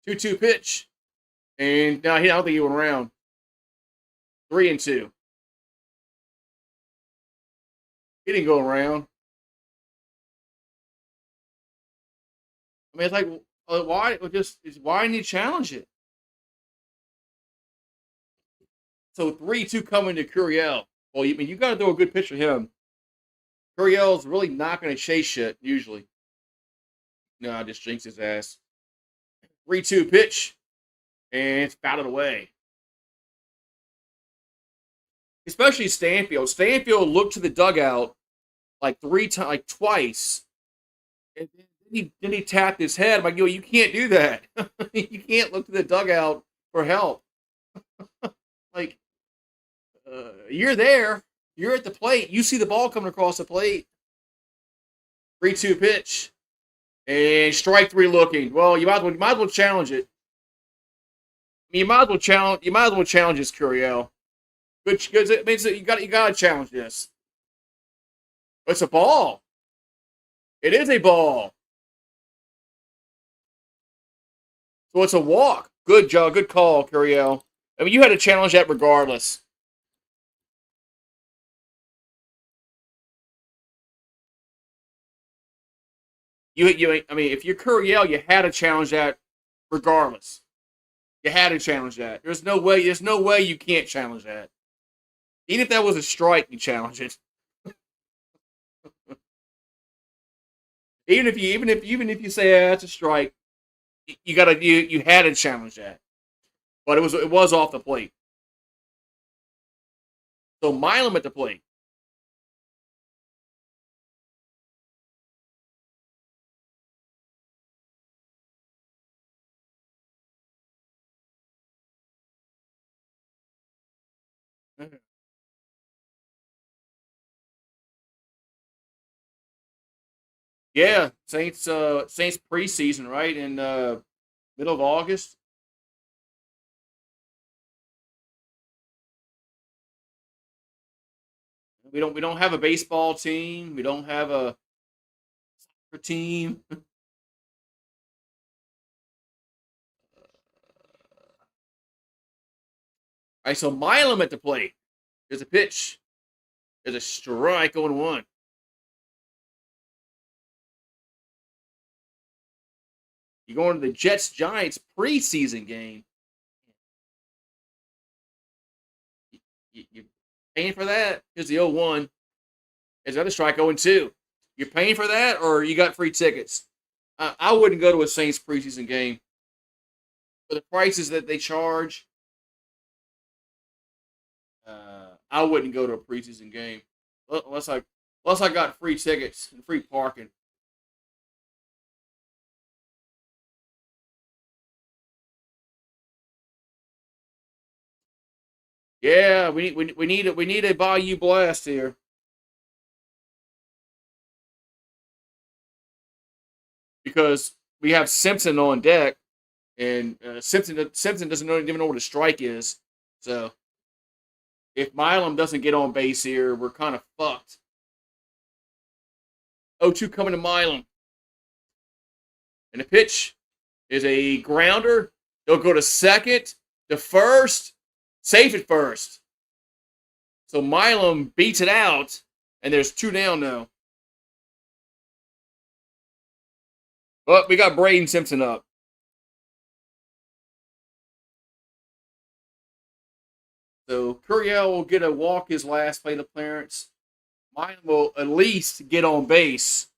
2-2 pitch, and no, I don't think he went around. 3-2. He didn't go around. I mean, it's like, why? Why didn't you challenge it? So 3-2 coming to Curiel. Well, you got to throw a good pitch for him. Curiel's really not going to chase shit usually. No, I just jinxed his ass. 3-2 pitch, and it's fouled away. Especially Stanfield. Stanfield looked to the dugout like twice, and then he tapped his head. I'm like, yo, you can't do that. You can't look to the dugout for help. Like, you're there. You're at the plate. You see the ball coming across the plate. 3-2 pitch. And strike 3 looking. Well, you might as well challenge it. You might as well challenge this, Curiel. Because it means that you gotta challenge this. It's a ball. It is a ball. So it's a walk. Good job. Good call, Curiel. I mean, you had to challenge that regardless. I mean, if you're Curiel, you had to challenge that regardless. You had to challenge that. There's no way you can't challenge that. Even if that was a strike, you challenge it. even if you say that's a strike, you had to challenge that. But it was off the plate. So Milam at the plate. Yeah, Saints preseason, right? In middle of August. We don't have a baseball team. We don't have a soccer team. All right, so Milam at the plate. There's a pitch. There's a strike 0-1. You're going to the Jets-Giants preseason game. You paying for that? Here's the 0-1. There's another strike 0-2. You're paying for that, or you got free tickets? I wouldn't go to a Saints preseason game for the prices that they charge. I wouldn't go to a preseason game unless I got free tickets and free parking. Yeah, we need a Bayou Blast here. Because we have Simpson on deck, and Simpson doesn't even know what a strike is. So if Milam doesn't get on base here, we're kind of fucked. 0-2 coming to Milam. And the pitch is a grounder. They'll go to second, to first, safe at first. So Milam beats it out, and there's 2 down now. Well, we got Braden Simpson up. So Curiel will get a walk his last plate appearance. Mine will at least get on base.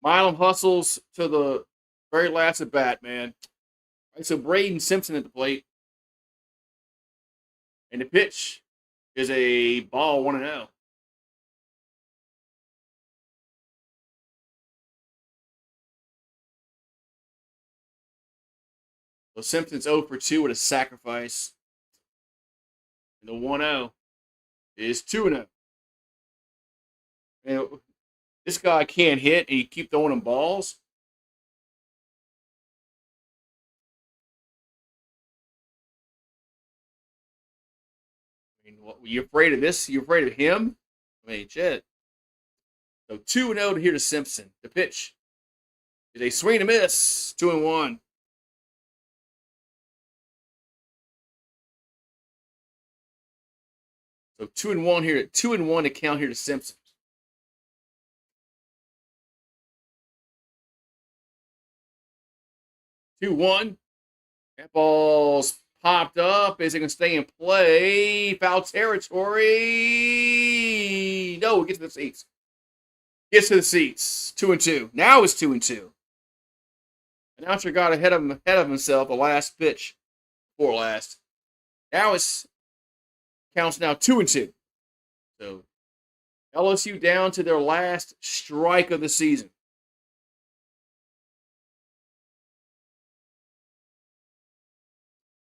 Milam hustles to the very last at bat, man. All right, so Braden Simpson at the plate. And the pitch is a ball 1-0. So Simpson's 0 for 2 with a sacrifice. And the 1-0 is 2-0. And this guy can't hit, and you keep throwing him balls. I mean, what, you afraid of this? You afraid of him? I mean, shit. So 2-0 to here to Simpson. The pitch is a swing and a miss. 2-1. So 2-1 here. 2-1 to count here to Simpson. 2-1. That ball's popped up. Is it going to stay in play? Foul territory. No, get to the seats. Gets to the seats. 2-2. Now it's 2-2. Announcer got ahead of himself. The last pitch before last. Now it's counts now 2-2. So LSU down to their last strike of the season.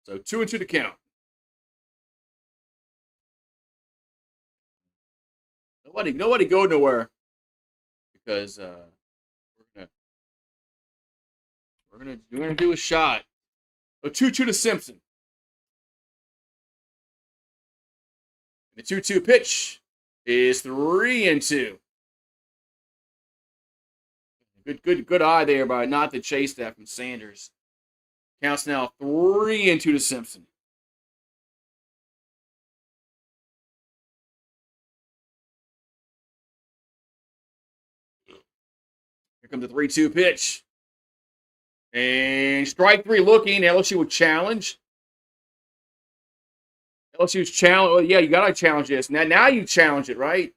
So 2-2 to count. Nobody go nowhere because we're gonna do a shot. So 2-2 to Simpson. The 2-2 pitch is 3-2. Good eye there by not to chase that from Sanders. Counts now 3-2 to Simpson. Here comes the 3-2 pitch. And strike three looking. LSU would challenge. LSU's challenge. Well, yeah, you got to challenge this. Now you challenge it, right?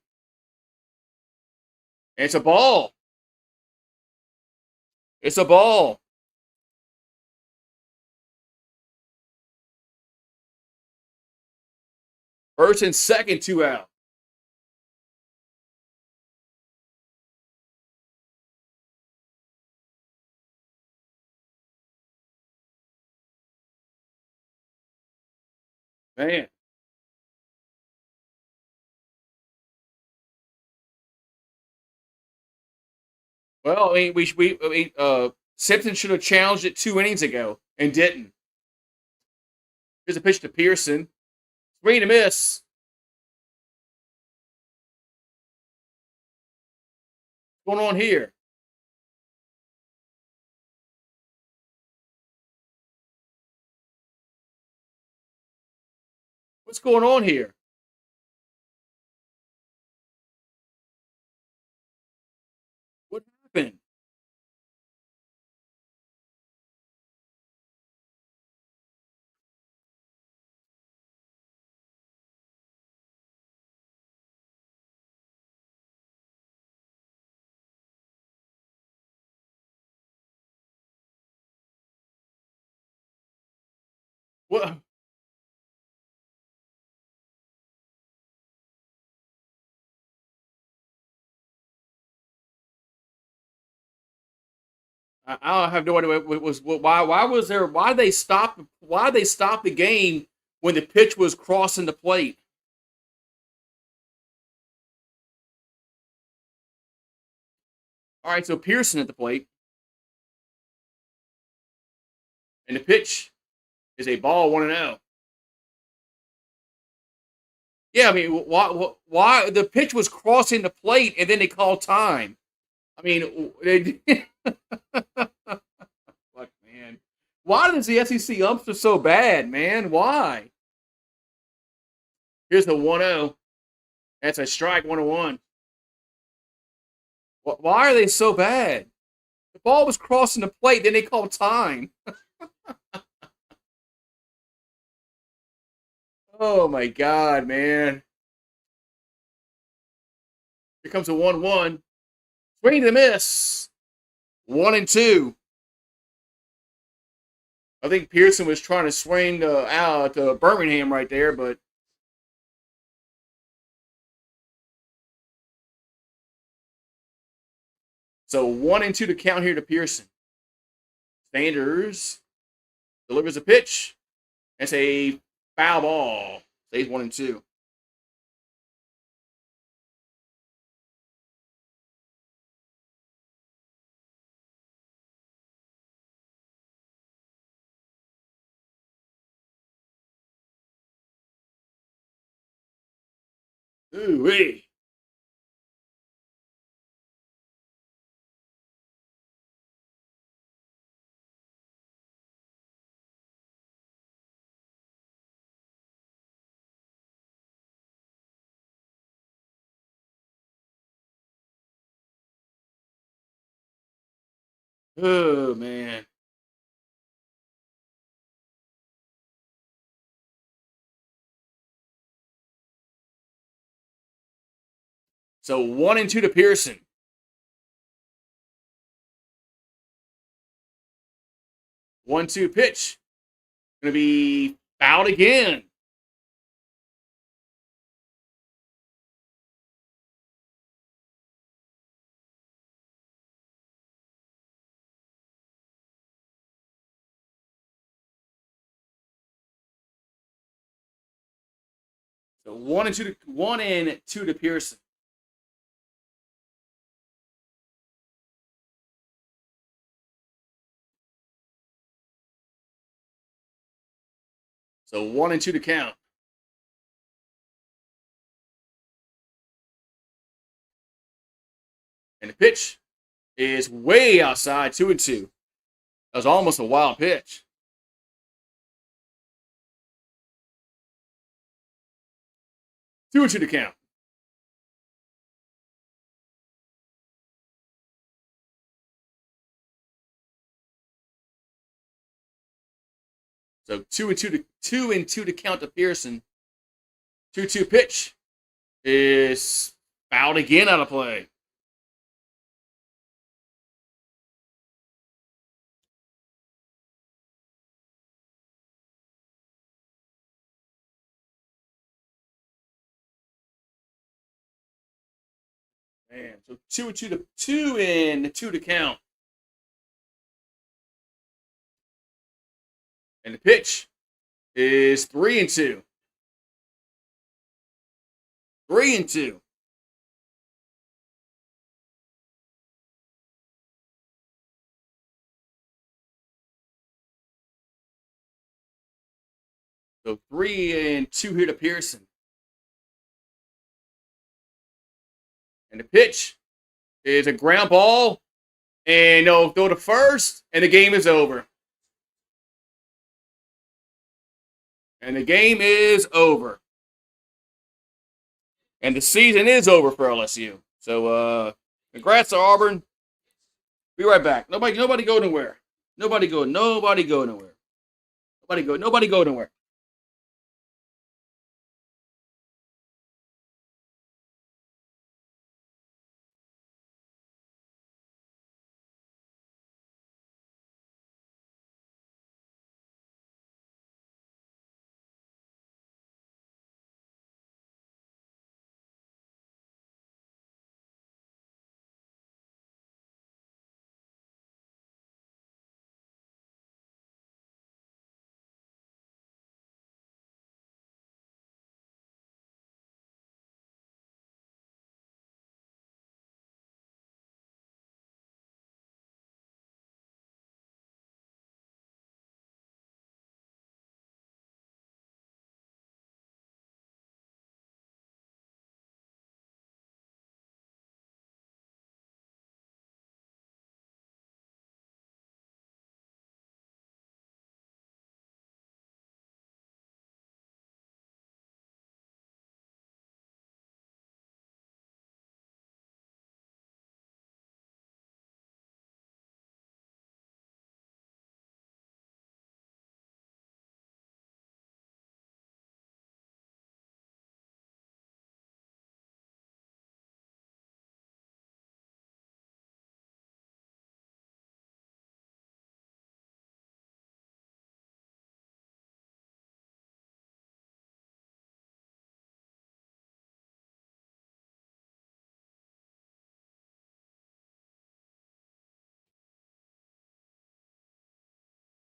And it's a ball. It's a ball. First and second, 2 out. Man. Well, I mean, Simpson should have challenged it 2 innings ago and didn't. Here's a pitch to Pearson. Swing and a miss. What's going on here? What's going on here? What happened? What? I have no idea what was why was there why they stop the game when the pitch was crossing the plate. All right, so Pearson at the plate, and the pitch is a ball 1-0. Yeah, I mean, why the pitch was crossing the plate and then they called time? I mean, fuck, man. Why does the SEC umpster so bad, man? Why? Here's the 1-0. That's a strike, 1-1. Why are they so bad? The ball was crossing the plate, then they called time. Oh my God, man. Here comes a 1-1. Swing to miss. 1-2. I think Pearson was trying to swing out to Birmingham right there, but so 1-2 to count here to Pearson. Sanders delivers a pitch. That's a foul ball. Stays 1-2. Ooh wee. Oh man. So 1-2 to Pearson. 1-2 pitch. Gonna be fouled again. So 1-2 to Pearson. So 1-2 to count. And the pitch is way outside, 2-2. That was almost a wild pitch. 2-2 to count. So 2-2 to count to Pearson. 2-2 pitch is fouled again out of play. Man, so 2-2 to count. And the pitch is 3-2. 3-2. So 3-2 here to Pearson. And the pitch is a ground ball. And they'll go to first, and the game is over. And the game is over. And the season is over for LSU. So congrats to Auburn. Be right back. Nobody go nowhere. Nobody go nowhere. Nobody go nowhere.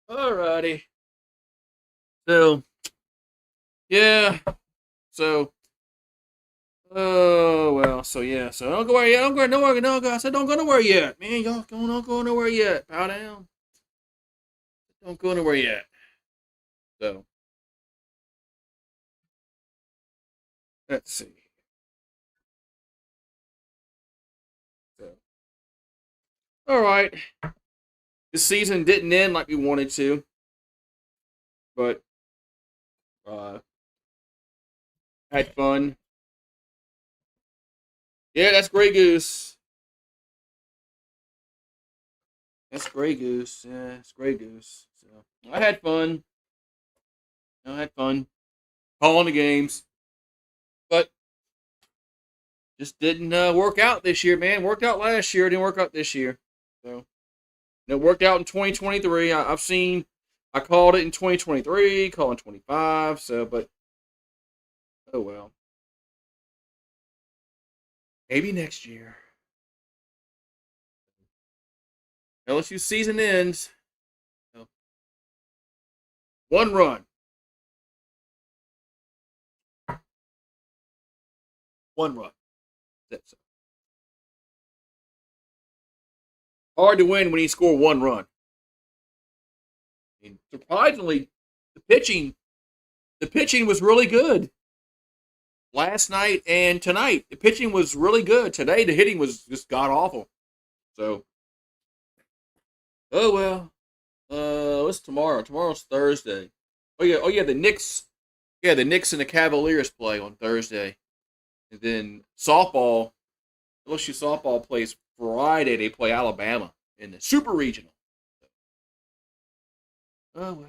Alrighty. So yeah. So oh well. So yeah. So don't go where yet. Don't go nowhere. No, I said don't go nowhere yet. Man, y'all don't go nowhere yet. Bow down. Don't go nowhere yet. So let's see. So all right. This season didn't end like we wanted to, but uh, had fun. Yeah, that's Grey Goose. That's Grey Goose. Yeah, it's Grey Goose. So I had fun. I had fun calling the games, but just didn't work out this year, man. Worked out last year, didn't work out this year. So it worked out in 2023. I've seen. I called it in 2023, calling 25. So, but oh well. Maybe next year. LSU season ends. So, one run. One run. That's hard to win when you score one run. I mean, surprisingly, the pitching the pitching was really good last night and tonight. The pitching was really good. Today the hitting was just god awful. So oh well. What's tomorrow? Tomorrow's Thursday. Oh yeah, the Knicks. Yeah, the Knicks and the Cavaliers play on Thursday, and then softball. LSU softball plays Friday. They play Alabama in the Super Regional. Oh well.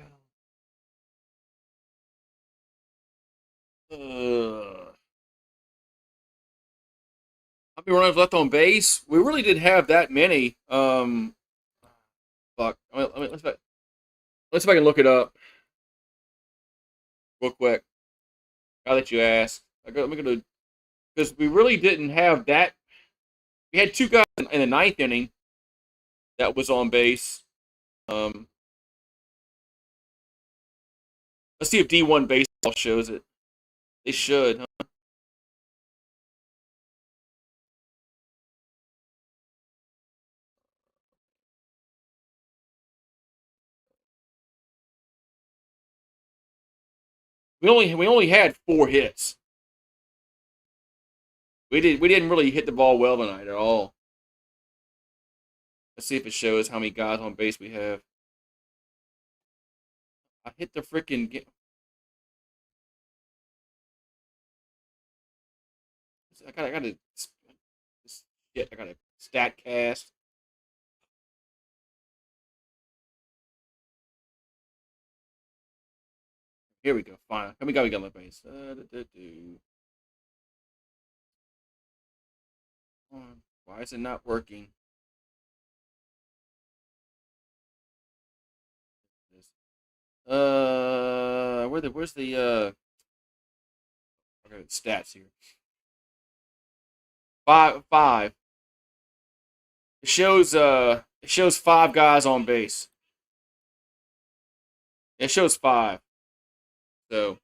How many runners left on base? We really didn't have that many. Fuck. Let's see if I can look it up real quick. Now that you asked, I'm gonna because we really didn't have that. We had two guys in the ninth inning that was on base. Um, let's see if D1 baseball shows it. They should. Huh? We only had 4 hits. We didn't really hit the ball well tonight at all. Let's see if it shows how many guys on base we have. I hit the freaking. I got to. Shit, I got a stat cast. Here we go. Fine. We got my base. Why is it not working? Where's the okay, stats here? Five. It shows 5 guys on base. It shows 5. So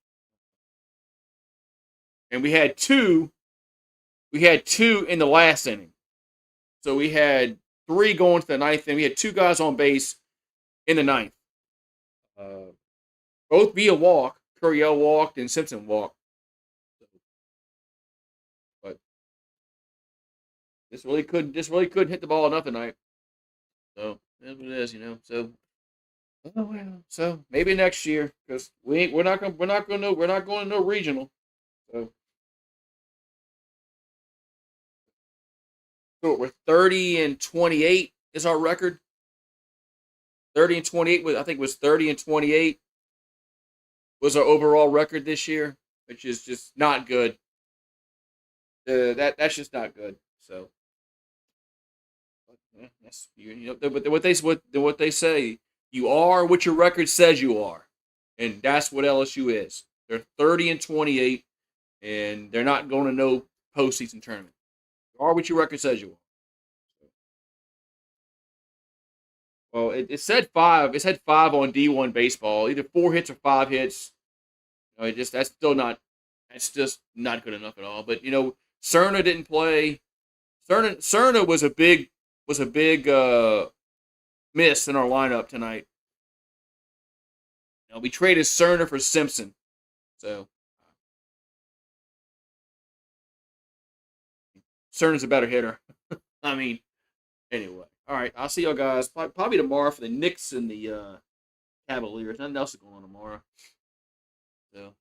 and we had two in the last inning. So we had 3 going to the ninth inning. We had 2 guys on base in the ninth. Uh, both via walk. Curiel walked and Simpson walked. But this really couldn't hit the ball enough tonight. So that's what it is. So oh well. So maybe next year because we're not going to no regional. So, so we're 30-28 is our record. 30-28 was I think it was 30-28 was our overall record this year, which is just not good. That's just not good. So yeah, that's but what they say, you are what your record says you are, and that's what LSU is. They're 30-28, and they're not going to no postseason tournament. You are what your record says you are. Well, it said 5. It said 5 on D1 baseball, either 4 hits or 5 hits. That's still not. That's just not good enough at all. But Cerna didn't play. Cerna was a big miss in our lineup tonight. We traded Cerna for Simpson, so Cerna's a better hitter. I mean, anyway. All right, I'll see y'all guys probably tomorrow for the Knicks and the Cavaliers. Nothing else is going on tomorrow. So,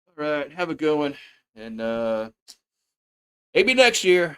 all right, have a good one, and maybe next year.